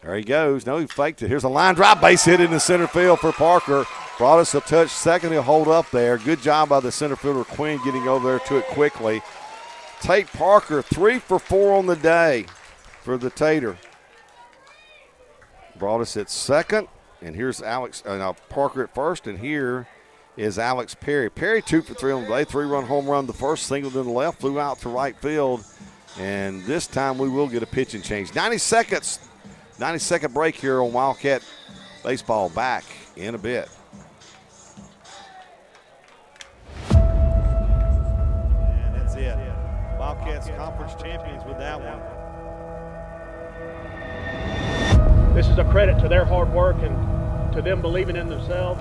[SPEAKER 1] There he goes. No, he faked it. Here's a line drive, base hit in the center field for Parker. Broadus will touch second. He'll hold up there. Good job by the center fielder Quinn getting over there to it quickly. Tate Parker 3 for 4 on the day for the Tater. Broadus at second, and here's Parker at first, and here is Alex Perry. Perry 2 for 3 on the day, 3-run home run. The first single to the left, flew out to right field, and this time we will get a pitching change. 90 seconds, 90-second break here on Wildcat Baseball. Back in a bit. And that's it. Wildcats conference champions with that one.
[SPEAKER 15] This is a credit to their hard work and to them believing in themselves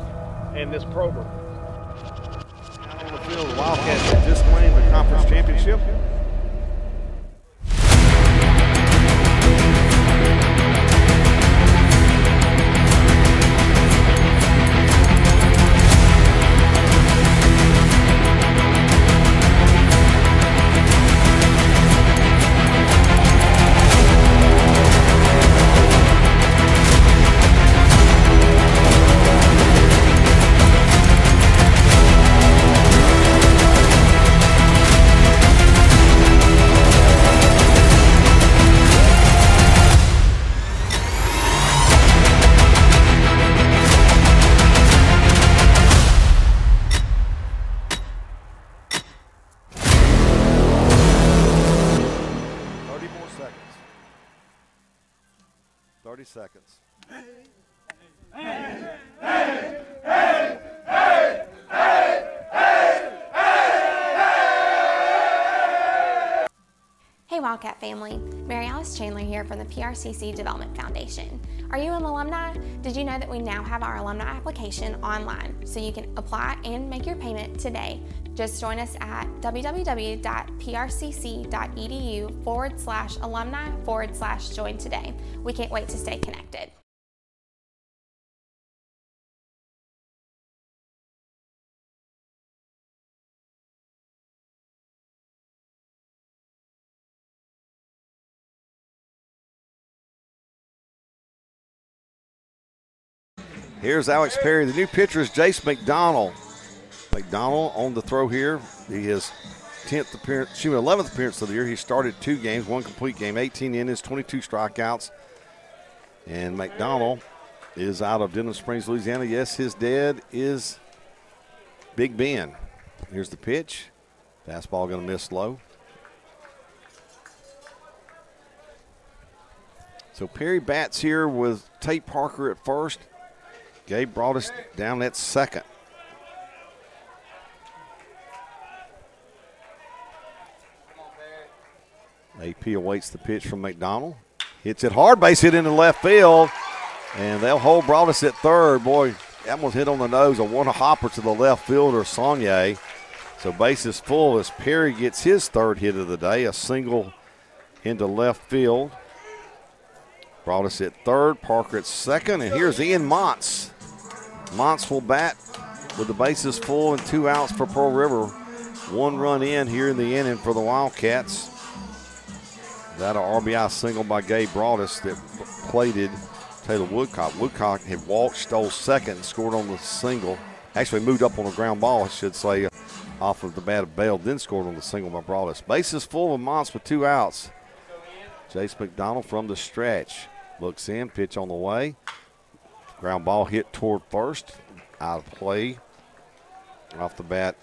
[SPEAKER 15] and this program.
[SPEAKER 1] Out on the field, the Wildcats have just claimed the conference championship. Seconds.
[SPEAKER 17] Hey Wildcat family, Mary Alice Chandler here from the PRCC Development Foundation. Are you an alumni? Did you know that we now have our alumni application online so you can apply and make your payment today? Just join us at www.prcc.edu/alumni/join today. We can't wait to stay connected.
[SPEAKER 1] Here's Alex Perry. The new pitcher is Jace McDonald. McDonald on the throw here. He is 11th appearance of the year. He started 2 games, 1 complete game, 18 innings, 22 strikeouts. And McDonald is out of Denham Springs, Louisiana. Yes, his dad is Big Ben. Here's the pitch. Fastball going to miss low. So Perry bats here with Tate Parker at first. Gabe Broadus down at second. AP awaits the pitch from McDonald. Hits it hard, base hit into left field, and they'll hold Broadus at third. Boy, that one hit on the nose. A hopper to the left fielder, Saunier. So base is full as Perry gets his third hit of the day, a single into left field. Broadus at third, Parker at second, and here's Ian Montz. Montz will bat with the bases full and 2 outs for Pearl River. 1 run in here in the inning for the Wildcats. That an RBI single by Gabe Broadus that plated Taylor Woodcock. Woodcock had walked, stole second, and scored on the single. Actually moved up on a ground ball, I should say, off of the bat of Bell, then scored on the single by Broadus. Bases full of Monts with 2 outs. Jace McDonald from the stretch. Looks in, pitch on the way. Ground ball hit toward first. Out of play off the bat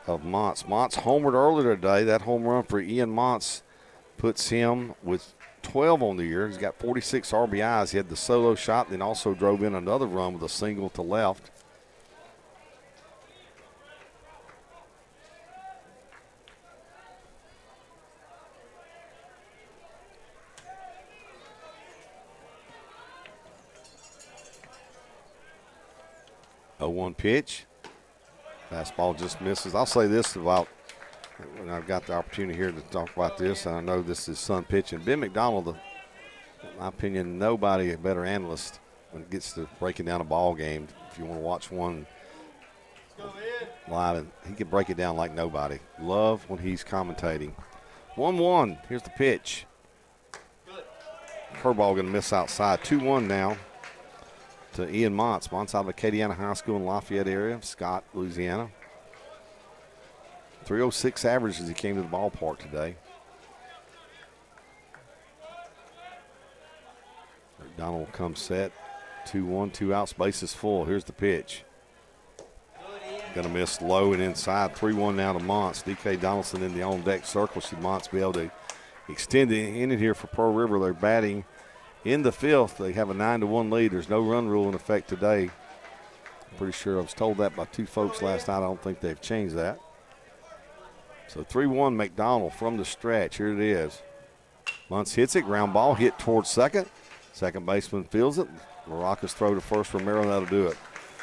[SPEAKER 1] of Monts. Monts homered earlier today. That home run for Ian Monts puts him with 12 on the year. He's got 46 RBIs. He had the solo shot, then also drove in another run with a single to left. A 1 pitch. Fastball just misses. I'll say this about when I've got the opportunity here to talk about this, and I know this is son pitching. Ben McDonald, in my opinion, nobody a better analyst when it gets to breaking down a ball game. If you want to watch one live, and he can break it down like nobody. Love when he's commentating. 1-1. Here's the pitch. Curveball going to miss outside. 2-1 now to Ian Monts. Monts out of Acadiana High School in Lafayette area, Scott, Louisiana. 306 average as he came to the ballpark today. McDonald will come set. 2-1, 2 outs, bases full. Here's the pitch. Going to miss low and inside. 3-1 now to Monts. DK Donaldson in the on-deck circle. Should Monts be able to extend the inning here for Pearl River? They're batting in the 5th. They have a 9-1 lead. There's no run rule in effect today. I'm pretty sure I was told that by 2 folks last night. I don't think they've changed that. So 3-1 McDonald from the stretch. Here it is. Monts hits it. Ground ball hit towards second. Second baseman fields it. LaRocca's throw to first. Romero, that'll do it.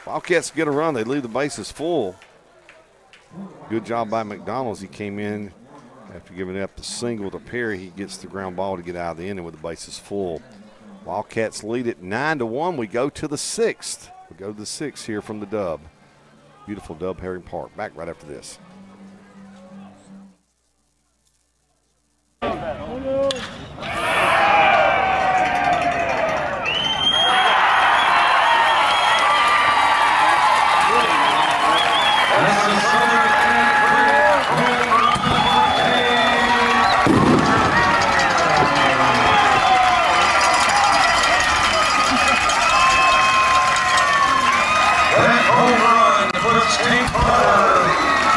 [SPEAKER 1] Wildcats get a run. They leave the bases full. Good job by McDonald as he came in after giving up the single to Perry. He gets the ground ball to get out of the inning with the bases full. Wildcats lead it 9-1. We go to the 6th. We go to the 6th here from the Dub. Beautiful Dub Herring Park. Back right after this.
[SPEAKER 8] Tate Parker,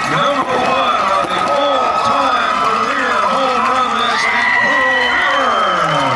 [SPEAKER 8] #1 on the all-time career home run list in Pearl River.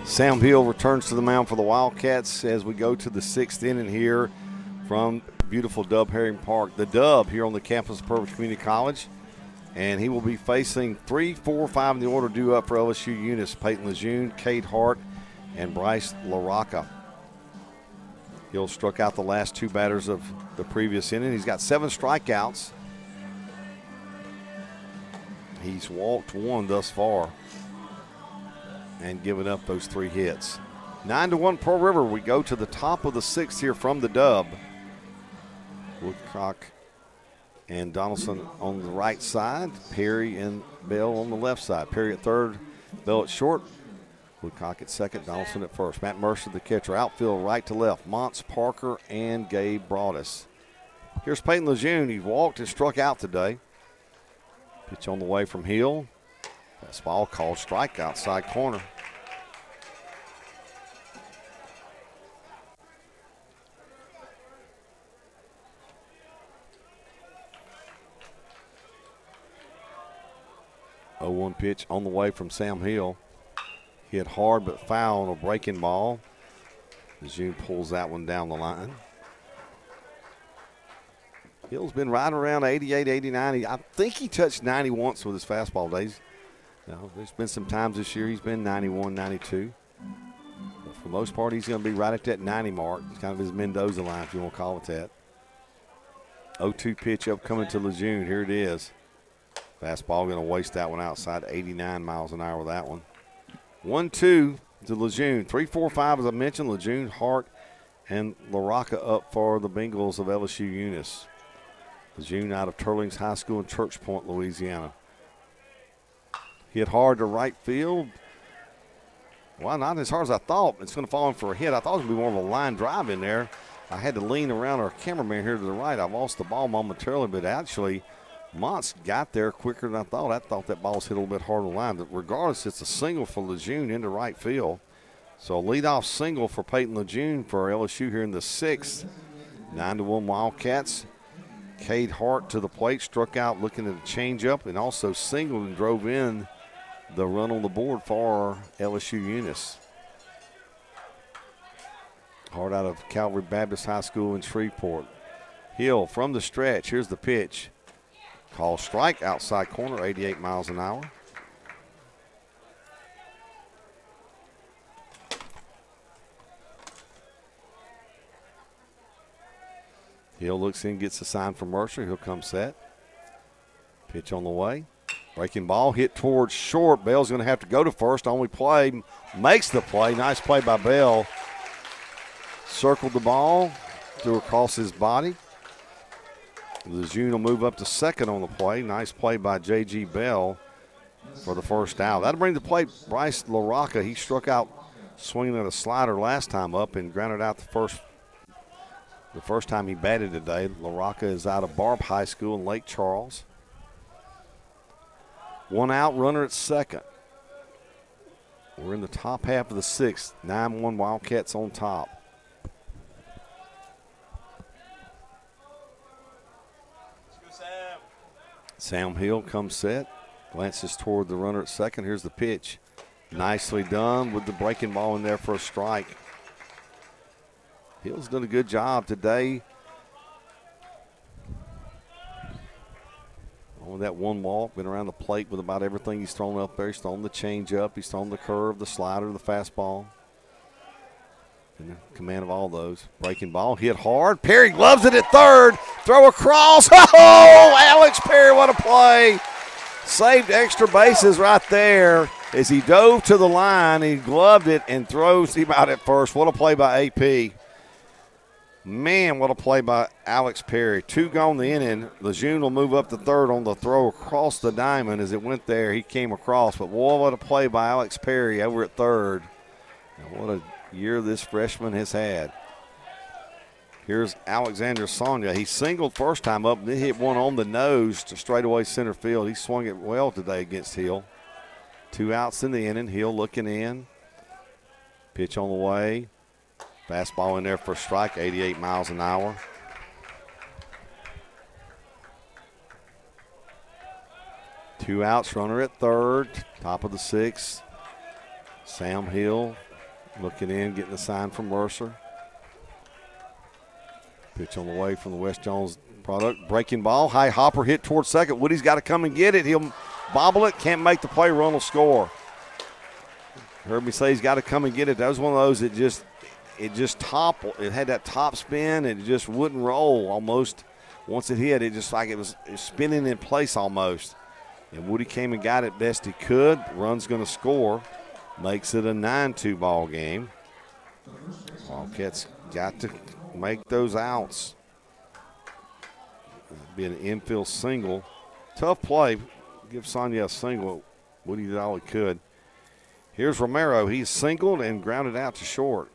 [SPEAKER 1] Sam Hill returns to the mound for the Wildcats as we go to the 6th inning here from beautiful Dub Herring Park. The Dub here on the campus of Purvis Community College. And he will be facing 3, 4, 5 in the order due up for LSU Eunice. Peyton Lejeune, Cade Hart, and Bryce LaRocca. Hill struck out the last 2 batters of the previous inning. He's got 7 strikeouts. He's walked 1 thus far and given up those 3 hits. 9-1 Pearl River. We go to the top of the 6th here from the Dub. Woodcock and Donaldson on the right side. Perry and Bell on the left side. Perry at third, Bell at short. Woodcock at second, Donaldson at first. Matt Mercer, the catcher. Outfield right to left. Monts, Parker, and Gabe Broadus. Here's Peyton Lejeune. He walked and struck out today. Pitch on the way from Hill. That's ball called strike outside corner. Oh, 0-1 pitch on the way from Sam Hill. Hit hard but foul on a breaking ball. Lejeune pulls that one down the line. Hill's been right around 88, 89. I think he touched 90 once with his fastball days. Now, there's been some times this year he's been 91, 92. But for the most part, he's going to be right at that 90 mark. It's kind of his Mendoza line, if you want to call it that. 0-2 pitch up coming to Lejeune. Here it is. Fastball going to waste that one outside, 89 miles an hour with that one. 1-2 to Lejeune. 3-4-5, as I mentioned. Lejeune, Hart, and LaRocca up for the Bengals of LSU Eunice. Lejeune out of Turlings High School in Church Point, Louisiana. Hit hard to right field. Well, not as hard as I thought. It's going to fall in for a hit. I thought it was going to be more of a line drive in there. I had to lean around our cameraman here to the right. I lost the ball momentarily, but actually Montz got there quicker than I thought. I thought that ball was hit a little bit hard on the line. But regardless, it's a single for Lejeune into right field. So a leadoff single for Peyton Lejeune for LSU here in the sixth. 9-1 Wildcats. Cade Hart to the plate, struck out looking at a changeup, and also singled and drove in the run on the board for LSU Eunice. Hart out of Calvary Baptist High School in Shreveport. Hill from the stretch. Here's the pitch. Call strike, outside corner, 88 miles an hour. Hill looks in, gets a sign from Mercer. He'll come set. Pitch on the way. Breaking ball, hit towards short. Bell's going to have to go to first. Only play, makes the play. Nice play by Bell. Circled the ball, threw across his body. Lejeune will move up to second on the play. Nice play by J.G. Bell for the first out. That'll bring the plate Bryce LaRocca. He struck out swinging at a slider last time up and grounded out the first time he batted today. LaRocca is out of Barb High School in Lake Charles. One out, runner at second. We're in the top half of the sixth. 9-1 Wildcats on top. Sam Hill comes set, glances toward the runner at second. Here's the pitch. Nicely done with the breaking ball in there for a strike. Hill's done a good job today. On that one walk, been around the plate with about everything he's thrown up there. He's thrown the changeup, he's thrown the curve, the slider, the fastball. In command of all those. Breaking ball, hit hard. Perry gloves it at third. Throw across. Oh, Alex Perry, what a play. Saved extra bases right there as he dove to the line. He gloved it and throws him out at first. What a play by AP. Man, what a play by Alex Perry. 2 gone the inning. Lejeune will move up to third on the throw across the diamond. As it went there, he came across. But boy, what a play by Alex Perry over at third. And what a year this freshman has had. Here's Alexander Sonia. He singled first time up and then hit one on the nose to straightaway center field. He swung it well today against Hill. 2 outs in the inning. Hill looking in. Pitch on the way. Fastball in there for a strike, 88 miles an hour. Two outs, runner at third, top of the sixth. Sam Hill looking in, getting a sign from Mercer. Pitch on the way from the West Jones product. Breaking ball, high hopper hit towards second. Woody's got to come and get it. He'll bobble it, can't make the play, run will score. Heard me say he's got to come and get it. That was one of those that just toppled. It had that top spin and it just wouldn't roll almost. Once it hit, it just like it was spinning in place almost. And Woody came and got it best he could. Run's going to score. Makes it a 9-2 ball game. Wildcats got to make those outs. It'll be an infield single. Tough play. Give Sonia a single. Woody did all he could. Here's Romero. He's singled and grounded out to short.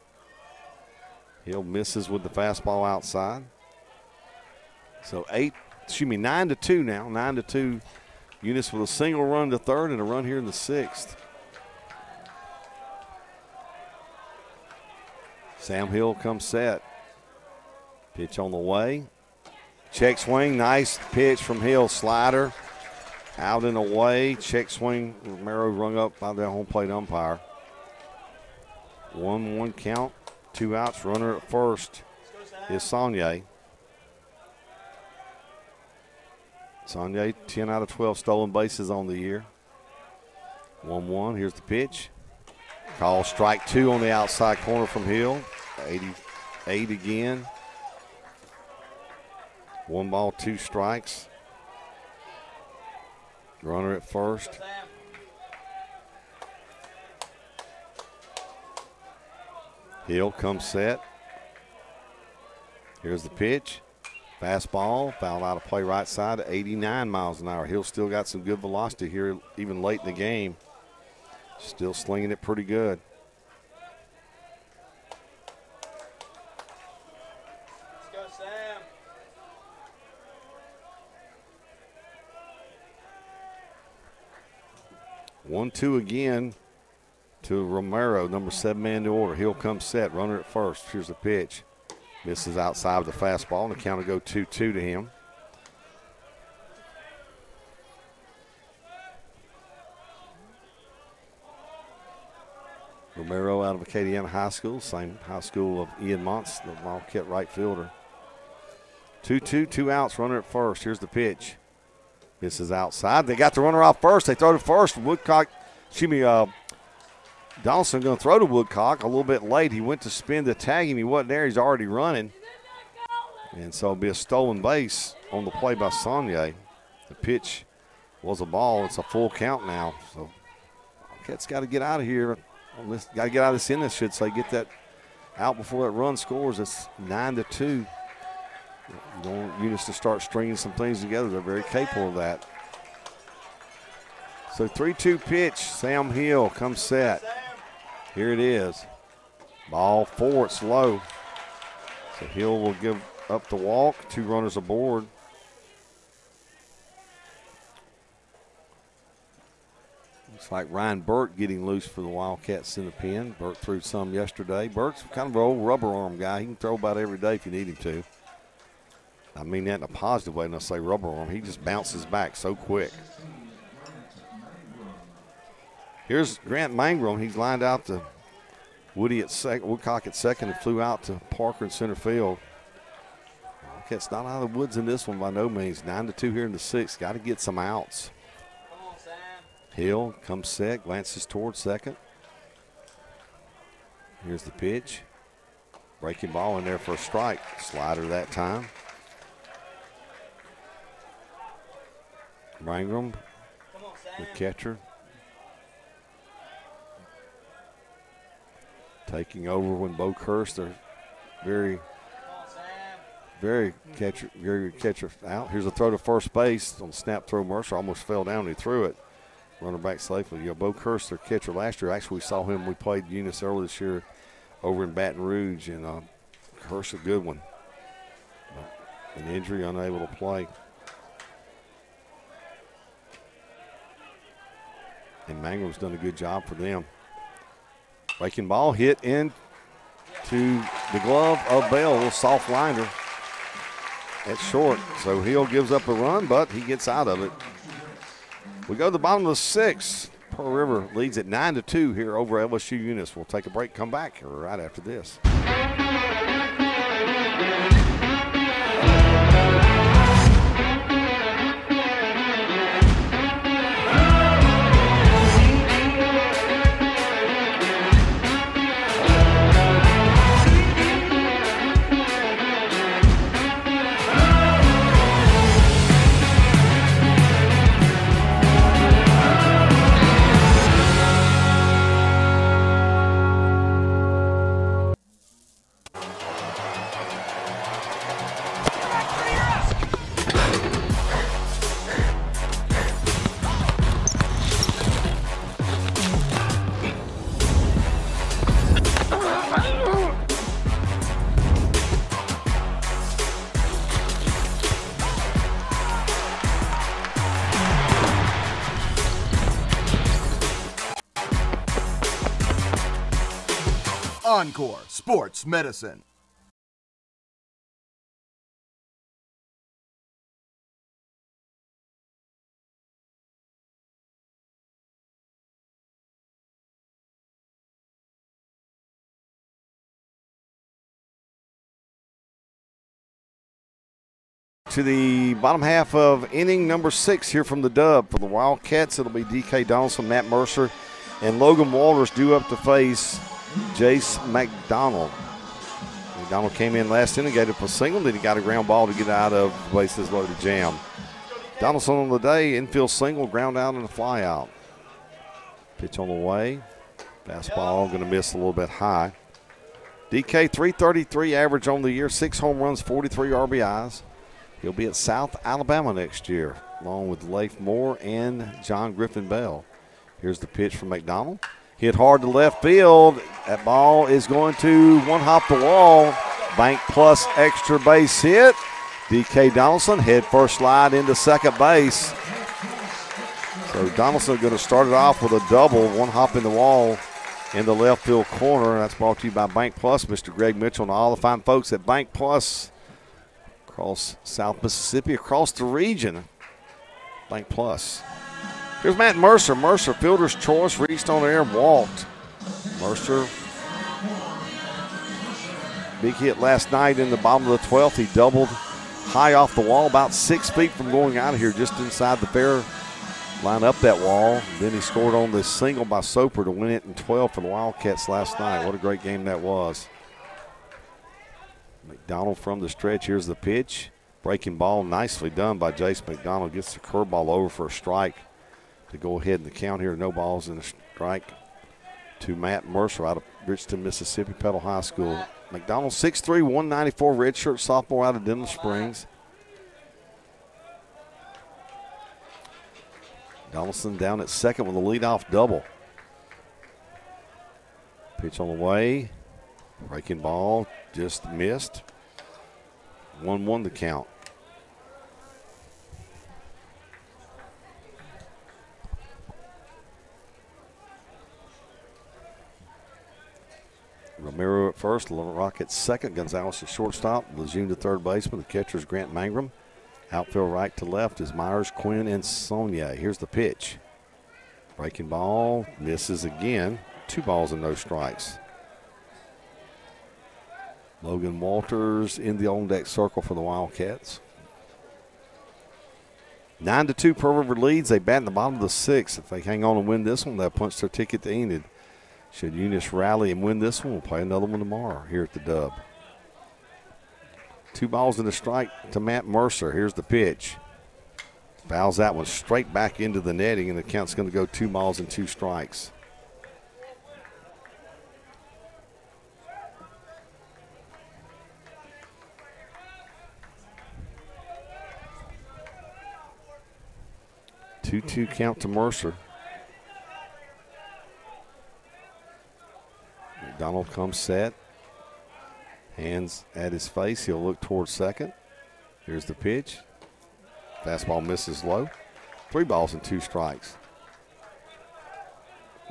[SPEAKER 1] Hill misses with the fastball outside. So 9-2 now. 9-2. Eunice with a single run to third and a run here in the sixth. Sam Hill comes set. Pitch on the way. Check swing. Nice pitch from Hill. Slider. Out and away. Check swing. Romero rung up by the home plate umpire. 1-1 count. 2 outs. Runner at first is Saunier. Saunier, 10 out of 12 stolen bases on the year. 1-1. Here's the pitch. Call strike 2 on the outside corner from Hill. 88 again. 1 ball, 2 strikes. Runner at first. Hill comes set. Here's the pitch. Fastball, fouled out of play right side at 89 miles an hour. Hill still got some good velocity here, even late in the game. Still slinging it pretty good.
[SPEAKER 12] Let's go, Sam.
[SPEAKER 1] 1-2 again to Romero, number 7 man in the order. Hill comes set, runner at first. Here's the pitch. Misses outside of the fastball, and the count will go 2-2 to him. Romero out of Acadiana High School, same high school of Ian Montz, the Wildcat right fielder. 2-2, 2 outs, runner at first. Here's the pitch. Misses outside. They got the runner off first. They throw to first. Woodcock, Donaldson going to throw to Woodcock a little bit late. He went to spin to tag him. He wasn't there. He's already running. And so it'll be a stolen base on the play by Saunier. The pitch was a ball. It's a full count now. So Wildcats got to get out of here. Got to get out of this inning, I should say. Get that out before that run scores. It's 9-2. You want Eunice to start stringing some things together. They're very capable of that. So 3-2 pitch. Sam Hill comes set. Here it is. Ball 4, it's low. So Hill will give up the walk. 2 runners aboard. Looks like Ryan Burt getting loose for the Wildcats in the pen. Burt threw some yesterday. Burt's kind of an old rubber arm guy. He can throw about every day if you need him to. I mean that in a positive way when I say rubber arm. He just bounces back so quick. Here's Grant Mangrum. He's lined out to Woodcock at second and flew out to Parker in center field. Wildcats not out of the woods in this one by no means. 9-2 here in the 6th. Got to get some outs.
[SPEAKER 12] Come on, Sam.
[SPEAKER 1] Hill comes set, glances towards second. Here's the pitch. Breaking ball in there for a strike. Slider that time. Mangrum, the catcher. Taking over when Bo Kirst, they're very catcher out. Here's a throw to first base on the snap throw. Mercer almost fell down and he threw it. Runner back safely. Bo Kirst, their catcher last year. Actually, we saw him. We played Eunice earlier this year over in Baton Rouge, and Kirst a good one. An injury, unable to play. And Mangrum's done a good job for them. Breaking ball hit into the glove of Bell, a little soft liner at short. So Hill gives up a run, but he gets out of it. We go to the bottom of the 6th. Pearl River leads at 9-2 here over LSU Eunice. We'll take a break, come back right after this.
[SPEAKER 10] Encore Sports Medicine.
[SPEAKER 1] to the bottom half of inning number 6 here from the Dub. For the Wildcats, it'll be D.K. Donaldson, Matt Mercer, and Logan Walters due up to face Jace McDonald. McDonald came in last inning, gave up a single, then he got a ground ball to get out of bases loaded jam. Donaldson on the day, infield single, ground out and a fly out. Pitch on the way. Fastball going to miss a little bit high. DK 333 average on the year, 6 home runs, 43 RBIs. He'll be at South Alabama next year, along with Leif Moore and John Griffin Bell. Here's the pitch from McDonald. Hit hard to left field. That ball is going to one hop the wall. Bank plus extra base hit. DK Donaldson head first slide into second base. So Donaldson going to start it off with a double, one hop in the wall in the left field corner. That's brought to you by Bank Plus, Mr. Greg Mitchell, and all the fine folks at Bank Plus across South Mississippi, across the region. Bank Plus. Here's Matt Mercer. Mercer, fielder's choice, reached on air and walked. Mercer, big hit last night in the bottom of the 12th. He doubled high off the wall, about 6 feet from going out of here, just inside the fair. Line up that wall. Then he scored on this single by Soper to win it in 12 for the Wildcats last night. What a great game that was. McDonald from the stretch. Here's the pitch. Breaking ball, nicely done by Jace McDonald. Gets the curveball over for a strike to go ahead in the count here. No balls in the strike to Matt Mercer out of Bridgeton, Mississippi, Petal High School. McDonald 6'3", 194, redshirt sophomore out of Denham Springs. Donaldson down at second with a leadoff double. Pitch on the way. Breaking ball, just missed. 1-1 the count. Romero at first, Rock at second, Gonzalez at shortstop, Lejeune to third baseman, the catcher is Grant Mangrum. Outfield right to left is Myers, Quinn, and Sonia. Here's the pitch. Breaking ball, misses again. 2 balls and no strikes. Logan Walters in the on-deck circle for the Wildcats. 9-2 Pearl River leads. They bat in the bottom of the 6th. If they hang on and win this one, they'll punch their ticket to Enid. Should Eunice rally and win this one, we'll play another one tomorrow here at the Dub. 2 balls and a strike to Matt Mercer. Here's the pitch. Fouls that one straight back into the netting, and the count's going to go 2 balls and 2 strikes. Two count to Mercer. McDonald comes set. Hands at his face. He'll look towards second. Here's the pitch. Fastball misses low. 3 balls and 2 strikes.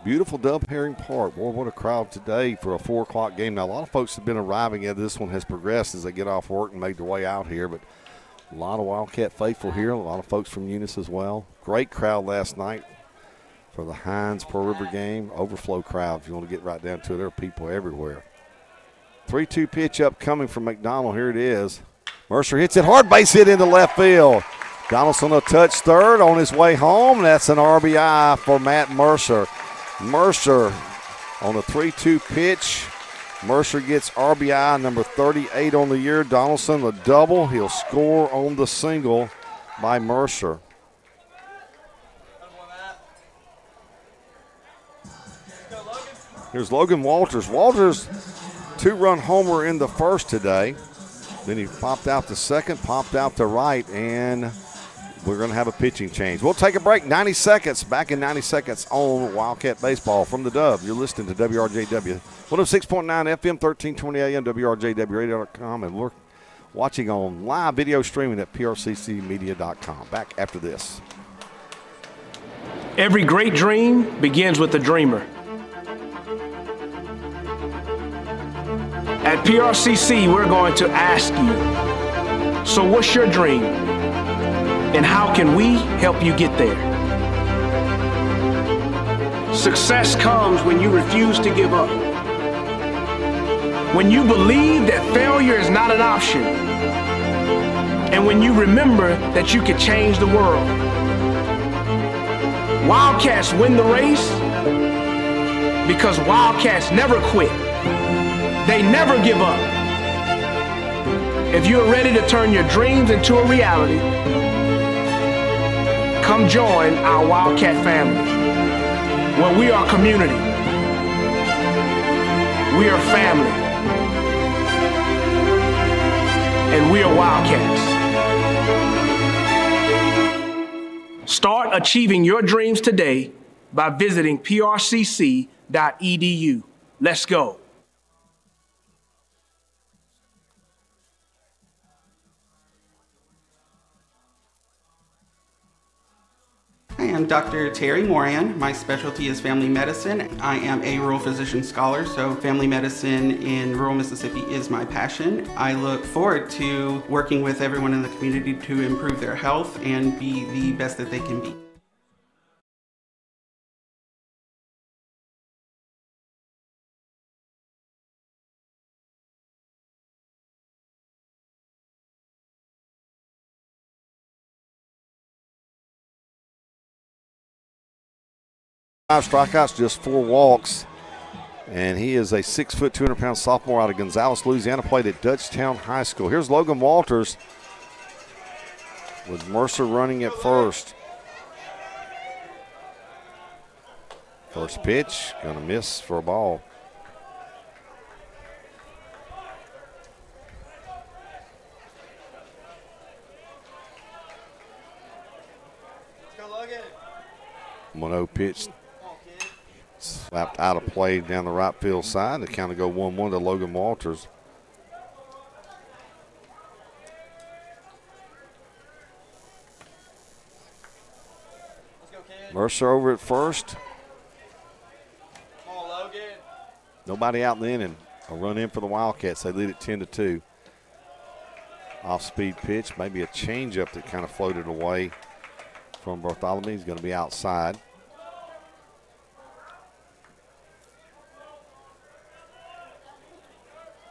[SPEAKER 1] Beautiful Dub Herring Park. Boy, what a crowd today for a 4 o'clock game. Now, a lot of folks have been arriving as this one has progressed as they get off work and made their way out here, but a lot of Wildcat faithful here. A lot of folks from Eunice as well. Great crowd last night for the Hines Pearl River game. Overflow crowd, if you want to get right down to it. There are people everywhere. 3-2 pitch up coming from McDonald. Here it is. Mercer hits it hard, base hit into left field. Donaldson will touch third on his way home. That's an RBI for Matt Mercer. Mercer on the 3-2 pitch. Mercer gets RBI number 38 on the year. Donaldson the double. He'll score on the single by Mercer. Here's Logan Walters. Walters, 2-run homer in the first today. Then he popped out to second, popped out to right, and we're going to have a pitching change. We'll take a break. 90 seconds. Back in 90 seconds on Wildcat Baseball from the Dub. You're listening to WRJW 106.9 FM, 1320 AM, WRJWradio.com, and we're watching on live video streaming at PRCCmedia.com. Back after this.
[SPEAKER 11] Every great dream begins with a dreamer. At PRCC, we're going to ask you, so what's your dream? And how can we help you get there? Success comes when you refuse to give up. When you believe that failure is not an option. and when you remember that you can change the world. Wildcats win the race because Wildcats never quit. They never give up. If you're ready to turn your dreams into a reality, come join our Wildcat family, where we are community. We are family. And we are Wildcats. Start achieving your dreams today by visiting prcc.edu. Let's go.
[SPEAKER 18] Hi, I'm Dr. Terry Moran. My specialty is family medicine. I am a rural physician scholar, so family medicine in rural Mississippi is my passion. I look forward to working with everyone in the community to improve their health and be the best that they can be.
[SPEAKER 1] Five strikeouts, just 4 walks, and he is a 6 foot, 200-pound sophomore out of Gonzales, Louisiana. Played at Dutchtown High School. Here's Logan Walters with Mercer running at first. First pitch, gonna miss for a ball.
[SPEAKER 12] Let's go, Logan.
[SPEAKER 1] 1-0 pitch. Slapped out of play down the right field side. The count to go 1-1 to Logan Walters. Mercer over at first.
[SPEAKER 12] Come on, Logan.
[SPEAKER 1] Nobody out in the inning. A run in for the Wildcats. They lead it 10-2. Off-speed pitch, maybe a changeup that kind of floated away from Bartholomew. He's going to be outside.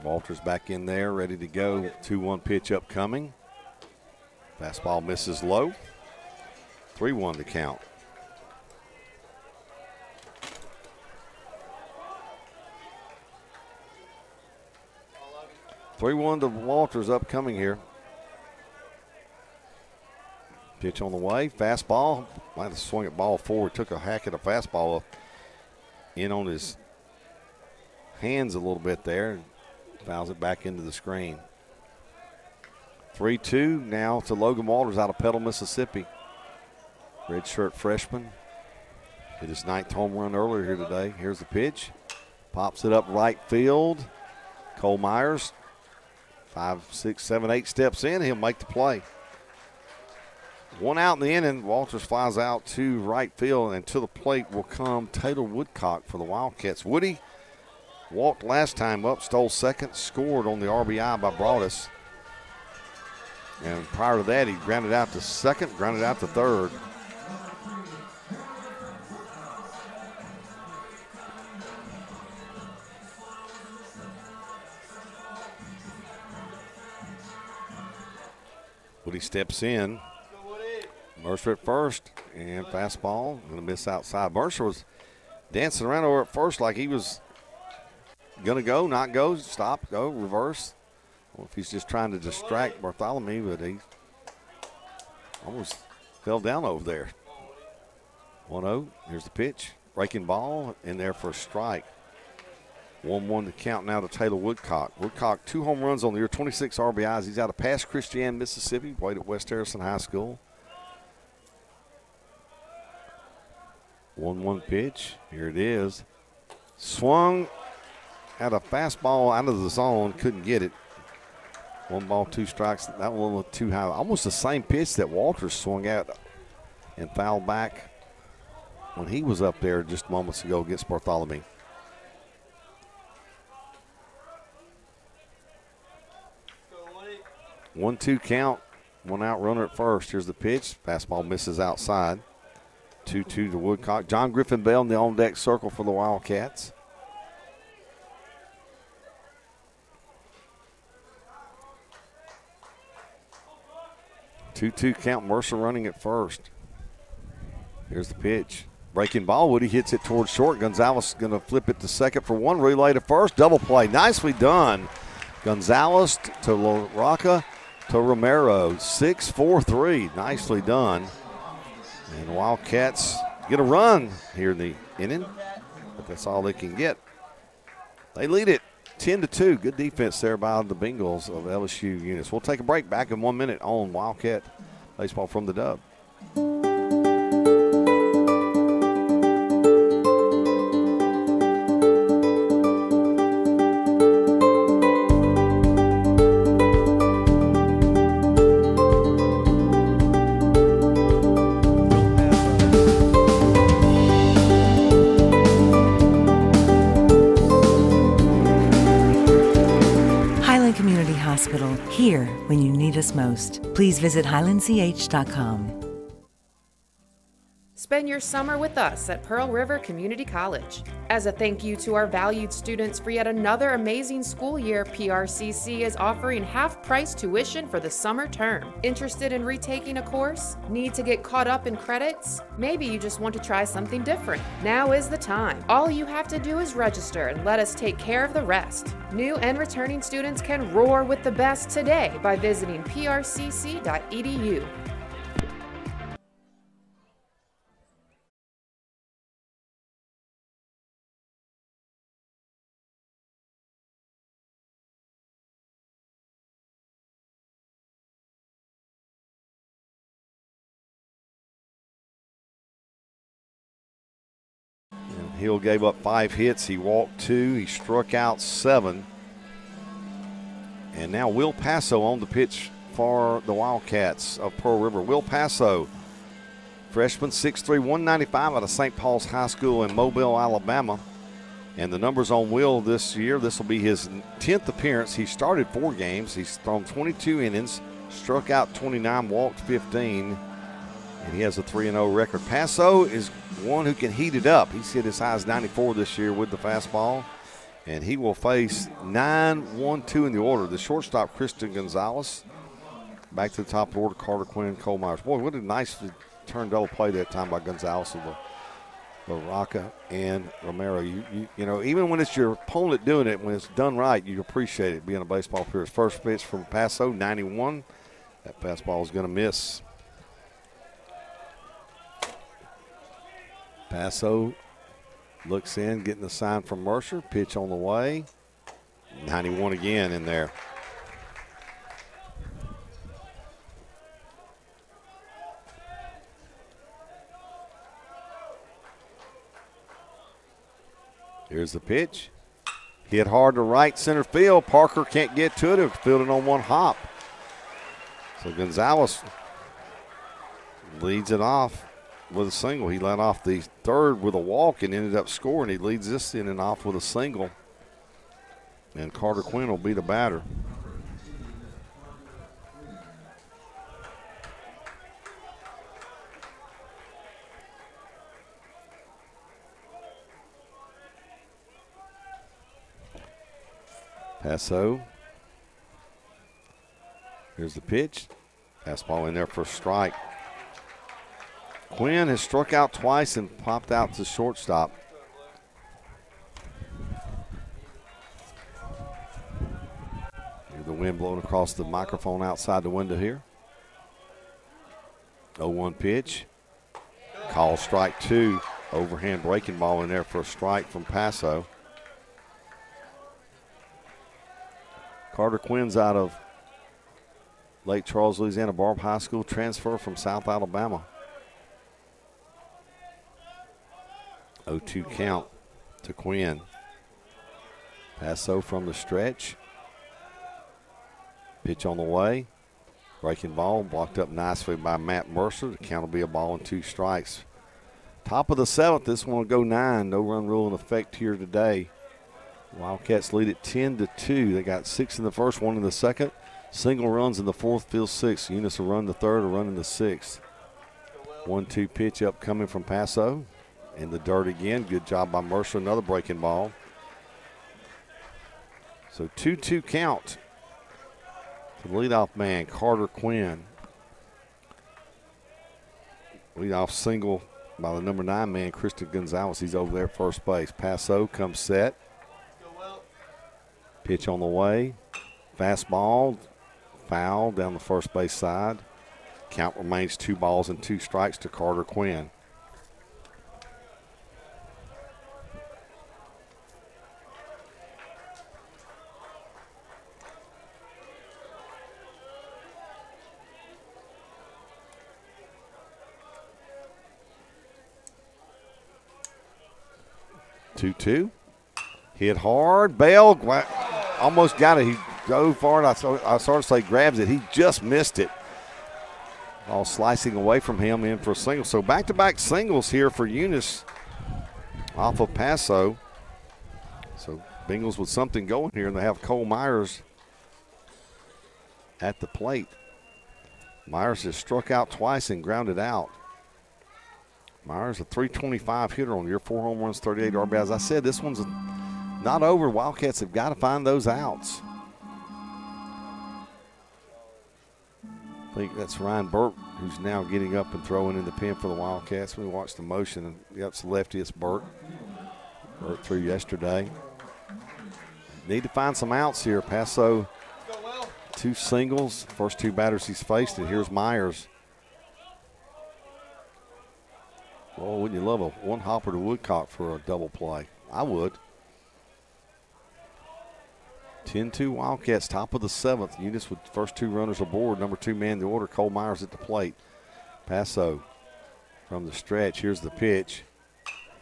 [SPEAKER 1] Walters back in there, ready to go. 2-1 pitch upcoming. Fastball misses low. 3-1 to count. 3-1 to Walters upcoming here. Pitch on the way. Fastball. Might have swung it ball forward. Took a hack at a fastball up in on his hands a little bit there. Fouls it back into the screen. 3-2 now to Logan Walters out of Petal, Mississippi. Redshirt freshman. Hit his 9th home run earlier here today. Here's the pitch. Pops it up right field. Cole Myers, 5, 6, 7, 8 steps in. He'll make the play. One out in the inning. Walters flies out to right field, and to the plate will come Taylor Woodcock for the Wildcats. Woody walked last time up, stole second, scored on the RBI by Broadus. And prior to that, he grounded out to second, grounded out to third. Woody steps in. Mercer at first, and fastball, going to miss outside. Mercer was dancing around over at first like he was going to go, not go, stop, go, reverse. Well, if he's just trying to distract Bartholomew, but he almost fell down over there. 1-0, here's the pitch. Breaking ball in there for a strike. 1-1 to count now to Taylor Woodcock. Woodcock, 2 home runs on the year, 26 RBIs. He's out of Pass Christian, Mississippi, played at West Harrison High School. 1-1 pitch, here it is. Swung at a fastball out of the zone, couldn't get it. 1 ball, 2 strikes. That one was too high. Almost the same pitch that Walters swung at and fouled back when he was up there just moments ago against Bartholomew.
[SPEAKER 12] Go,
[SPEAKER 1] 1-2 count. 1 out runner at first. Here's the pitch. Fastball misses outside. 2-2 to Woodcock. John Griffin Bell in the on-deck circle for the Wildcats. 2-2 count, Mercer running at first. Here's the pitch. Breaking ball, Woody hits it towards short. Gonzalez going to flip it to second for one, relay to first. Double play, nicely done. Gonzalez to LaRocca to Romero. 6-4-3, nicely done. And the Wildcats get a run here in the inning, but that's all they can get. They lead it 10-2. Good defense there by the Bengals of LSU Eunice. We'll take a break. Back in 1 minute on Wildcat Baseball from the Dub.
[SPEAKER 7] Hospital, here when you need us most. Please visit highlandch.com.
[SPEAKER 2] Spend your summer with us at Pearl River Community College. As a thank you to our valued students for yet another amazing school year, PRCC is offering half-price tuition for the summer term. Interested in retaking a course? Need to get caught up in credits? Maybe you just want to try something different. Now is the time. All you have to do is register and let us take care of the rest. New and returning students can roar with the best today by visiting prcc.edu.
[SPEAKER 1] Hill gave up 5 hits. He walked 2. He struck out 7. And now Will Paso on the pitch for the Wildcats of Pearl River. Will Paso, freshman, 6'3", 195 out of St. Paul's High School in Mobile, Alabama. And the numbers on Will this year, this will be his 10th appearance. He started 4 games. He's thrown 22 innings, struck out 29, walked 15. And he has a 3-0 record. Paso is one who can heat it up. He's hit as high as 94 this year with the fastball. And he will face 9-1-2 in the order. The shortstop, Kristen Gonzalez. Back to the top of the order, Carter Quinn, Cole Myers. Boy, what a nice turn double play that time by Gonzalez of LaRocca and Romero. You know, even when it's your opponent doing it, when it's done right, you appreciate it being a baseball player. First pitch from Paso, 91. That fastball is going to miss. Paso looks in, getting the sign from Mercer. Pitch on the way. 91 again in there. Here's the pitch. Hit hard to right center field. Parker can't get to it. It fielded on one hop. So Gonzalez leads it off with a single. He led off the third with a walk and ended up scoring. He leads this inning off with a single. And Carter Quinn will be the batter. Paso. Here's the pitch. Fastball in there for a strike. Quinn has struck out twice and popped out to shortstop. Hear the wind blowing across the microphone outside the window here. 0-1 pitch. Call strike 2. Overhand breaking ball in there for a strike from Paso. Carter Quinn's out of Lake Charles, Louisiana, Barb High School, transfer from South Alabama. 0-2 count to Quinn. Paso from the stretch. Pitch on the way. Breaking ball, blocked up nicely by Matt Mercer. The count will be a ball and 2 strikes. Top of the 7th, this one will go 9. No run rule in effect here today. Wildcats lead it 10-2. They got 6 in the first, 1 in the second. Single runs in the 4th, field 6. Eunice will run the 3rd, a run in the 6th. 1-2 pitch upcoming from Paso. In the dirt again. Good job by Mercer. Another breaking ball. So 2-2 count to the leadoff man, Carter Quinn. Leadoff single by the number 9 man, Christian Gonzalez. He's over there at first base. Passo comes set. Pitch on the way. Fastball. Foul down the first base side. Count remains 2 balls and 2 strikes to Carter Quinn. Two. Hit hard. Bell almost got it. He drove for it. I started to say grabs it. He just missed it. All slicing away from him in for a single. So back-to-back singles here for Eunice off of Passo. So Bengals with something going here, and they have Cole Myers at the plate. Myers has struck out twice and grounded out. Myers, a .325 hitter on the year, 4 home runs, 38 RBIs. As I said, this one's not over. Wildcats have got to find those outs. I think that's Ryan Burt, who's now getting up and throwing in the pen for the Wildcats. We watched the motion, and it's the lefty, it's Burt. Burt threw yesterday. Need to find some outs here. Passo, 2 singles, first 2 batters he's faced, and here's Myers. Oh, wouldn't you love a one-hopper to Woodcock for a double play? I would. 10-2 Wildcats, top of the 7th. Eunice with first 2 runners aboard. Number 2 man in the order, Cole Myers at the plate. Passo from the stretch. Here's the pitch.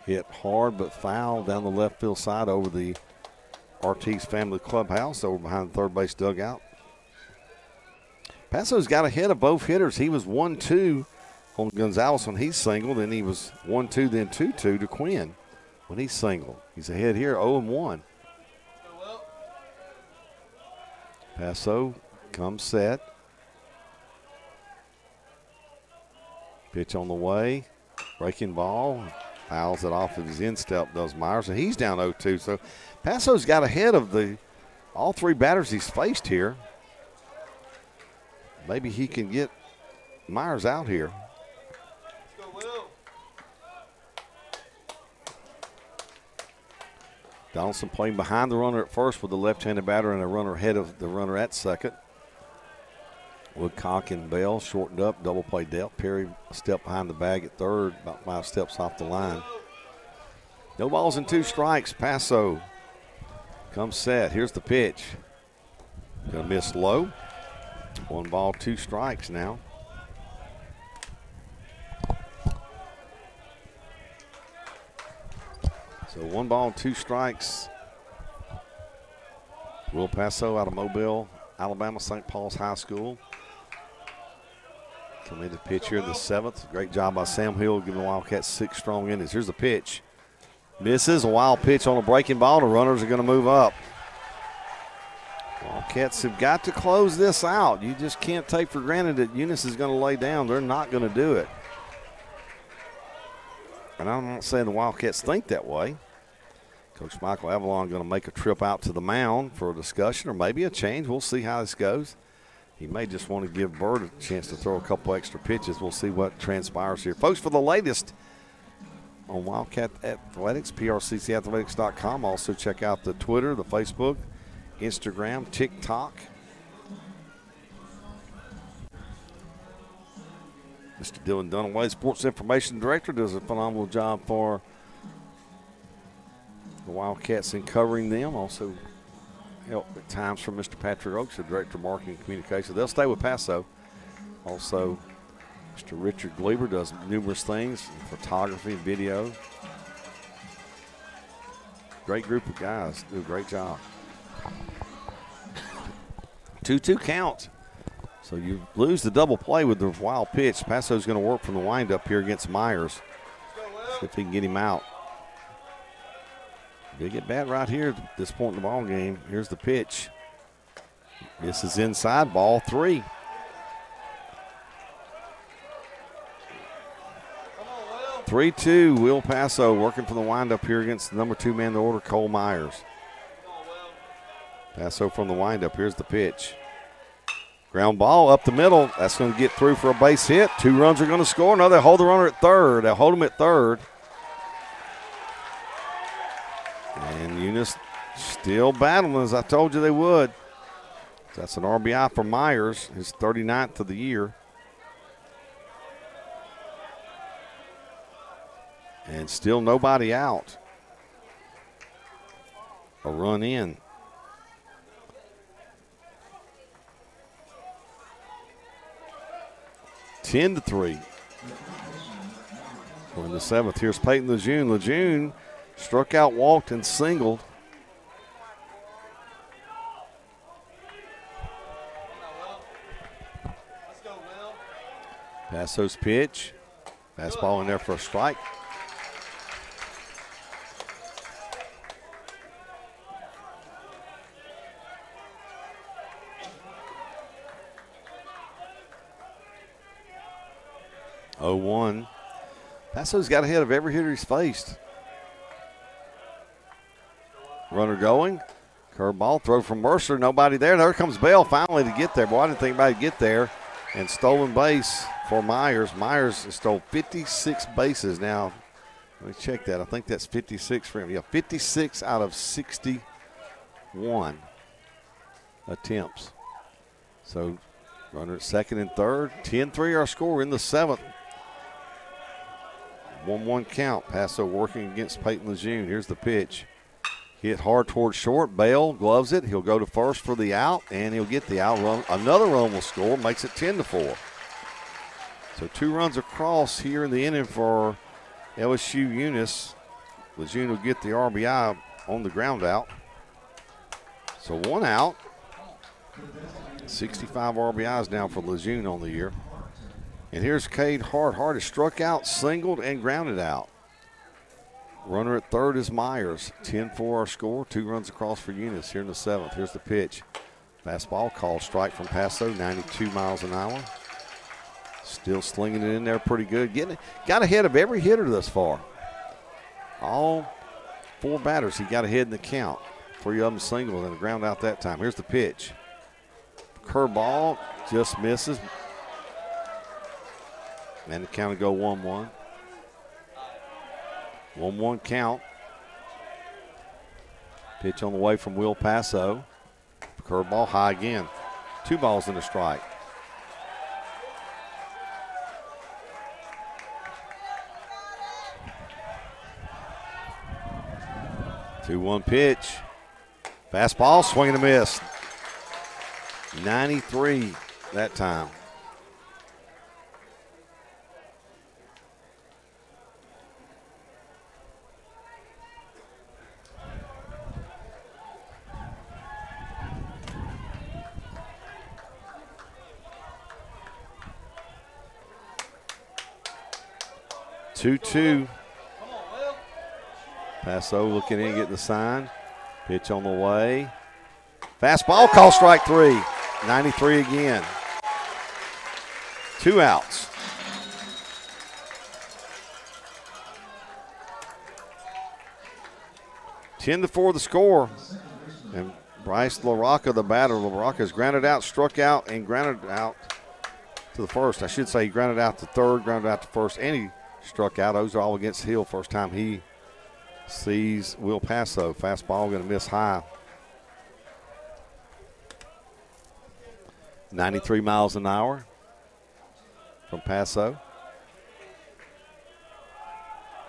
[SPEAKER 1] Hit hard but foul down the left field side over the Ortiz family clubhouse, over behind the third base dugout. Passo's got ahead of both hitters. He was 1-2 on Gonzalez when he singled, and he was 1-2, then 2-2 to Quinn when he singled. He's ahead here, 0-1. Passo comes set. Pitch on the way. Breaking ball. Fouls it off of his instep, does Myers, and he's down 0-2. So Passo's got ahead of all 3 batters he's faced here. Maybe he can get Myers out here. Donaldson playing behind the runner at first with the left-handed batter and a runner ahead of the runner at second. Woodcock and Bell shortened up, double play dealt. Perry a step behind the bag at third, about 5 steps off the line. No balls and 2 strikes. Passo comes set. Here's the pitch. Gonna miss low. 1 ball, 2 strikes now. So 1 ball, 2 strikes. Will Passo out of Mobile, Alabama, St. Paul's High School. Coming to pitch here in the 7th. Great job by Sam Hill giving the Wildcats 6 strong innings. Here's the pitch. Misses, a wild pitch on a breaking ball. The runners are going to move up. Wildcats have got to close this out. You just can't take for granted that Eunice is going to lay down. They're not going to do it. And I'm not saying the Wildcats think that way. Coach Michael Avalon going to make a trip out to the mound for a discussion or maybe a change. We'll see how this goes. He may just want to give Bird a chance to throw a couple extra pitches. We'll see what transpires here. Folks, for the latest on Wildcat Athletics, PRCCathletics.com. Also check out the Twitter, the Facebook, Instagram, TikTok. Mr. Dylan Dunaway, Sports Information Director, does a phenomenal job for the Wildcats in covering them. Also help at times from Mr. Patrick Oakes, the Director of Marketing and Communication. They'll stay with Passo. Also, Mr. Richard Gleaver does numerous things, photography, video. Great group of guys, do a great job. 2-2 count. So you lose the double play with the wild pitch. Passo's going to work from the windup here against Myers. See if he can get him out. Big at bat right here at this point in the ball game. Here's the pitch. This is inside, ball 3. On, 3-2, Will Passo working from the windup here against the number 2 man in the order, Cole Myers. On, Passo from the windup. Here's the pitch. Ground ball up the middle. That's going to get through for a base hit. 2 runs are going to score. No, they'll hold the runner at third. They'll hold him at third. And Eunice still battling, as I told you they would. That's an RBI for Myers, his 39th of the year. And still nobody out. A run in. Ten to 3. We're in the 7th. Here's Peyton Lejeune. Lejeune struck out, walked, and singled. Passo's pitch. Fastball in there for a strike. Oh, 1. Passo's got ahead of every hitter he's faced. Runner going. Curveball, throw from Mercer, nobody there. There comes Bell finally to get there. Boy, I didn't think anybody would get there. And stolen base for Myers. Myers stole 56 bases now. Let me check that. I think that's 56 for him. Yeah, 56 out of 61 attempts. So runner at second and third. 10-3 our score in the 7th. 1-1 count. Paso working against Peyton Lejeune. Here's the pitch. Hit hard towards short. Bell gloves it. He'll go to first for the out, and he'll get the out run. Another run will score, makes it 10-4. So 2 runs across here in the inning for LSU Eunice. Lejeune will get the RBI on the ground out. So 1 out. 65 RBIs now for Lejeune on the year. And here's Cade Hart. Hart is struck out, singled, and grounded out. Runner at third is Myers. 10-4 our score. 2 runs across for Eunice here in the 7th. Here's the pitch. Fastball called strike from Paso, 92 miles an hour. Still slinging it in there pretty good. Got ahead of every hitter thus far. All 4 batters he got ahead in the count. 3 of them singled and a ground out that time. Here's the pitch. Curveball just misses. And the count will go 1-1. 1-1 count. Pitch on the way from Will Paso. Curveball high again. 2 balls and a strike. Two-one pitch. Fastball, swing and a miss. 93 that time. Two-two. Paso looking in, getting the sign. Pitch on the way. Fastball, call strike 3. 93 again. 2 outs. (10-4) the score. And Bryce LaRocca, the batter. LaRocca is grounded out, struck out, and grounded out to the first. I should say he grounded out to third, grounded out to first, and he struck out. Those are all against Hill. First time he sees Will Paso. Fastball going to miss high. 93 miles an hour from Paso.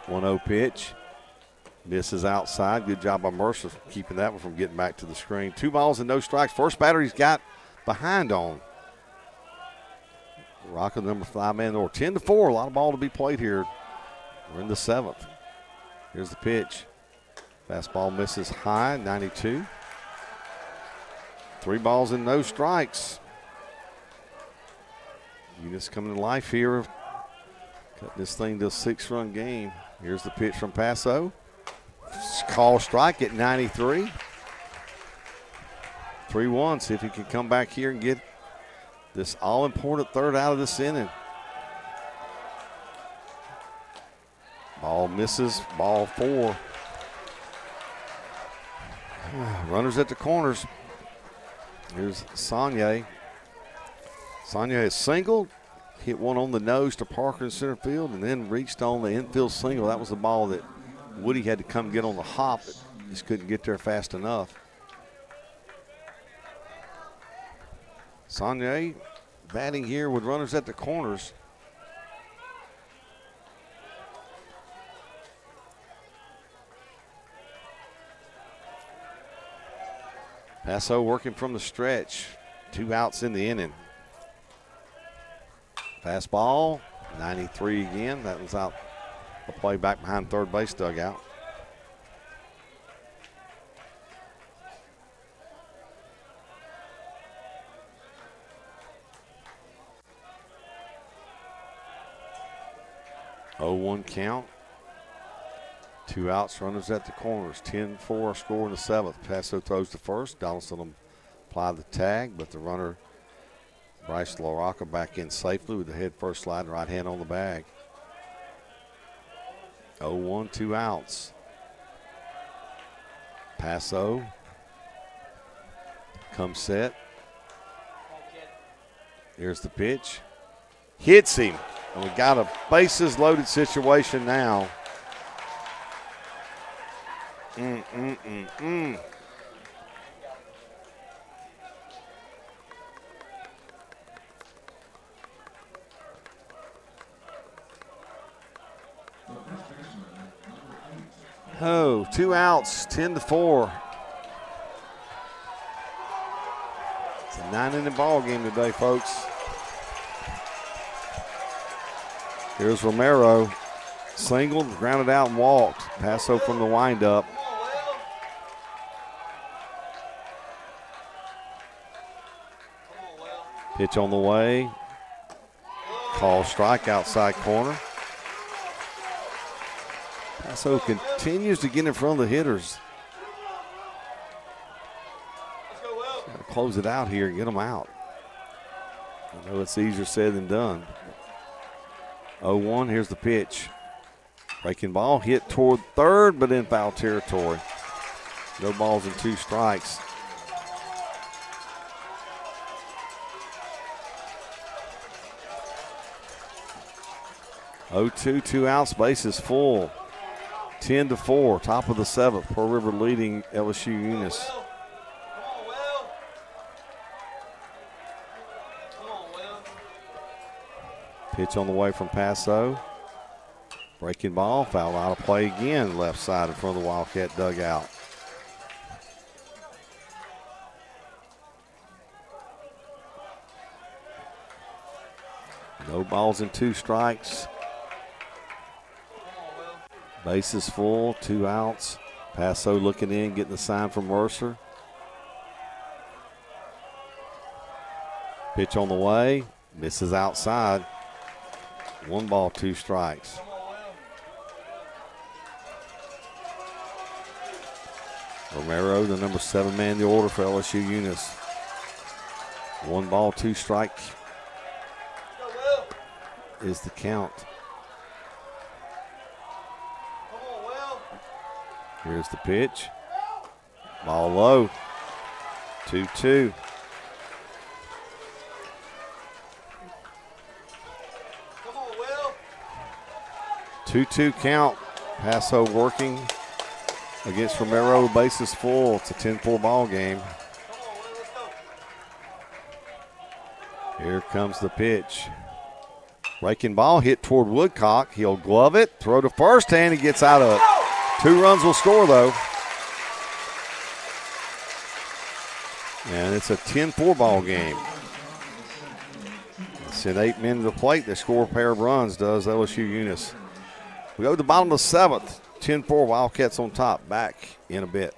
[SPEAKER 1] 1-0 pitch. Misses outside. Good job by Mercer keeping that one from getting back to the screen. 2 balls and no strikes. First batter he's got behind on. Rocca, number 5 man or 10-4. A lot of ball to be played here. We're in the 7th. Here's the pitch. Fastball misses high, 92. 3 balls and no strikes. Eunice coming to life here. Cut this thing to a 6-run game. Here's the pitch from Paso. Call strike at 93. 3-1. See if he can come back here and get this all-important third out of this inning. Ball misses, ball 4. Runners at the corners. Here's Sonye. Sonia has singled, hit one on the nose to Parker in center field, and then reached on the infield single. That was the ball that Woody had to come get on the hop. Just couldn't get there fast enough. Sonia batting here with runners at the corners. Paso working from the stretch. 2 outs in the inning. Fastball, 93 again. That was out a play back behind third base dugout. Oh, 1 count. 2 outs, runners at the corners. 10-4 score in the 7th. Paso throws to first. Donaldson will apply the tag, but the runner, Bryce LaRocca, back in safely with the head first slide, right hand on the bag. 0-1, 2 outs. Paso comes set. Here's the pitch. Hits him. And we got a bases loaded situation now. Oh, 2 outs, 10-4. It's a 9-inning ball game today, folks. Here's Romero, singled, grounded out, and walked. Paso from the windup. Pitch on the way. Call strike outside corner. Paso continues to get in front of the hitters. Got to close it out here and get them out. I know it's easier said than done. 0-1, here's the pitch. Breaking ball, hit toward third, but in foul territory. No balls and 2 strikes. Oh-2, 2 outs, bases full. 10-4, top of the 7th. Pearl River leading LSU Eunice. Pitch on the way from Paso. Breaking ball, foul out of play again, left side in front of the Wildcat dugout. No balls and 2 strikes. Bases full, 2 outs. Paso looking in, getting the sign from Mercer. Pitch on the way, misses outside. 1 ball, 2 strikes. Romero, the number 7 man in the order for LSU Eunice. 1 ball, 2 strike is the count. Here's the pitch. Ball low. 2-2.
[SPEAKER 12] Come on, Will.
[SPEAKER 1] 2-2 count. Paso working against Romero. Bases full. It's a 10-4 ball game. Here comes the pitch. Breaking ball hit toward Woodcock. He'll glove it, throw to first, and he gets out of it. 2 runs will score, though. And it's a 10-4 ball game. Send 8 men to the plate. They score a pair of runs, does LSU Eunice. We go to the bottom of the 7th. 10-4 Wildcats on top. Back in a bit.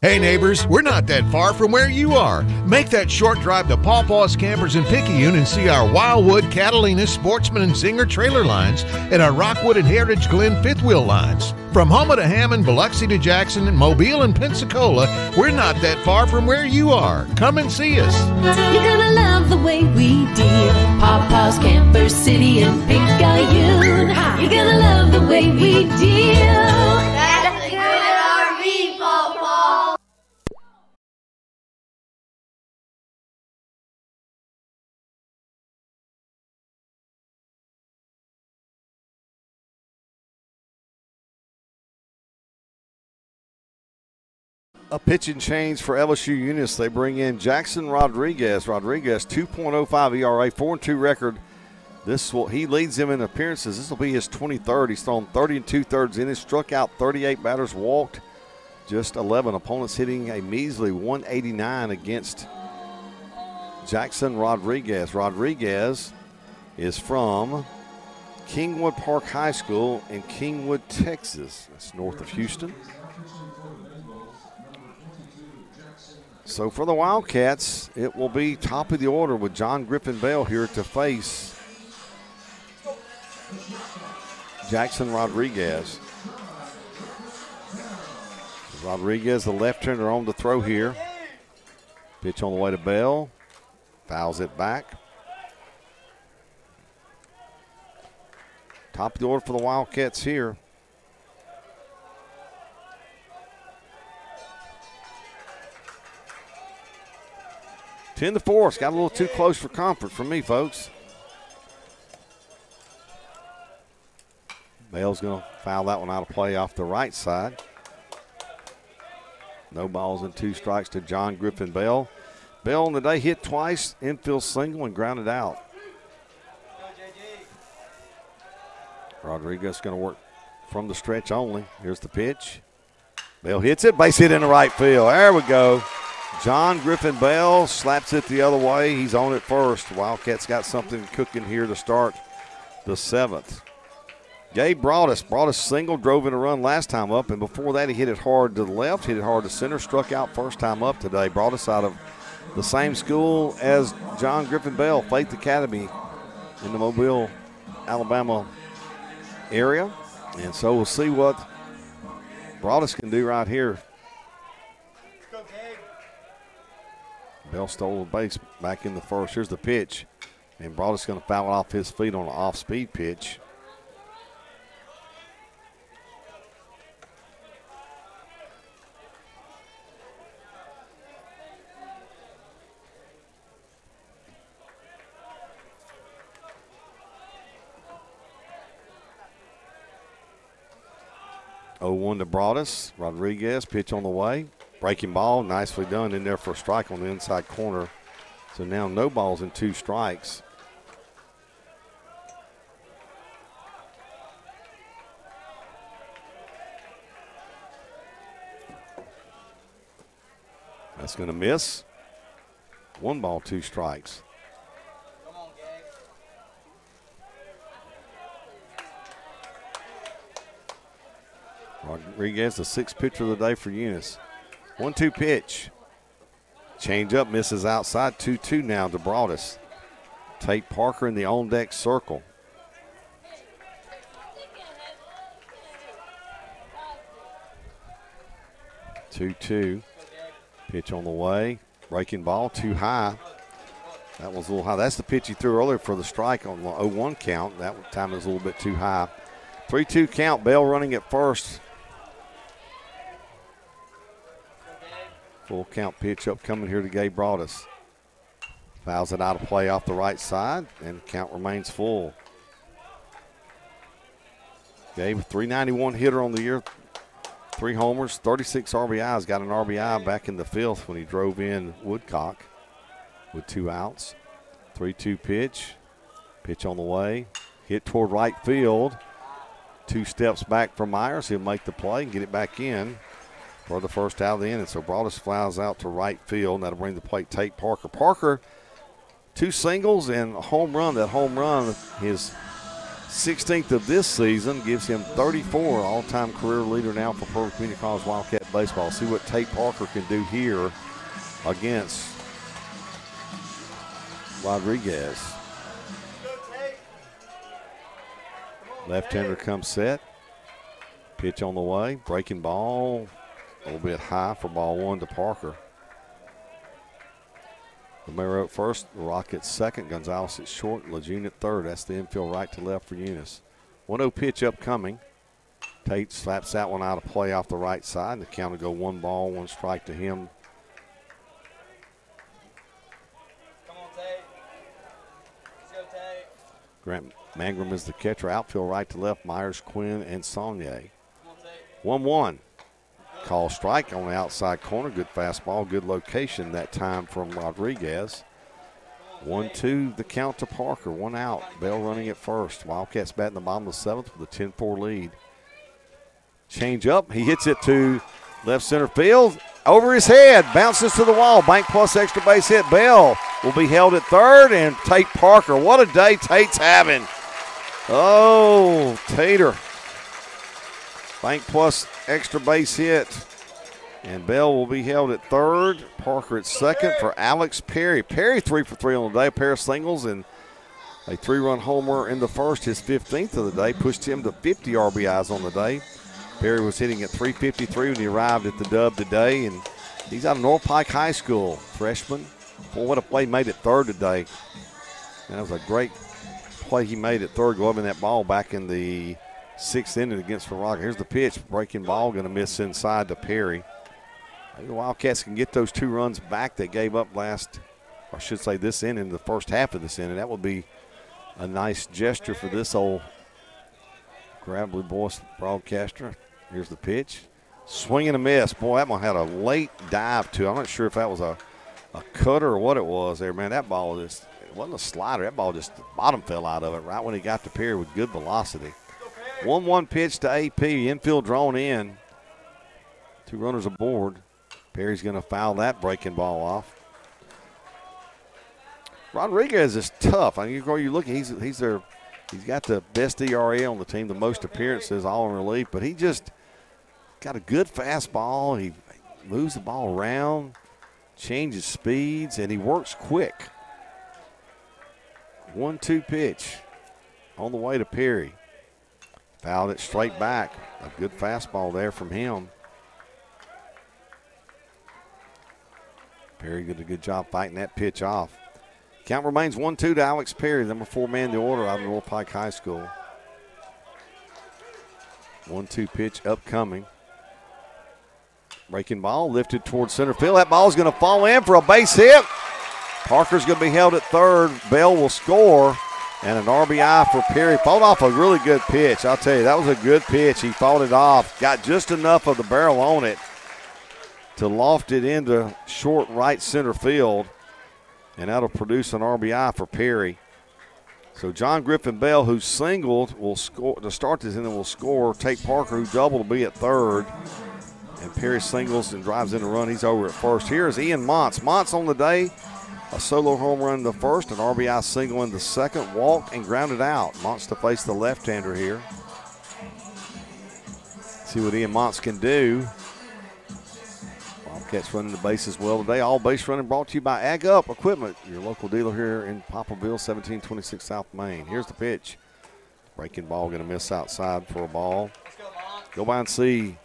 [SPEAKER 3] Hey neighbors, we're not that far from where you are. Make that short drive to Pawpaw's Campers in Picayune and see our Wildwood, Catalina, Sportsman, and Zinger trailer lines and our Rockwood and Heritage Glen fifth wheel lines. From Houma to Hammond, Biloxi to Jackson, and Mobile and Pensacola, we're not that far from where you are. Come and see us.
[SPEAKER 4] You're gonna love the way we deal. Pawpaw's Camper City in Picayune. You're gonna love the way we deal.
[SPEAKER 16] That's a good RV, Pawpaw.
[SPEAKER 1] A pitching change for LSU Eunice. They bring in Jackson Rodriguez. Rodriguez, 2.05 ERA, 4-2 record. He leads them in appearances. This will be his 23rd. He's thrown 30 2/3 innings, struck out 38 batters, walked just 11. Opponents hitting a measly 189 against Jackson Rodriguez. Rodriguez is from Kingwood Park High School in Kingwood, Texas. That's north of Houston. So for the Wildcats, it will be top of the order with John Griffin Bell here to face Jackson Rodriguez. Rodriguez, the left-hander, on the throw here. Pitch on the way to Bell. Fouls it back. Top of the order for the Wildcats here. Ten to 4. It's got a little too close for comfort for me, folks. Bell's going to foul that one out of play off the right side. No balls and 2 strikes to John Griffin Bell. Bell on the day hit twice, infield single, and grounded out. Rodriguez going to work from the stretch only. Here's the pitch. Bell hits it, base hit in the right field. There we go. John Griffin Bell slaps it the other way. He's on it first. Wildcats got something cooking here to start the 7th. Gabe Broadus single, drove in a run last time up, and before that he hit it hard to the left, hit it hard to center, struck out first time up today. Broadus out of the same school as John Griffin Bell, Faith Academy in the Mobile, Alabama area. And so we'll see what Broadus can do right here. Bell stole the base back in the first. Here's the pitch. And Broadus going to foul it off his feet on an off-speed pitch. Oh-1 to Broadus. Rodriguez, pitch on the way. Breaking ball, nicely done in there for a strike on the inside corner. So now no balls and 2 strikes. That's going to miss. 1 ball, 2 strikes. Rodriguez, the 6th pitcher of the day for Eunice. 1-2 pitch. Change up, misses outside. 2-2 now to Broadus. Tate Parker in the on-deck circle. Two. Pitch on the way. Breaking ball, too high. That was a little high. That's the pitch he threw earlier for the strike on the 0-1 count. That time was a little bit too high. 3-2 count. Bell running at first. Full count pitch up coming here to Gabe Broadus. Fouls it out of play off the right side, and count remains full. Gabe, a .391 hitter on the year, 3 homers, 36 RBIs. Got an RBI back in the 5th when he drove in Woodcock with 2 outs. 3-2 pitch. Pitch on the way. Hit toward right field. 2 steps back from Myers. He'll make the play and get it back in for the first out of the inning. So Broadus flies out to right field, and that'll bring the plate Tate Parker. Parker, 2 singles and a home run. That home run, his 16th of this season, gives him 34, all-time career leader now for Pearl Community College Wildcat baseball. See what Tate Parker can do here against Rodriguez. Left-hander comes set. Pitch on the way. Breaking ball. A little bit high for ball one to Parker. Romero at first. Rocket second. Gonzalez at short. Lejeune at third. That's the infield right to left for Eunice. 1-0 pitch upcoming. Tate slaps that one out of play off the right side. The count will go 1 ball, 1 strike to him.
[SPEAKER 12] Come on, Tate. Let's go, Tate.
[SPEAKER 1] Grant Mangrum is the catcher. Outfield right to left. Myers, Quinn, and Saunier. 1-1. Call strike on the outside corner. Good fastball. Good location that time from Rodriguez. 1-2 the count to Parker. 1 out. Bell running at first. Wildcats batting the bottom of the 7th with a 10-4 lead. Change up. He hits it to left center field. Over his head. Bounces to the wall. Bank plus extra base hit. Bell will be held at third. And Tate Parker. What a day Tate's having. Oh, Tater. Bank plus extra base hit. And Bell will be held at third. Parker at second for Alex Perry. Perry 3 for 3 on the day. A pair of singles and a 3-run homer in the first. His 15th of the day. Pushed him to 50 RBIs on the day. Perry was hitting at 353 when he arrived at the Dub today. And he's out of North Pike High School. Freshman. Boy, what a play made at third today. And that was a great play he made at third, gloving that ball back in the 6th inning against Verraga. Here's the pitch. Breaking ball, going to miss inside to Perry. Maybe the Wildcats can get those 2 runs back they gave up last, or I should say this inning, the first half of this inning. That would be a nice gesture for this old gravelly voice broadcaster. Here's the pitch. Swing and a miss. Boy, that one had a late dive to it. I'm not sure if that was a cutter or what it was there, man. That ball just, it wasn't a slider. That ball just, the bottom fell out of it right when he got to Perry with good velocity. 1-1 pitch to AP. Infield drawn in. 2 runners aboard. Perry's going to foul that breaking ball off. Rodriguez is tough. I mean, you look, he's got the best ERA on the team, the most appearances, all in relief, but he just got a good fastball. He moves the ball around, changes speeds, and he works quick. 1-2 pitch on the way to Perry. Fouled it straight back. A good fastball there from him. Perry did a good job fighting that pitch off. Count remains 1-2 to Alex Perry, number 4 man in the order out of North Pike High School. 1-2 pitch upcoming. Breaking ball lifted towards center field. That ball's going to fall in for a base hit. Parker's going to be held at third. Bell will score. And an RBI for Perry. Fought off a really good pitch. I'll tell you, that was a good pitch. He fought it off. Got just enough of the barrel on it to loft it into short right center field. And that'll produce an RBI for Perry. So John Griffin Bell, who singled, will score to start this inning, will score. Tate Parker, who doubled, will be at third. And Perry singles and drives in a run. He's over at first. Here is Ian Montz. Montz on the day. A solo home run in the first, an RBI single in the second, walk and grounded out. Montz to face the left-hander here. See what Ian Montz can do. Wildcats running the bases well today. All base running brought to you by Ag Up Equipment, your local dealer here in Poplarville, 1726 South Main. Here's the pitch. Breaking ball, going to miss outside for a ball. Go by and see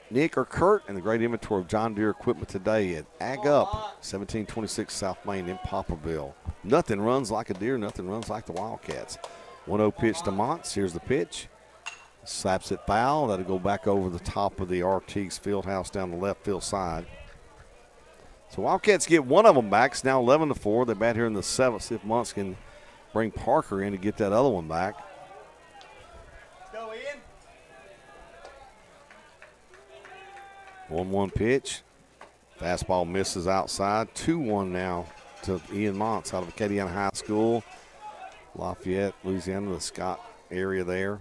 [SPEAKER 1] Nick or Kurt and the great inventory of John Deere equipment today at Ag Up, 1726 South Main in Poplarville. Nothing runs like a Deere, nothing runs like the Wildcats. 1-0 pitch to Montz. Here's the pitch. Slaps it foul. That'll go back over the top of the Artigues Fieldhouse down the left field side. So Wildcats get one of them back. It's now 11-4. They bat here in the 7th. See if Montz can bring Parker in to get that other one back. 1-1 pitch. Fastball misses outside. 2-1 now to Ian Montz out of Acadiana High School. Lafayette, Louisiana, the Scott area there.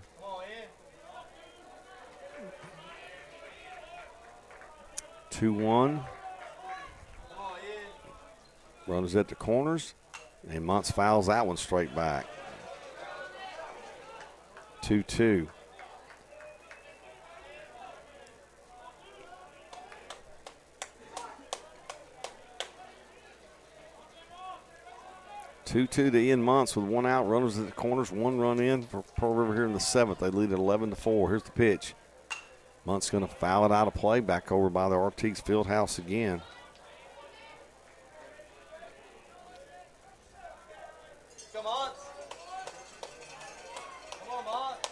[SPEAKER 1] 2-1. Runners at the corners. And Montz fouls that one straight back. 2-2. To Ian Muntz with one out, runners at the corners, one run in for Pearl River here in the 7th. They lead at 11-4. Here's the pitch. Muntz going to foul it out of play, back over by the Ortiz Fieldhouse again.
[SPEAKER 12] Come on. Come on, Muntz.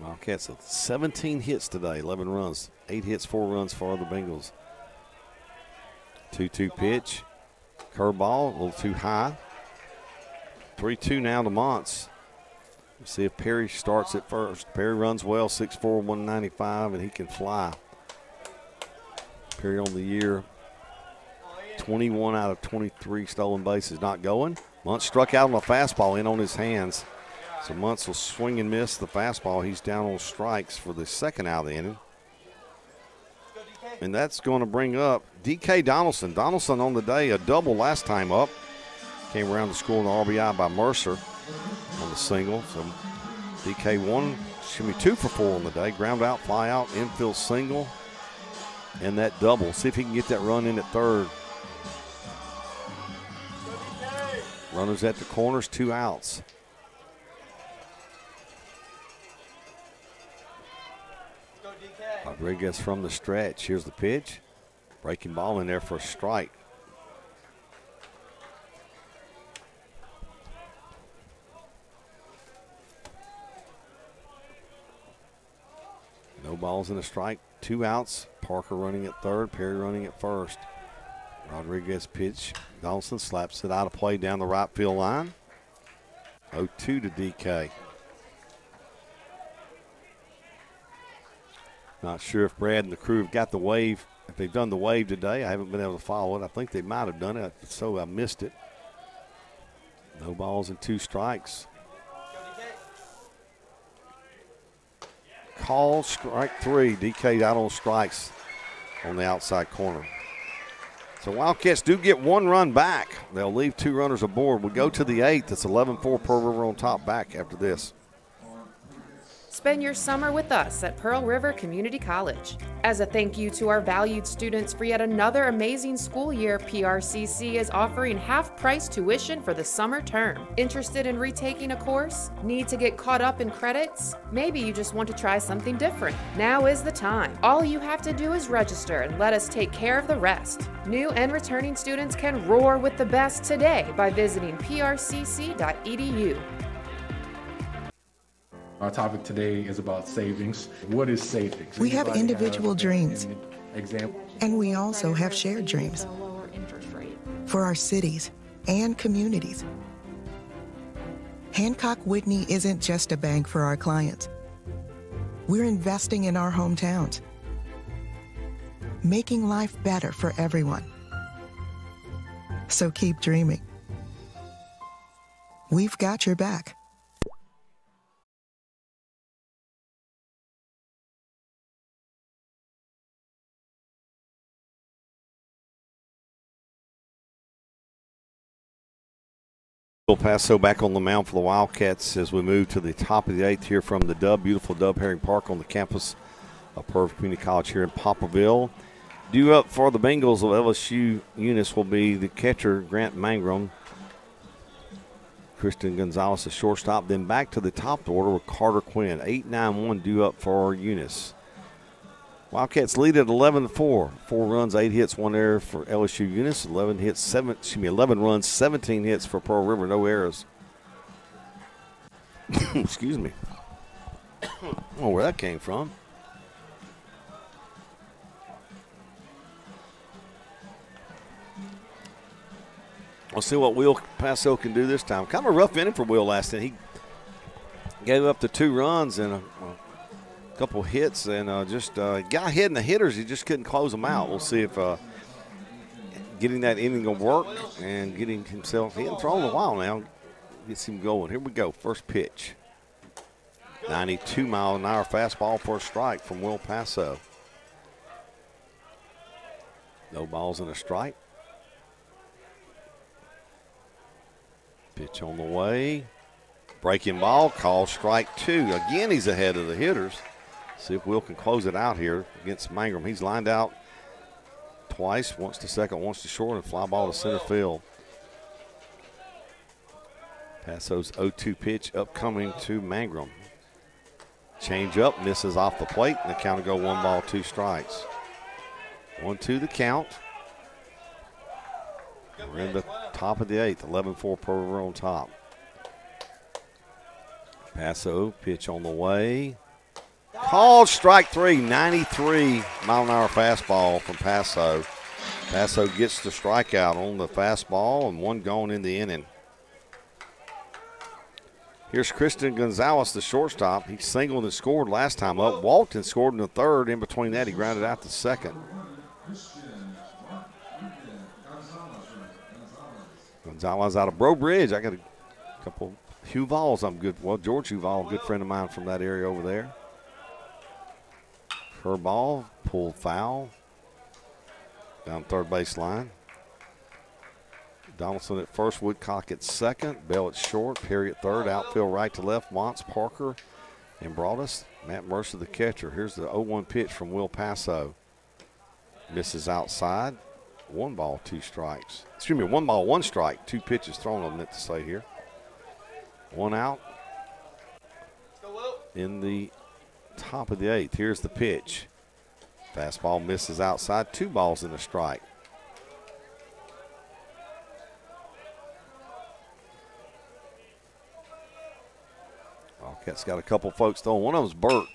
[SPEAKER 1] Wildcats have 17 hits today, 11 runs, 8 hits, 4 runs for the Bengals. 2-2 pitch. Curveball, a little too high. 3-2 now to Muntz. Let's see if Perry starts it first. Perry runs well, 6'4", 195, and he can fly. Perry on the year, 21 out of 23 stolen bases not going. Muntz struck out on a fastball in on his hands. So Muntz will swing and miss the fastball. He's down on strikes for the second out of the inning. And that's going to bring up D.K. Donaldson. Donaldson on the day, a double last time up. Came around to score an RBI by Mercer on the single. So D.K. 2 for 4 on the day. Ground out, fly out, infield single, and that double. See if he can get that run in at third. Runners at the corners, 2 outs. Rodriguez from the stretch. Here's the pitch. Breaking ball in there for a strike. No balls in a strike. 2 outs. Parker running at third. Perry running at first. Rodriguez pitch. Donaldson slaps it out of play down the right field line. 0-2 to DK. Not sure if Brad and the crew have got the wave. If they've done the wave today, I haven't been able to follow it. I think they might have done it, so I missed it. No balls and 2 strikes. Call strike 3. DK out on strikes on the outside corner. So Wildcats do get 1 run back. They'll leave 2 runners aboard. We go to the 8th. It's 11-4 Pearl River on top back after this.
[SPEAKER 2] Spend your summer with us at Pearl River Community College. As a thank you to our valued students for yet another amazing school year, PRCC is offering half-price tuition for the summer term. Interested in retaking a course? Need to get caught up in credits? Maybe you just want to try something different. Now is the time. All you have to do is register and let us take care of the rest. New and returning students can roar with the best today by visiting prcc.edu.
[SPEAKER 13] Our topic today is about savings. What is savings?
[SPEAKER 14] We have individual dreams,
[SPEAKER 13] Example.
[SPEAKER 14] and we also have shared dreams for our cities and communities. Hancock Whitney isn't just a bank for our clients. We're investing in our hometowns, making life better for everyone. So keep dreaming. We've got your back.
[SPEAKER 1] El Paso back on the mound for the Wildcats as we move to the top of the 8th here from the Dub, beautiful Dub Herring Park on the campus of Pearl River Community College here in Poplarville. Due up for the Bengals of LSU Eunice will be the catcher, Grant Mangrum. Christian Gonzalez, the shortstop. Then back to the top of the order with Carter Quinn. 8-9-1 due up for Eunice. Wildcats lead at 11-4. 4 runs, 8 hits, 1 error for LSU Eunice. 11 runs, 17 hits for Pearl River, no errors. Excuse me. I don't know where that came from. We'll see what Will Paso can do this time. Kind of a rough inning for Will last inning. He gave up the 2 runs and a couple hits and just got ahead in the hitters. He just couldn't close them out. We'll see if getting that inning will work and getting himself, he hasn't thrown in a while now, gets him going. Here we go, first pitch. 92-mile-an-hour fastball for a strike from Will Paso. No balls and a strike. Pitch on the way. Breaking ball, call strike 2. Again, he's ahead of the hitters. See if Will can close it out here against Mangrum. He's lined out twice, once to second, once to short, and fly ball to center field. Passo's 0-2 pitch upcoming to Mangrum. Change up, misses off the plate, and the count will go 1 ball, 2 strikes. 1-2 the count. We're in the top of the 8th, 11-4 Pearl River on top. Passo, pitch on the way. Called strike 3, 93-mile-an-hour fastball from Passo. Passo gets the strikeout on the fastball and 1 gone in the inning. Here's Christian Gonzalez, the shortstop. He singled and scored last time up. Walton scored in the 3rd. In between that, he grounded out the 2nd. Gonzalez out of Bro Bridge. I got a couple. Huval's, I'm good. Well, George Huval, a good friend of mine from that area over there. Curveball, pulled foul. Down third baseline. Donaldson at first, Woodcock at second, Bell at short, Perry at third, outfield right to left, Montz, Parker, and Broadus. Matt Mercer, the catcher. Here's the 0-1 pitch from Will Passo. Misses outside. 1 ball, 2 strikes. Excuse me, 1 ball, 1 strike. 2 pitches thrown, I meant to say here. 1 out in the top of the 8th. Here's the pitch. Fastball misses outside. 2 balls and a strike. Wildcats got a couple folks throwing. One of them's Burt.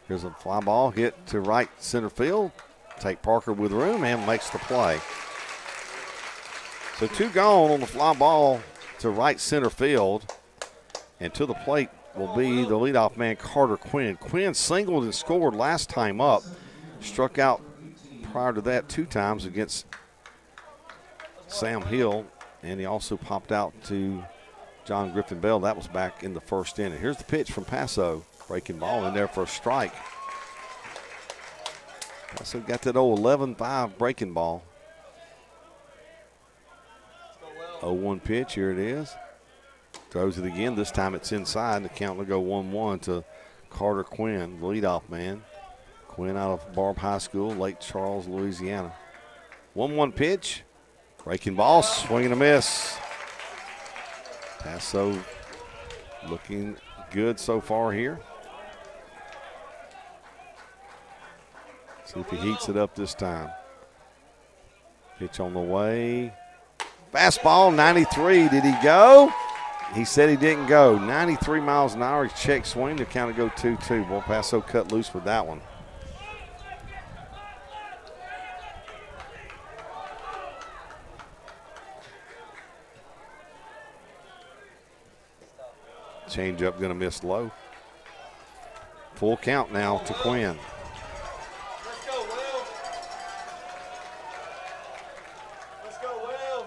[SPEAKER 1] Here's a fly ball hit to right center field. Tate Parker with room and makes the play. So 2 gone on the fly ball to right center field. And to the plate will be the leadoff man, Carter Quinn. Quinn singled and scored last time up. Struck out prior to that 2 times against Sam Hill. And he also popped out to John Griffin Bell. That was back in the 1st inning. Here's the pitch from Passo. Breaking ball in there for a strike. Passo got that old 11-5 breaking ball. 0-1 pitch, here it is. Throws it again. This time it's inside. The count will go 1-1 to Carter Quinn, the leadoff man. Quinn out of Barb High School, Lake Charles, Louisiana. 1-1 pitch. Breaking ball, swing and a miss. Passo looking good so far here. See if he heats it up this time. Pitch on the way. Fastball, 93. Did he go? He said he didn't go. 93 miles an hour. He check swing. The count to go 2-2. Well, Passo cut loose with that one. Change-up going to miss low. Full count now to Quinn.
[SPEAKER 12] Let's go, Will. Let's go, Will.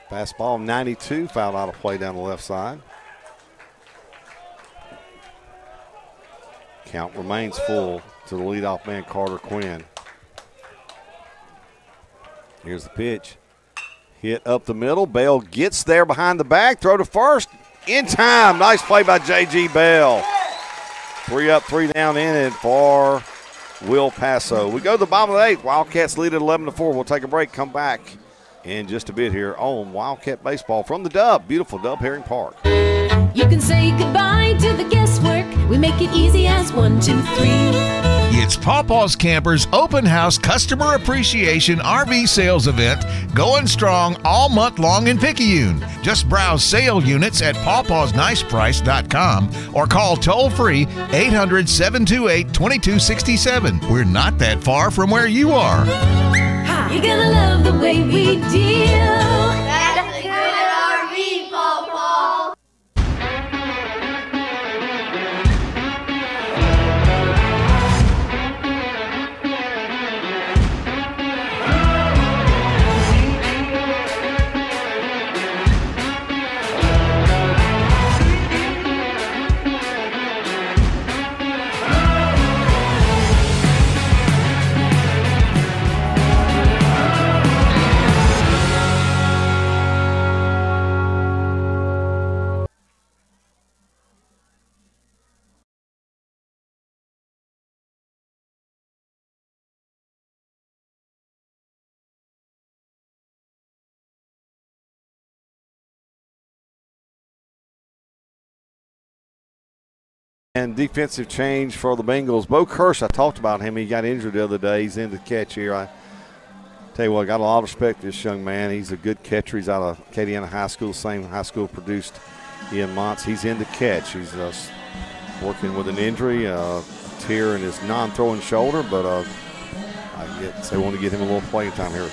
[SPEAKER 1] Fastball 92, fouled out of play down the left side. Count remains full to the leadoff man, Carter Quinn. Here's the pitch. Hit up the middle. Bell gets there behind the back. Throw to first. In time. Nice play by J.G. Bell. 3 up, 3 down inning for Will Passo. We go to the bottom of the 8th. Wildcats lead at 11-4. We'll take a break. Come back in just a bit here on Wildcat Baseball from the Dub. Beautiful Dub Herring Park.
[SPEAKER 4] You can say goodbye to the guesswork. We make it easy as 1, 2, 3.
[SPEAKER 3] It's Pawpaw's Campers Open House Customer Appreciation RV Sales Event going strong all month long in Picayune. Just browse sale units at pawpawsniceprice.com or call toll-free 800-728-2267. We're not that far from where you are.
[SPEAKER 4] You're gonna love the way we deal.
[SPEAKER 16] That's a good RV, Pawpaw.
[SPEAKER 1] And defensive change for the Bengals. Bo Kirsch, I talked about him. He got injured the other day. He's in the catch here. I tell you what, I got a lot of respect for this young man. He's a good catcher. He's out of Acadiana High School, same high school produced Ian Montz. He's in the catch. He's working with an injury, a tear in his non-throwing shoulder, but I guess they want to get him a little playing time here.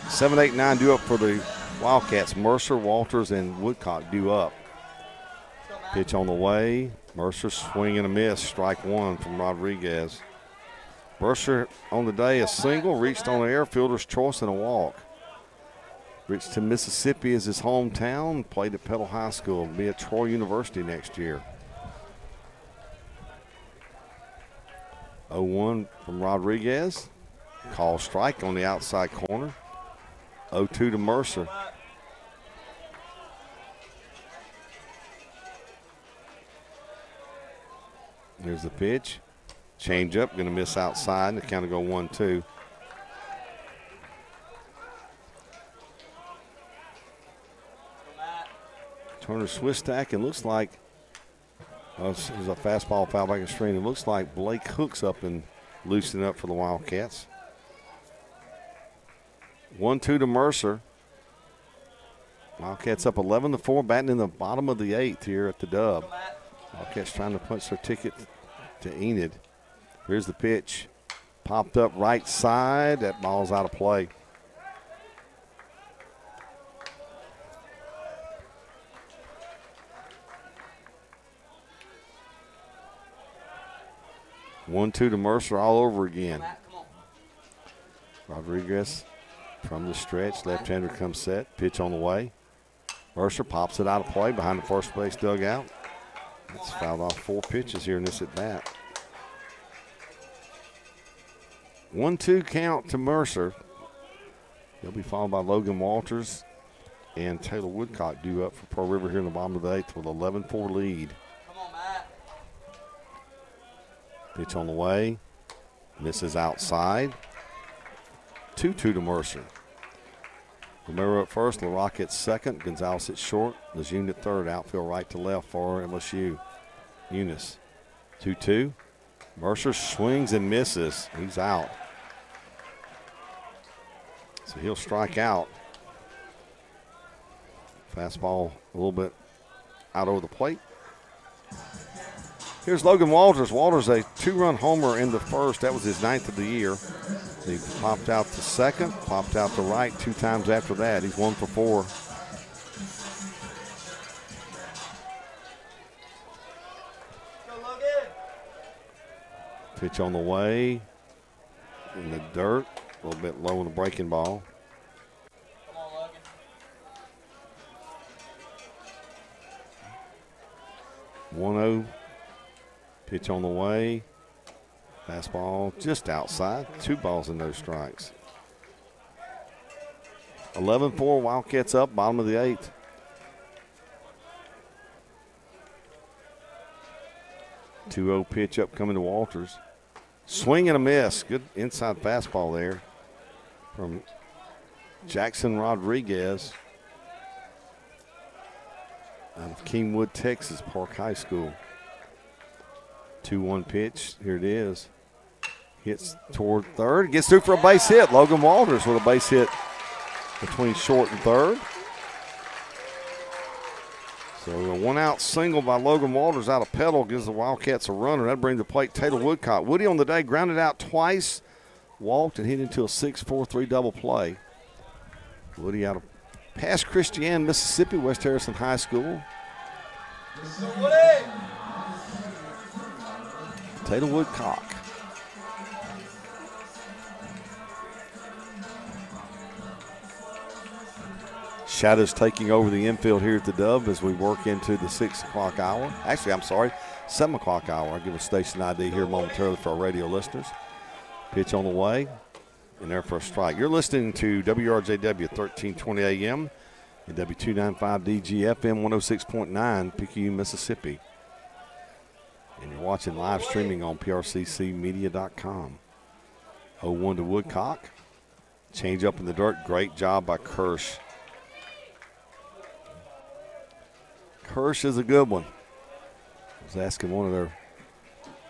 [SPEAKER 1] 7, 8, 9 due up for the Wildcats. Mercer, Walters, and Woodcock due up. Pitch on the way. Mercer swing and a miss. Strike one from Rodriguez. Mercer on the day a single, reached on an air, fielder's choice and a walk. Reached to Mississippi as his hometown, played at Petal High School, be at Troy University next year. 0-1 from Rodriguez. Call strike on the outside corner. 0-2 to Mercer. There's the pitch. Change up, going to miss outside. The count to go 1-2. Turner Swiss stack, and looks like this is a fastball foul back in screen. It looks like Blake hooks up and loosening up for the Wildcats. 1-2 to Mercer. Wildcats up 11-4, batting in the bottom of the 8th here at the Dub. Wildcats trying to punch their ticket to Enid. Here's the pitch. Popped up right side. That ball's out of play. 1-2 to Mercer all over again. Rodriguez from the stretch. Left-hander comes set. Pitch on the way. Mercer pops it out of play behind the first base dugout. That's fouled off 4 pitches here in this at bat. 1-2 count to Mercer. He'll be followed by Logan Walters and Taylor Woodcock due up for Pearl River here in the bottom of the 8th with 11-4 lead. Pitch on the way. Misses outside. 2-2 to Mercer. Romero at first, LaRocque at second, Gonzalez at short, Lejeune at third, outfield right to left for LSU. Eunice. 2-2. Mercer swings and misses. He's out. So he'll strike out. Fastball a little bit out over the plate. Here's Logan Walters. Walters, a 2-run homer in the first. That was his 9th of the year. He popped out to second, popped out to right 2 times after that. He's 1 for 4. Pitch on the way. In the dirt. A little bit low on the breaking ball. 1-0. Pitch on the way. Fastball just outside. 2 balls and no strikes. 11-4, Wildcats up, bottom of the 8th. (2-0) pitch up coming to Walters. Swing and a miss. Good inside fastball there from Jackson Rodriguez out of Kingwood, Texas, Park High School. 2-1 pitch. Here it is. Hits toward third. Gets through for a base hit. Logan Walters with a base hit between short and third. So a 1-out single by Logan Walters out of Petal gives the Wildcats a runner. That brings the plate Taylor Woodcock. Woody on the day grounded out twice, walked and hit into a 6-4-3 double play. Woody out of past Christian, Mississippi, West Harrison High School. Taylor Woodcock. Shadows taking over the infield here at the Dub as we work into the 6 o'clock hour. Actually, I'm sorry, 7 o'clock hour. I'll give a station ID here momentarily for our radio listeners. Pitch on the way, and there for a strike. You're listening to WRJW 1320 AM and W295DG FM 106.9 Picayune, Mississippi. And you're watching live streaming on PRCCmedia.com. 0-1 to Woodcock. Change up in the dirt. Great job by Kirsch. Kirsch is a good one. I was asking one of their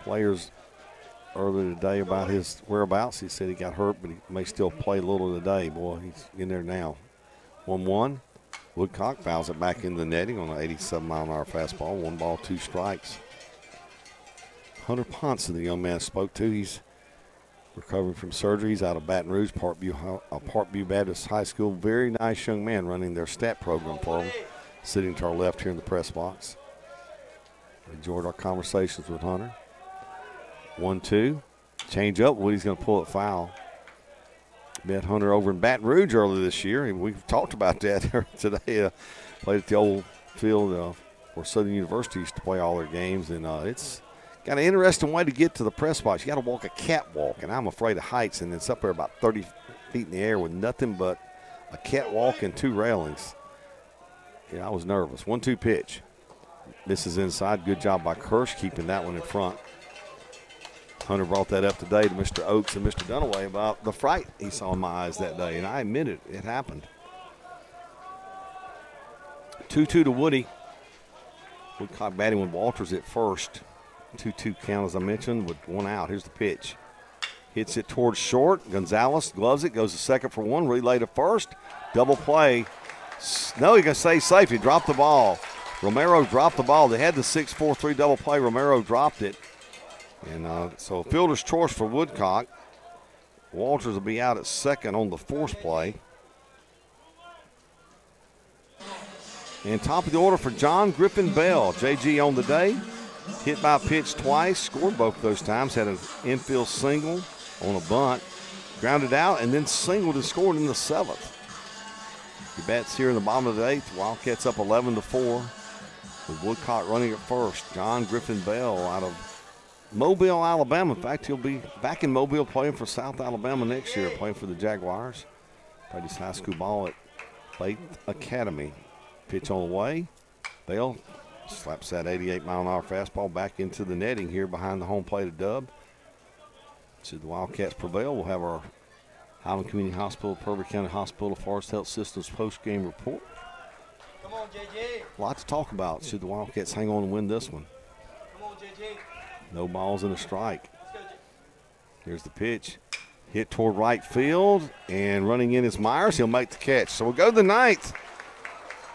[SPEAKER 1] players earlier today about his whereabouts. He said he got hurt, but he may still play a little today. Boy, he's in there now. 1-1. Woodcock fouls it back in the netting on an 87-mile-an-hour fastball. 1 ball, 2 strikes. Hunter Ponson, the young man spoke to. He's recovering from surgery. He's out of Baton Rouge, Parkview Baptist High School. Very nice young man running their stat program for them. Sitting to our left here in the press box. Enjoyed our conversations with Hunter. 1-2. Change up. Woody's going to pull it foul. Met Hunter over in Baton Rouge earlier this year, and we've talked about that today. Played at the old field where Southern University used to play all their games, and it's got an interesting way to get to the press box. You got to walk a catwalk, and I'm afraid of heights, and it's up there about 30 feet in the air with nothing but a catwalk and 2 railings. Yeah, I was nervous. 1-2 pitch. This is inside. Good job by Kirsch keeping that one in front. Hunter brought that up today to Mr. Oakes and Mr. Dunaway about the fright he saw in my eyes that day, and I admit it, it happened. 2-2 to Woody. Woodcock batting with Walters at first. 2-2 count, as I mentioned, with 1 out. Here's the pitch. Hits it towards short. Gonzalez gloves it, goes to second for 1, relay to first. Double play. No, he can stay safe. He dropped the ball. Romero dropped the ball. They had the 6-4-3 double play. Romero dropped it. And so fielder's choice for Woodcock. Walters will be out at second on the force play. And top of the order for John Griffin Bell. JG on the day. Hit by pitch twice. Scored both those times. Had an infield single on a bunt. Grounded out and then singled and scored in the 7th. He bats here in the bottom of the 8th. Wildcats up 11-4. With Woodcock running at first. John Griffin Bell out of Mobile, Alabama. In fact, he'll be back in Mobile playing for South Alabama next year, playing for the Jaguars. Played his high school ball at Faith Academy. Pitch on the way. Bell slaps that 88-mile-an-hour fastball back into the netting here behind the home plate of Dub. Should the Wildcats prevail, we'll have our Highland Community Hospital, Purvis County Hospital, Forest Health Systems post-game report.
[SPEAKER 12] Come on, JJ.
[SPEAKER 1] A lot to talk about. Should the Wildcats hang on and win this one?
[SPEAKER 12] Come on, JJ.
[SPEAKER 1] No balls and a strike. Here's the pitch. Hit toward right field, and running in is Myers. He'll make the catch. So we'll go to the 9th.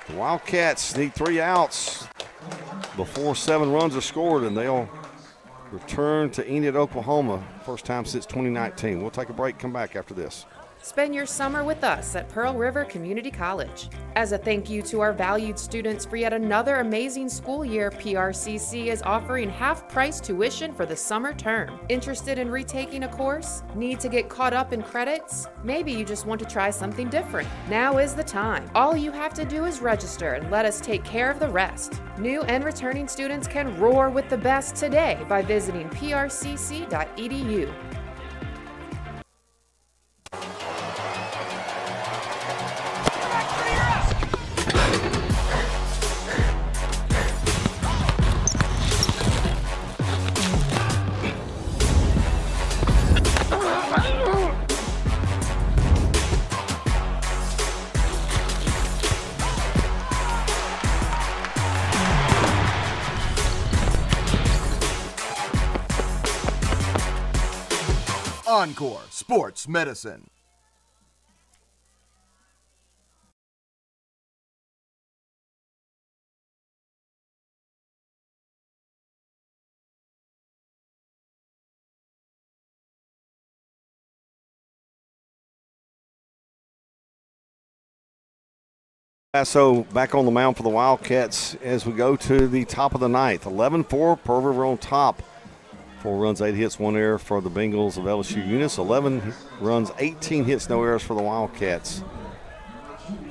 [SPEAKER 1] The Wildcats need 3 outs before 7 runs are scored, and they'll return to Enid, Oklahoma. First time since 2019. We'll take a break, come back after this.
[SPEAKER 2] Spend your summer with us at Pearl River Community College. As a thank you to our valued students for yet another amazing school year, PRCC is offering half-price tuition for the summer term. Interested in retaking a course? Need to get caught up in credits? Maybe you just want to try something different. Now is the time. All you have to do is register and let us take care of the rest. New and returning students can roar with the best today by visiting prcc.edu.
[SPEAKER 10] Encore Sports Medicine.
[SPEAKER 1] So back on the mound for the Wildcats as we go to the top of the 9th. 11-4, Pearl River on top. 4 runs, 8 hits, 1 error for the Bengals of LSU Eunice. 11 runs, 18 hits, no errors for the Wildcats.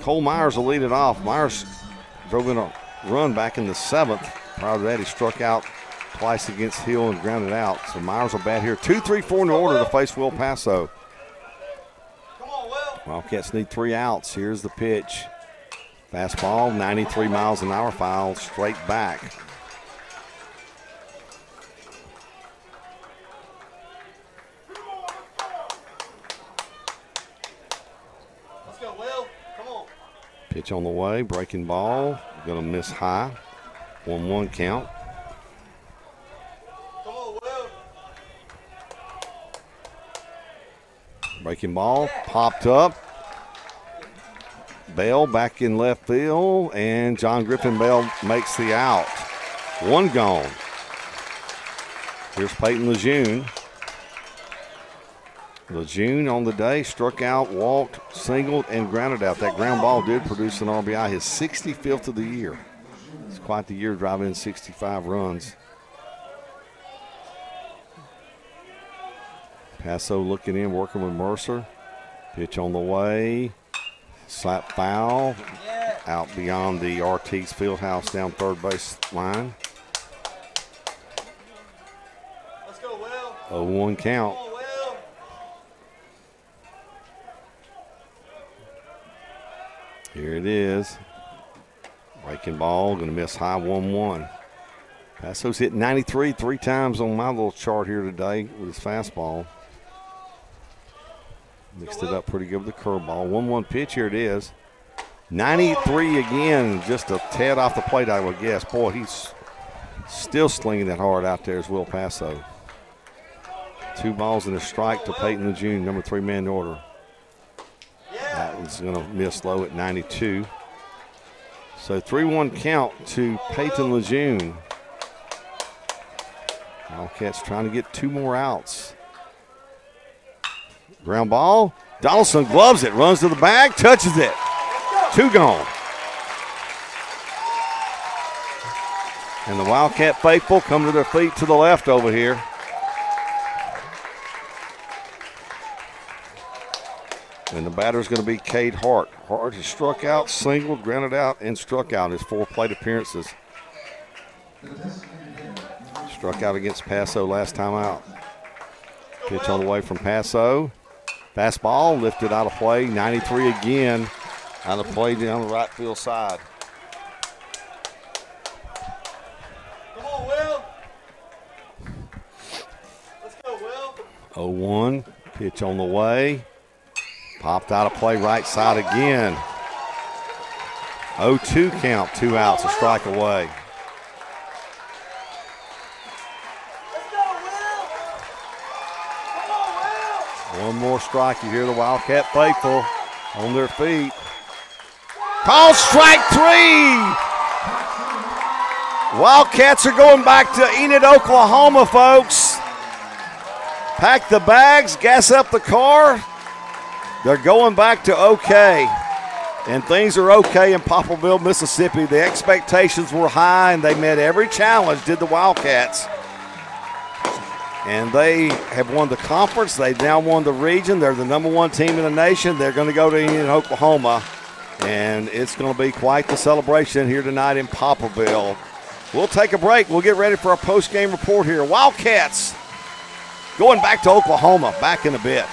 [SPEAKER 1] Cole Myers will lead it off. Myers drove in a run back in the 7th. Prior to that, he struck out twice against Hill and grounded out. So Myers will bat here. 2, 3, 4 in order to face Will Paso. Wildcats need 3 outs. Here's the pitch. Fastball, 93 miles an hour, foul straight back.
[SPEAKER 12] Let's go, Will. Come on.
[SPEAKER 1] Pitch on the way, breaking ball, going to miss high. 1-1 count.
[SPEAKER 12] Come on, Will.
[SPEAKER 1] Breaking ball, popped up. Bell back in left field, and John Griffin Bell makes the out. One gone. Here's Peyton Lejeune. Lejeune on the day struck out, walked, singled, and grounded out. That ground ball did produce an RBI, his 65th of the year. It's quite the year, driving in 65 runs. Paso looking in, working with Mercer. Pitch on the way. Slap foul. Out beyond the Ortiz Fieldhouse down third base line.
[SPEAKER 12] Let's go, Will.
[SPEAKER 1] 0-1 count.
[SPEAKER 12] Come on, Will.
[SPEAKER 1] Here it is. Breaking ball, going to miss high 1-1. Paso's hit 93 three times on my little chart here today with his fastball. Mixed it up pretty good with the curveball. 1-1 pitch, here it is. 93 again, just a tad off the plate, I would guess. Boy, he's still slinging that hard out there as Will Paso. 2 balls and a strike to Peyton Lejeune, number 3 man order. That one's going to miss low at 92. So 3-1 count to Peyton Lejeune. Wildcats trying to get 2 more outs. Ground ball. Donaldson gloves it, runs to the bag, touches it. 2 gone. And the Wildcat faithful come to their feet to the left over here. And the batter's going to be Cade Hart. Hart has struck out, singled, grounded out, and struck out in his 4 plate appearances. Struck out against Paso last time out. Pitch on the way from Paso. Fastball lifted out of play. 93 again. Out of play down the right field side.
[SPEAKER 12] Come on, Will. Let's go, Will.
[SPEAKER 1] 0-1. Pitch on the way. Popped out of play right side again. 0-2 count. 2 outs. A strike away. One more strike. You hear the Wildcat faithful on their feet. Call strike 3. Wildcats are going back to Enid, Oklahoma, folks. Pack the bags, gas up the car. They're going back to OK. And things are okay in Poplarville, Mississippi. The expectations were high, and they met every challenge, did the Wildcats. And they have won the conference. They've now won the region. They're the number 1 team in the nation. They're going to go to Indian, Oklahoma. And it's going to be quite the celebration here tonight in Poplarville. We'll take a break. We'll get ready for our post-game report here. Wildcats going back to Oklahoma. Back in a bit.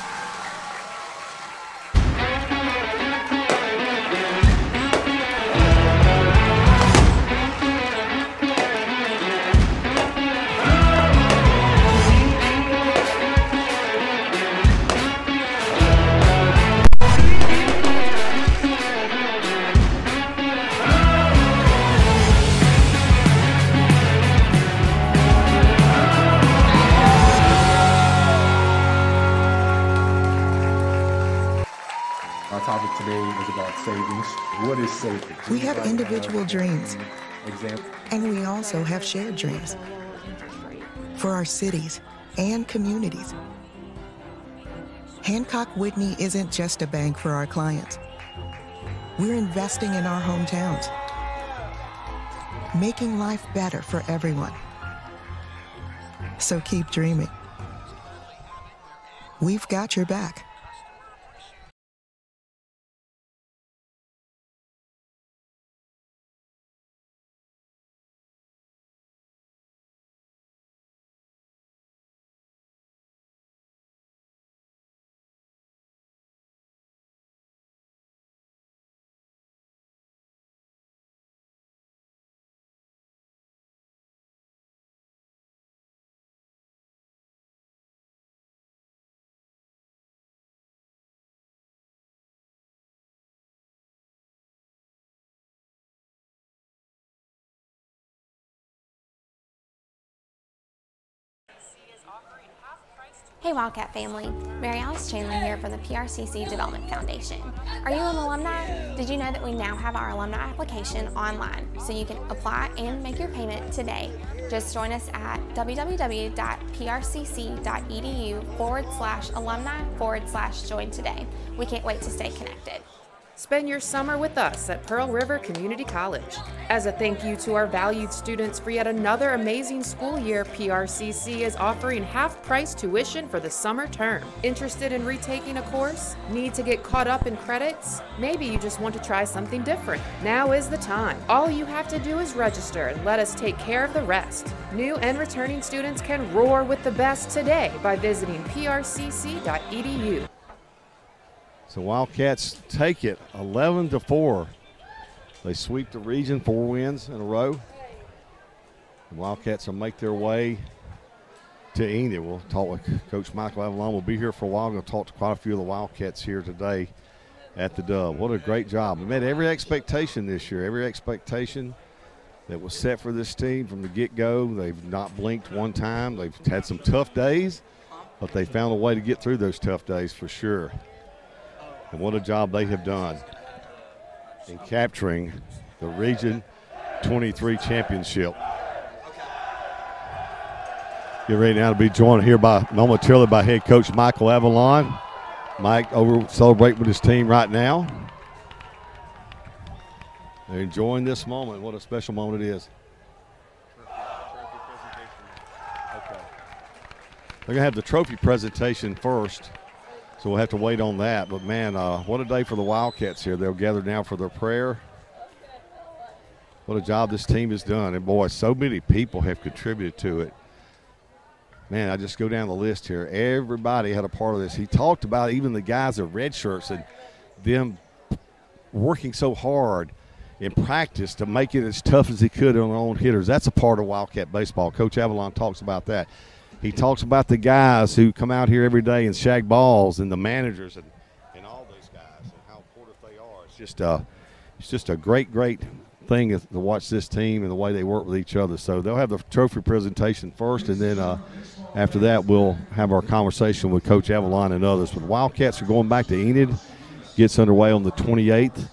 [SPEAKER 13] What is savings?
[SPEAKER 14] We have individual dreams, and we also have shared dreams for our cities and communities. Hancock Whitney isn't just a bank for our clients. We're investing in our hometowns, making life better for everyone. So keep dreaming. We've got your back.
[SPEAKER 17] Hey Wildcat family, Mary Alice Chandler here from the PRCC Development Foundation. Are you an alumni? Did you know that we now have our alumni application online, so you can apply and make your payment today? Just join us at www.prcc.edu/alumni/join today. We can't wait to stay connected.
[SPEAKER 2] Spend your summer with us at Pearl River Community College. As a thank you to our valued students for yet another amazing school year, PRCC is offering half-price tuition for the summer term. Interested in retaking a course? Need to get caught up in credits? Maybe you just want to try something different. Now is the time. All you have to do is register and let us take care of the rest. New and returning students can roar with the best today by visiting prcc.edu.
[SPEAKER 1] So Wildcats take it 11-4. They sweep the region, 4 wins in a row. The Wildcats will make their way to Enid. We'll talk with Coach Michael Avalon. We'll be here for a while. We'll talk to quite a few of the Wildcats here today at the Dub. What a great job. We met every expectation this year, every expectation that was set for this team from the get-go. They've not blinked one time. They've had some tough days, but they found a way to get through those tough days for sure. And what a job they have done in capturing the Region 23 championship. Get ready now to be joined here momentarily by head coach Michael Avalon. Mike celebrating with his team right now. They're enjoying this moment. What a special moment it is. Okay. They're going to have the trophy presentation first. So we'll have to wait on that. But, man, what a day for the Wildcats here. They'll gather now for their prayer. What a job this team has done. And, boy, so many people have contributed to it. Man, I just go down the list here. Everybody had a part of this. He talked about even the guys in red shirts and them working so hard in practice to make it as tough as he could on their own hitters. That's a part of Wildcat baseball. Coach Avalon talks about that. He talks about the guys who come out here every day and shag balls and the managers and all those guys and how important they are. It's just a great thing to watch this team and the way they work with each other. So they'll have the trophy presentation first, and then after that we'll have our conversation with Coach Avalon and others. But the Wildcats are going back to Enid. Gets underway on the 28th.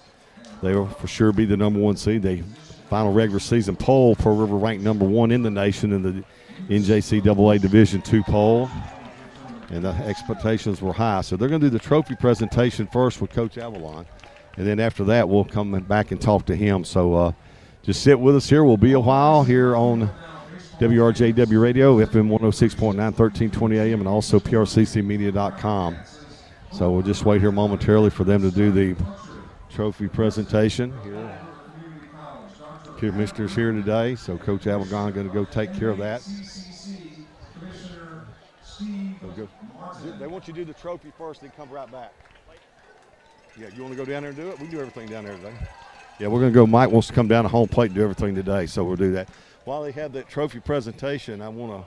[SPEAKER 1] They will for sure be the #1 seed. They final regular season poll, Pearl River ranked #1 in the nation in the NJCAA Division II poll, and the expectations were high. So they're going to do the trophy presentation first with Coach Avalon, and then after that we'll come back and talk to him. So just sit with us here. We'll be a while here on WRJW Radio, FM 106.9, 1320 AM, and also PRCCmedia.com. So we'll just wait here momentarily for them to do the trophy presentation here. Commissioner's here today, so Coach Avalon going to go take care of that. They want you to do the trophy first, then come right back. Yeah, you want to go down there and do it? We can do everything down there today. Yeah, we're going to go. Mike wants to come down to home plate and do everything today, so we'll do that. While they have that trophy presentation, I'm going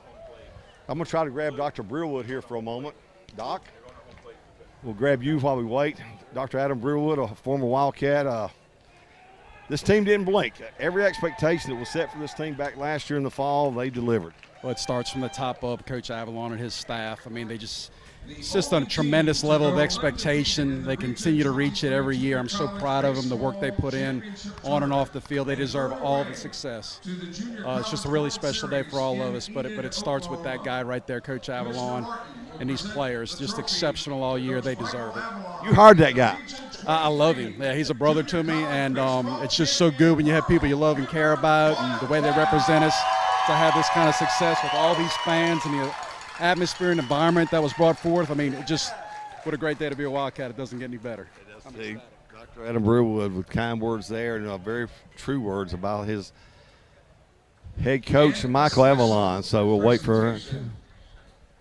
[SPEAKER 1] to try to grab Dr. Brewerwood here for a moment. Doc, we'll grab you while we wait. Dr. Adam Brewerwood, a former Wildcat. This team didn't blink. Every expectation that was set for this team back last year in the fall, they delivered.
[SPEAKER 19] Well, it starts from the top up, Coach Avalon and his staff. I mean, it's just a tremendous level of expectation. They continue to reach it every year. I'm so proud of them, the work they put in on and off the field. They deserve all the success. It's just a really special day for all of us, but it starts with that guy right there, Coach Avalon, and these players. Just exceptional all year. They deserve it.
[SPEAKER 1] You hired that guy.
[SPEAKER 19] I love him. Yeah, he's a brother to me, and it's just so good when you have people you love and care about and the way they represent us to have this kind of success with all these fans and the atmosphere and environment that was brought forth. I mean, what a great day to be a Wildcat. It doesn't get any better.
[SPEAKER 1] Dr. Adam Brewerwood with kind words there and very true words about his head coach, Michael Avalon. So we'll wait for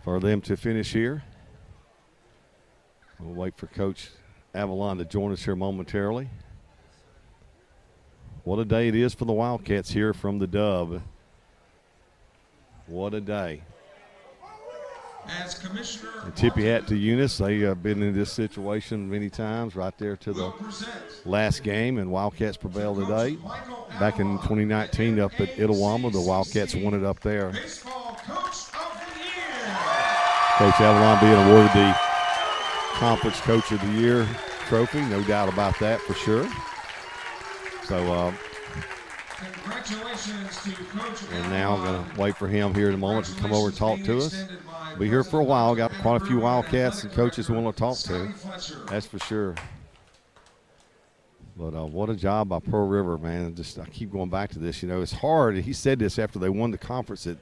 [SPEAKER 1] them to finish here. We'll wait for Coach Avalon to join us here momentarily. What a day it is for the Wildcats here from the Dub. What a day.
[SPEAKER 8] As Commissioner,
[SPEAKER 1] and tip your hat to Eunice. They have been in this situation many times, right there to the last game, and Wildcats prevailed today. Back in 2019 up at Itawamba, the Wildcats won it up there. Coach Avalon being awarded the Conference Coach of the Year trophy, no doubt about that for sure. So,
[SPEAKER 8] Congratulations to Coach
[SPEAKER 1] and now I'm going to wait for him here in a moment to come over and talk to us. Be here for a while. Got quite a few Wildcats and coaches we want to talk to. That's for sure. But what a job by Pearl River, man. I keep going back to this. You know, it's hard. He said this after they won the conference at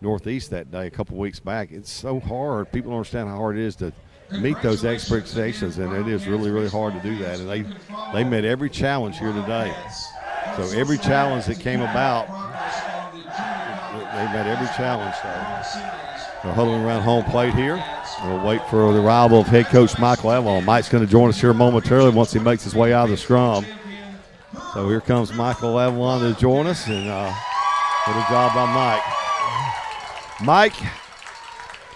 [SPEAKER 1] Northeast that day a couple weeks back. It's so hard. People don't understand how hard it is to meet those expectations, and it is really, really hard to do that. And they met every challenge here today. So every challenge that came about, they met every challenge. So they're huddling around home plate here. We'll wait for the arrival of head coach Michael Avalon. Mike's going to join us here momentarily once he makes his way out of the scrum. So here comes Michael Avalon to join us, and what a job by Mike. Mike,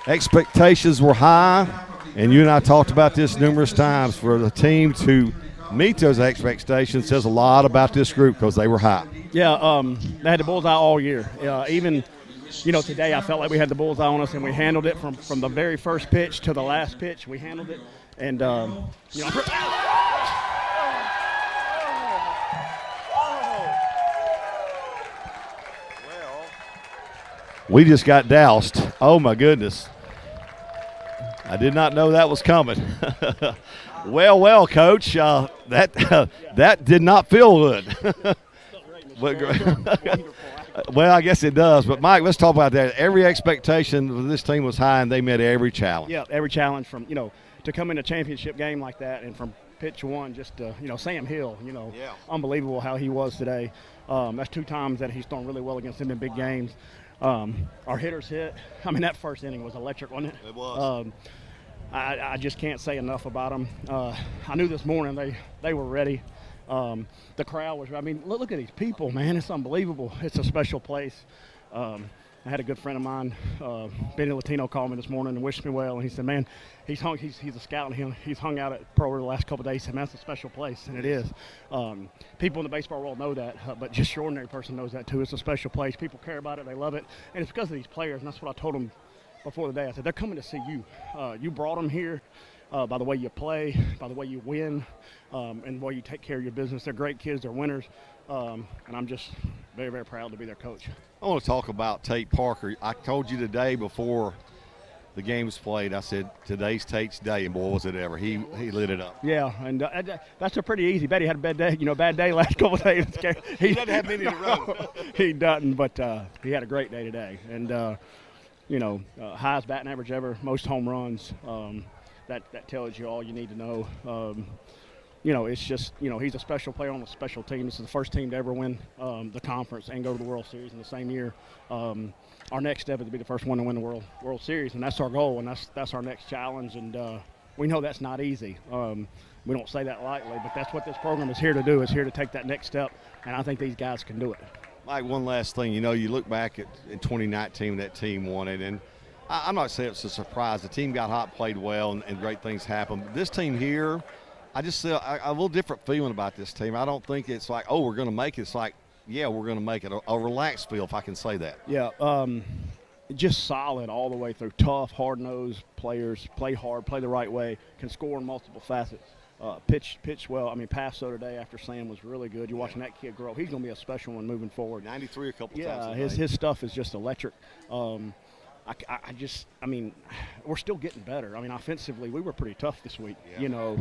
[SPEAKER 1] expectations were high, and you and I talked about this numerous times. For the team to meet those expectations says a lot about this group because they were high.
[SPEAKER 15] Yeah, they had the bullseye all year. Even, you know, today I felt like we had the bullseye on us, and we handled it from the very first pitch to the last pitch. We handled it, and you know.
[SPEAKER 1] We just got doused. Oh, my goodness. I did not know that was coming. Well, Coach, that did not feel good. Well, I guess it does. But, Mike, let's talk about that. Every expectation of this team was high, and they met every challenge.
[SPEAKER 15] Yeah, every challenge from, you know, to come in a championship game like that, and from pitch one, just, you know, Sam Hill, you know, unbelievable how he was today. That's 2 times that he's thrown really well against him in big games. Our hitters hit. I mean, that first inning was electric, wasn't it?
[SPEAKER 1] It was.
[SPEAKER 15] I just can't say enough about them. I knew this morning they were ready. The crowd was, I mean, look at these people, man. It's unbelievable. It's a special place. I had a good friend of mine, Benny Latino, called me this morning and wished me well. And he said, man, he's a scout, and he's hung out at Pearl River the last couple of days. He said, man, that's a special place, and it is. People in the baseball world know that, but just your ordinary person knows that too. It's a special place. People care about it. They love it. And it's because of these players, and that's what I told them before the day. I said, they're coming to see you. You brought them here by the way you play, by the way you win, and the way you take care of your business. They're great kids. They're winners. And I'm just very, very proud to be their coach.
[SPEAKER 1] I want to talk about Tate Parker. I told you today before the game was played, I said, today's Tate's day, and boy, was it ever. He lit it up.
[SPEAKER 15] Yeah, and that's a pretty easy bet. He had a bad day, last couple of days.
[SPEAKER 1] He doesn't have many in a row.
[SPEAKER 15] He doesn't, but he had a great day today. And, you know, highest batting average ever, most home runs. That tells you all you need to know. You know, it's just, you know, he's a special player on a special team. This is the first team to ever win the conference and go to the World Series in the same year. Our next step is to be the first one to win the World Series, and that's our goal, and that's our next challenge. And we know that's not easy. We don't say that lightly, but that's what this program is here to do, is here to take that next step, and I think these guys can do it.
[SPEAKER 1] Mike, one last thing. You know, you look back at in 2019, that team won it, and I'm not saying it's a surprise. The team got hot, played well, and great things happened. This team here, I just see a little different feeling about this team. I don't think it's like, oh, we're going to make it. It's like, yeah, we're going to make it. A relaxed feel, if I can say that.
[SPEAKER 15] Yeah, just solid all the way through. Tough, hard-nosed players, play hard, play the right way, can score in multiple facets. Pitch well. I mean, pass so today after Sam was really good. You're watching that kid grow. He's going to be a special one moving forward.
[SPEAKER 1] 93 a couple
[SPEAKER 15] times.
[SPEAKER 1] Yeah,
[SPEAKER 15] his stuff is just electric. I mean, we're still getting better. I mean, offensively, we were pretty tough this week, you know,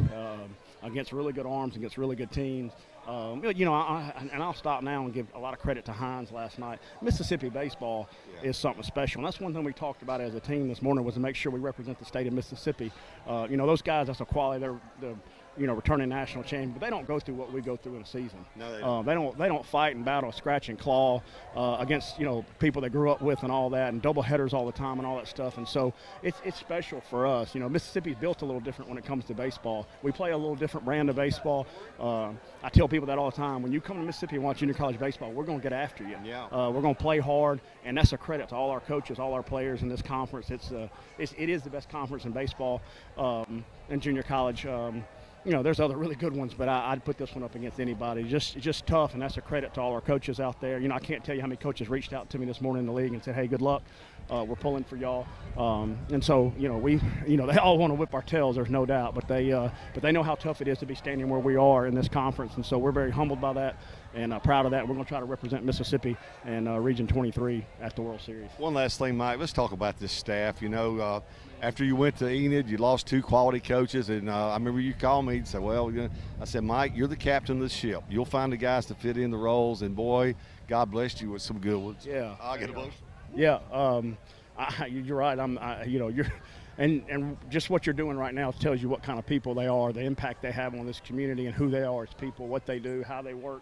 [SPEAKER 15] against really good arms, against really good teams. You know, and I'll stop now and give a lot of credit to Hines last night. Mississippi baseball is something special, and that's one thing we talked about as a team this morning, was to make sure we represent the state of Mississippi. You know, those guys, that's a quality. They're you know, returning national champion, but they don't go through what we go through in a season.
[SPEAKER 1] No, they don't.
[SPEAKER 15] They don't fight and battle, scratch and claw against, you know, people they grew up with and all that, and double headers all the time and all that stuff. And so it's special for us. You know, Mississippi's built a little different when it comes to baseball. We play a little different brand of baseball. I tell people that all the time. When you come to Mississippi and watch junior college baseball, we're going to get after you.
[SPEAKER 1] Yeah.
[SPEAKER 15] We're going to play hard, and that's a credit to all our coaches, all our players in this conference. It is the best conference in baseball in junior college. you know, there's other really good ones, but I'd put this one up against anybody. Just tough, and that's a credit to all our coaches out there. You know, I can't tell you how many coaches reached out to me this morning in the league and said, hey, good luck. We're pulling for y'all. And so, you know, they all want to whip our tails, there's no doubt, but they know how tough it is to be standing where we are in this conference, and so we're very humbled by that and proud of that. We're going to try to represent Mississippi and Region 23 at the World Series.
[SPEAKER 1] One last thing, Mike, let's talk about this staff. You know, after you went to Enid, you lost 2 quality coaches, and I remember you called me and said, well, I said, Mike, you're the captain of the ship. You'll find the guys to fit in the roles, and boy, God blessed you with some good ones.
[SPEAKER 15] Yeah.
[SPEAKER 1] I'll get emotional.
[SPEAKER 15] Yeah, you're right. You know, and just what you're doing right now tells you what kind of people they are, the impact they have on this community, and who they are as people, what they do, how they work.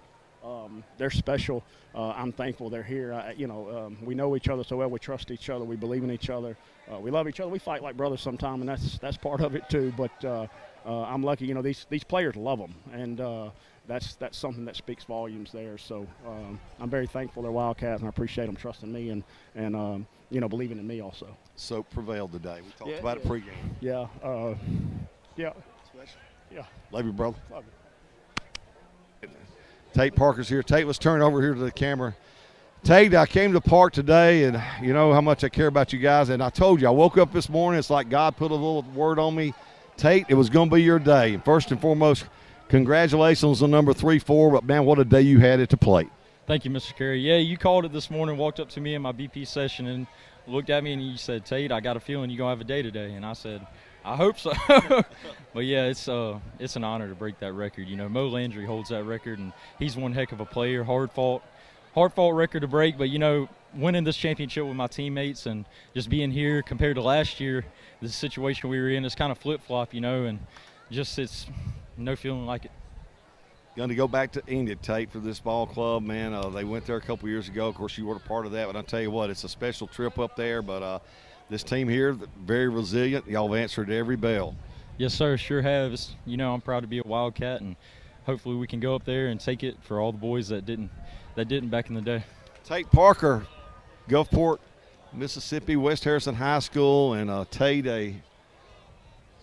[SPEAKER 15] They're special. I'm thankful they're here. You know, we know each other so well. We trust each other. We believe in each other. We love each other. We fight like brothers sometimes, and that's part of it too. But I'm lucky. You know, these players love them, and that's something that speaks volumes there. So I'm very thankful they're Wildcats, and I appreciate them trusting me and you know, believing in me also.
[SPEAKER 1] So prevailed today. We talked about it pregame.
[SPEAKER 15] Yeah. Yeah.
[SPEAKER 1] Special.
[SPEAKER 15] Yeah.
[SPEAKER 1] Love you, brother.
[SPEAKER 15] Love you.
[SPEAKER 1] Tate Parker's here. Tate, let's turn over here to the camera. Tate, I came to the park today, and you know how much I care about you guys. And I told you, I woke up this morning, it's like God put a little word on me. Tate, it was going to be your day. And first and foremost, congratulations on number 3-4. But, man, what a day you had at the plate.
[SPEAKER 20] Thank you, Mr. Carey. Yeah, you called it this morning, walked up to me in my BP session and looked at me and you said, Tate, I got a feeling you're going to have a day today. And I said, I hope so. But, yeah, it's an honor to break that record. You know, Mo Landry holds that record, and he's one heck of a player, hard-fought record to break. But, you know, winning this championship with my teammates and just being here compared to last year, the situation we were in is kind of flip-flop, you know, and just it's no feeling like it.
[SPEAKER 1] Going to go back to Enid, Tate, for this ball club, man. They went there a couple years ago. Of course, you were a part of that, but I'll tell you what, it's a special trip up there. But this team here, very resilient. Y'all have answered every bell.
[SPEAKER 20] Yes, sir, sure have. You know, I'm proud to be a Wildcat, and hopefully we can go up there and take it for all the boys that didn't back in the day.
[SPEAKER 1] Tate Parker, Gulfport, Mississippi, West Harrison High School, and Tate, a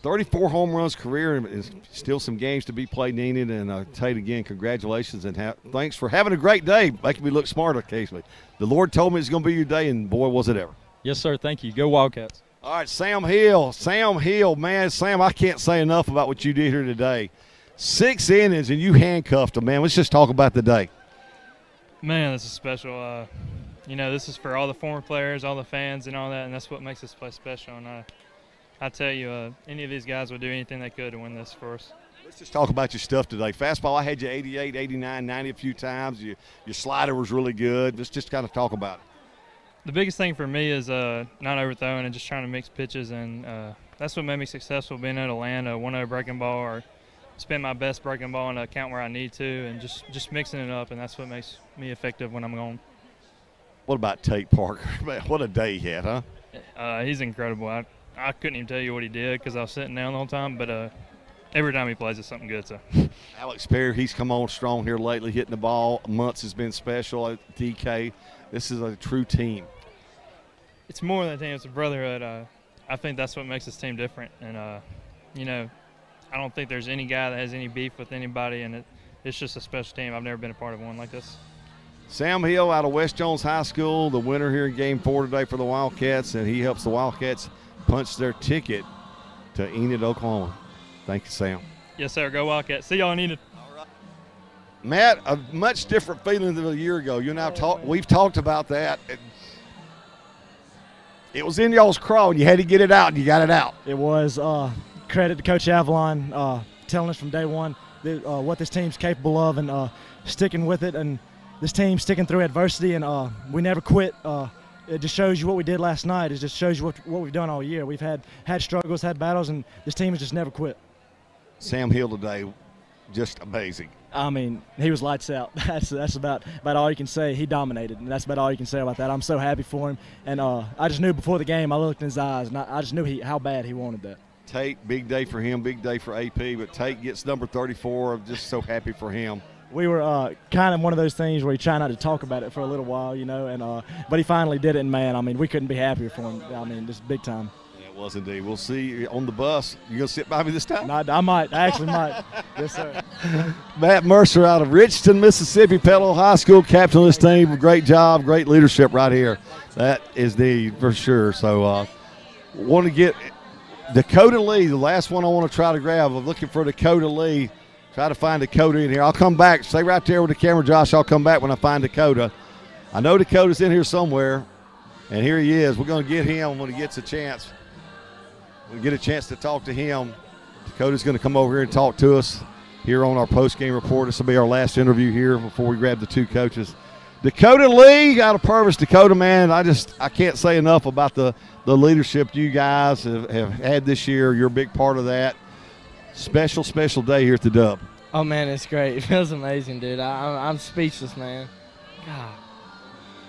[SPEAKER 1] 34 home runs career, and still some games to be played in Enid. And Tate, again, congratulations, and thanks for having a great day, making me look smart occasionally. The Lord told me it's going to be your day, and boy, was it ever.
[SPEAKER 20] Yes, sir, thank you. Go Wildcats.
[SPEAKER 1] All right, Sam Hill. Sam Hill, man, Sam, I can't say enough about what you did here today. 6 innings, and you handcuffed them, man. Let's just talk about the day.
[SPEAKER 21] Man, this is special. You know, this is for all the former players, all the fans, and all that, and that's what makes this place special. And I tell you, any of these guys would do anything they could to win this for us.
[SPEAKER 1] Let's just talk about your stuff today. Fastball, I had you 88, 89, 90 a few times. Your slider was really good. Let's just kind of talk about it.
[SPEAKER 21] The biggest thing for me is not overthrowing and just trying to mix pitches, and that's what made me successful, being able to land a 1-0 breaking ball or spin my best breaking ball in a count where I need to, and just mixing it up, and that's what makes me effective when I'm going.
[SPEAKER 1] What about Tate Parker? Man, what a day he had, huh?
[SPEAKER 21] He's incredible. I couldn't even tell you what he did because I was sitting down the whole time, but every time he plays, it's something good. So,
[SPEAKER 1] Alex Perry, he's come on strong here lately, hitting the ball. Muntz has been special. DK, this is a true team.
[SPEAKER 21] It's more than a team; it's a brotherhood. I think that's what makes this team different. And you know, I don't think there's any guy that has any beef with anybody, and it's just a special team. I've never been a part of one like this.
[SPEAKER 1] Sam Hill out of West Jones High School, the winner here in Game 4 today for the Wildcats, and he helps the Wildcats punch their ticket to Enid, Oklahoma. Thank you, Sam.
[SPEAKER 21] Yes, sir. Go Wildcats. See y'all in Enid.
[SPEAKER 1] Matt, a much different feeling than a year ago. You and I we've talked about that. It was in y'all's craw, and you had to get it out, and you got it out.
[SPEAKER 22] It was credit to Coach Avalon telling us from day one what this team's capable of, and sticking with it, and this team sticking through adversity, and we never quit. It just shows you what we did last night. It just shows you what we've done all year. We've had struggles, had battles, and this team has just never quit.
[SPEAKER 1] Sam Hill today, just amazing.
[SPEAKER 22] I mean, he was lights out. That's about all you can say. He dominated, and that's about all you can say about that. I'm so happy for him, and I just knew before the game, I looked in his eyes, and I just knew how bad he wanted that.
[SPEAKER 1] Tate, big day for him, big day for AP, but Tate gets number 34. I'm just so happy for him.
[SPEAKER 22] We were kind of one of those things where you try not to talk about it for a little while, you know, and but he finally did it, and, man, I mean, we couldn't be happier for him. I mean, just big time.
[SPEAKER 1] Yeah, was indeed. We'll see you on the bus. You going to sit by me this time?
[SPEAKER 22] I might. I actually might. Yes, sir.
[SPEAKER 1] Matt Mercer out of Richardson, Mississippi, Petaluma High School, captain of this team. Great job, great leadership right here. That is the for sure. So want to get Dakota Lee, the last one I want to try to grab. I'm looking for Dakota Lee. Try to find Dakota in here. I'll come back. Stay right there with the camera, Josh. I'll come back when I find Dakota. I know Dakota's in here somewhere, and here he is. We're going to get him when he gets a chance. We get a chance to talk to him. Dakota's going to come over here and talk to us here on our post-game report. This will be our last interview here before we grab the two coaches. Dakota Lee out of Purvis. Dakota, man, I can't say enough about the leadership you guys have had this year. You're a big part of that. Special day here at the Dub.
[SPEAKER 5] Oh, man, it's great. It feels amazing, dude. I'm speechless, man. God.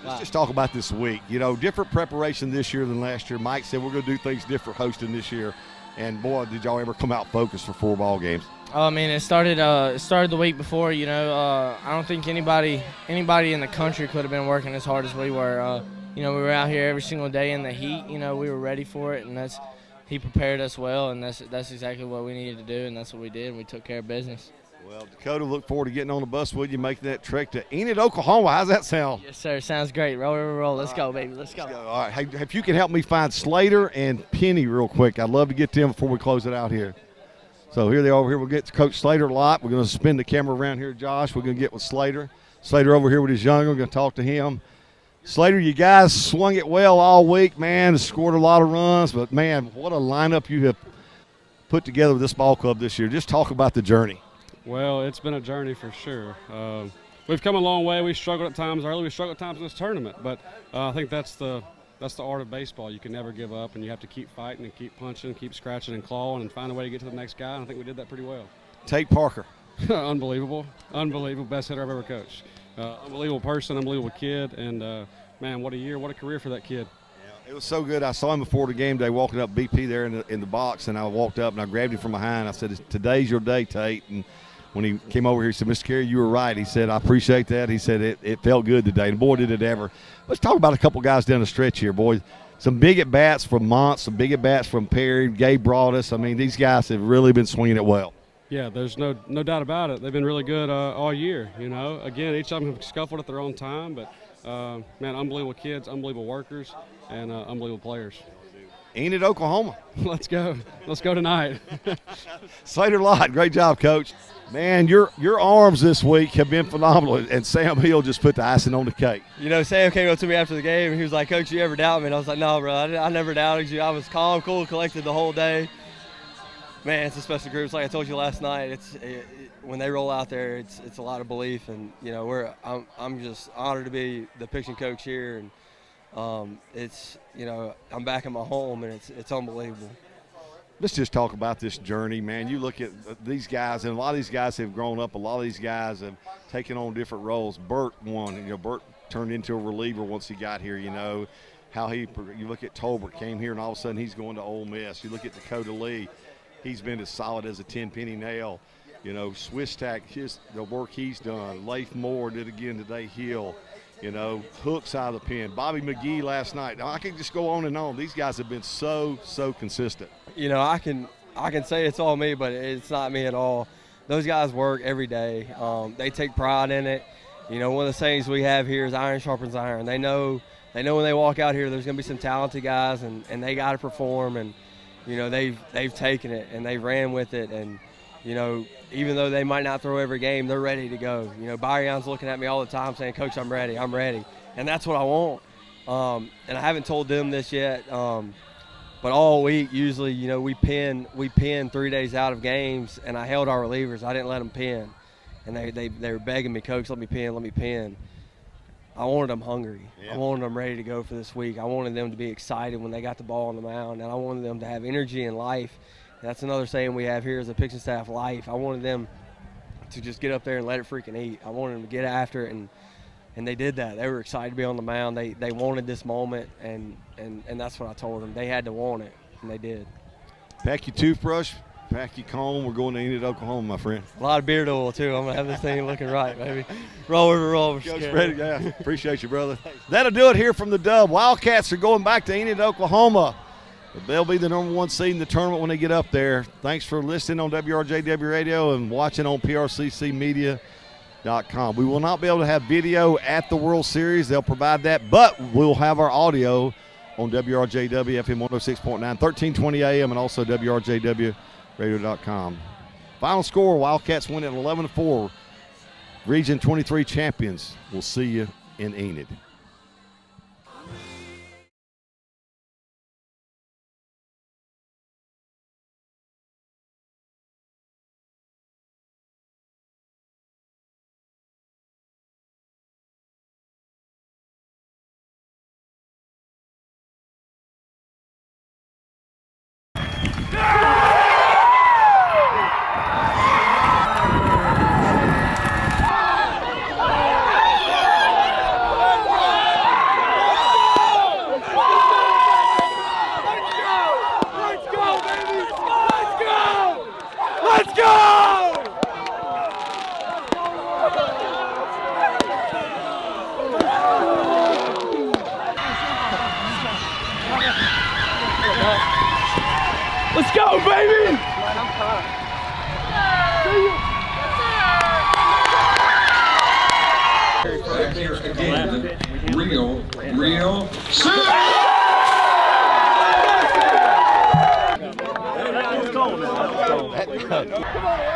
[SPEAKER 1] Let's just talk about this week. You know, different preparation this year than last year. Mike said we're going to do things different hosting this year. And, boy, did y'all ever come out focused for 4 ball games.
[SPEAKER 5] Oh, I mean, it started the week before, you know. I don't think anybody in the country could have been working as hard as we were. You know, we were out here every single day in the heat. You know, we were ready for it, and he prepared us well, and that's exactly what we needed to do, and that's what we did, and we took care of business.
[SPEAKER 1] Well, Dakota, look forward to getting on the bus with you, making that trek to Enid, Oklahoma. How's that sound?
[SPEAKER 5] Yes, sir. Sounds great. Roll. Let's go, baby. Let's go.
[SPEAKER 1] All right. Hey, if you can help me find Slater and Penny real quick, I'd love to get them before we close it out here. So here they are over here. We'll get to Coach Slater a lot. We're going to spin the camera around here, Josh. We're going to get with Slater. Slater over here with his younger. We're going to talk to him. Slater, you guys swung it well all week, man. Scored a lot of runs, but, man, what a lineup you have put together with this ball club this year. Just talk about the journey.
[SPEAKER 9] Well, it's been a journey for sure. We've come a long way. We struggled at times early. We struggled at times in this tournament, but I think that's the art of baseball. You can never give up, and you have to keep fighting and keep punching, keep scratching and clawing, and find a way to get to the next guy, and I think we did that pretty well.
[SPEAKER 1] Tate Parker.
[SPEAKER 9] Unbelievable. Best hitter I've ever coached. Unbelievable person, unbelievable kid, and, man, what a year, what a career for that kid.
[SPEAKER 1] Yeah, it was so good. I saw him before the game day walking up BP there in the box, and I walked up and I grabbed him from behind. I said, today's your day, Tate. And when he came over here, he said, Mr. Carey, you were right. He said, I appreciate that. He said, it felt good today. And, boy, did it ever. Let's talk about a couple guys down the stretch here, boys. Some big at-bats from Mont, some big at-bats from Perry. Gabe brought us. I mean, these guys have really been swinging it well.
[SPEAKER 9] Yeah, there's no doubt about it. They've been really good all year, you know. Again, each of them have scuffled at their own time, but, man, unbelievable kids, unbelievable workers, and unbelievable players.
[SPEAKER 1] Enid, Oklahoma.
[SPEAKER 9] Let's go. Let's go tonight.
[SPEAKER 1] Slater Lott, great job, Coach. Man, your arms this week have been phenomenal, and Sam Hill just put the icing on the cake.
[SPEAKER 12] You know, Sam came up to me after the game, and he was like, Coach, you ever doubt me? And I was like, no, bro, I never doubted you. I was calm, cool, collected the whole day. Man, it's a special group. It's like I told you last night. When they roll out there, it's a lot of belief, and you know I'm just honored to be the pitching coach here, and it's, you know, I'm back in my home, and it's unbelievable.
[SPEAKER 1] Let's just talk about this journey, man. You look at these guys, and a lot of these guys have grown up. A lot of these guys have taken on different roles. Bert won. You know, Bert turned into a reliever once he got here. You know how you look at Tolbert, came here, and all of a sudden he's going to Ole Miss. You look at Dakota Lee. He's been as solid as a 10-penny nail. You know, Swiss Tack, the work he's done. Leif Moore did again today, Hill. You know, hooks out of the pen. Bobby McGee last night. Now, I can just go on and on. These guys have been so consistent.
[SPEAKER 12] You know, I can say it's all me, but it's not me at all. Those guys work every day. They take pride in it. You know, one of the sayings we have here is iron sharpens iron. They know when they walk out here there's going to be some talented guys, and they got to perform, and you know, they've taken it and they ran with it, and you know, even though they might not throw every game, they're ready to go. You know, Barion's looking at me all the time saying, Coach, I'm ready, and that's what I want. And I haven't told them this yet, but all week usually, you know, we pin 3 days out of games, and I held our relievers. I didn't let them pin, and they were begging me, Coach, let me pin. I wanted them hungry. Yeah. I wanted them ready to go for this week. I wanted them to be excited when they got the ball on the mound, and I wanted them to have energy and life. And that's another saying we have here as a pitching staff, life. I wanted them to just get up there and let it freaking eat. I wanted them to get after it, and they did that. They were excited to be on the mound. They wanted this moment, and that's what I told them. They had to want it, and they did.
[SPEAKER 1] Pack your toothbrush, pack your comb. We're going to Enid, Oklahoma, my friend.
[SPEAKER 12] A lot of beard oil, too. I'm going to have this thing looking right, baby. Roll over, roll.
[SPEAKER 1] Yeah, appreciate you, brother. That'll do it here from the Dub. Wildcats are going back to Enid, Oklahoma. They'll be the #1 seed in the tournament when they get up there. Thanks for listening on WRJW Radio and watching on PRCCmedia.com. We will not be able to have video at the World Series. They'll provide that, but we'll have our audio on WRJW FM 106.9, 1320 AM, and also WRJWradio.com. Final score, Wildcats win at 11-4. Region 23 champions. We'll see you in Enid.
[SPEAKER 16] Let's go! Let's go, baby!
[SPEAKER 8] Back here again, Rio.
[SPEAKER 16] Come on,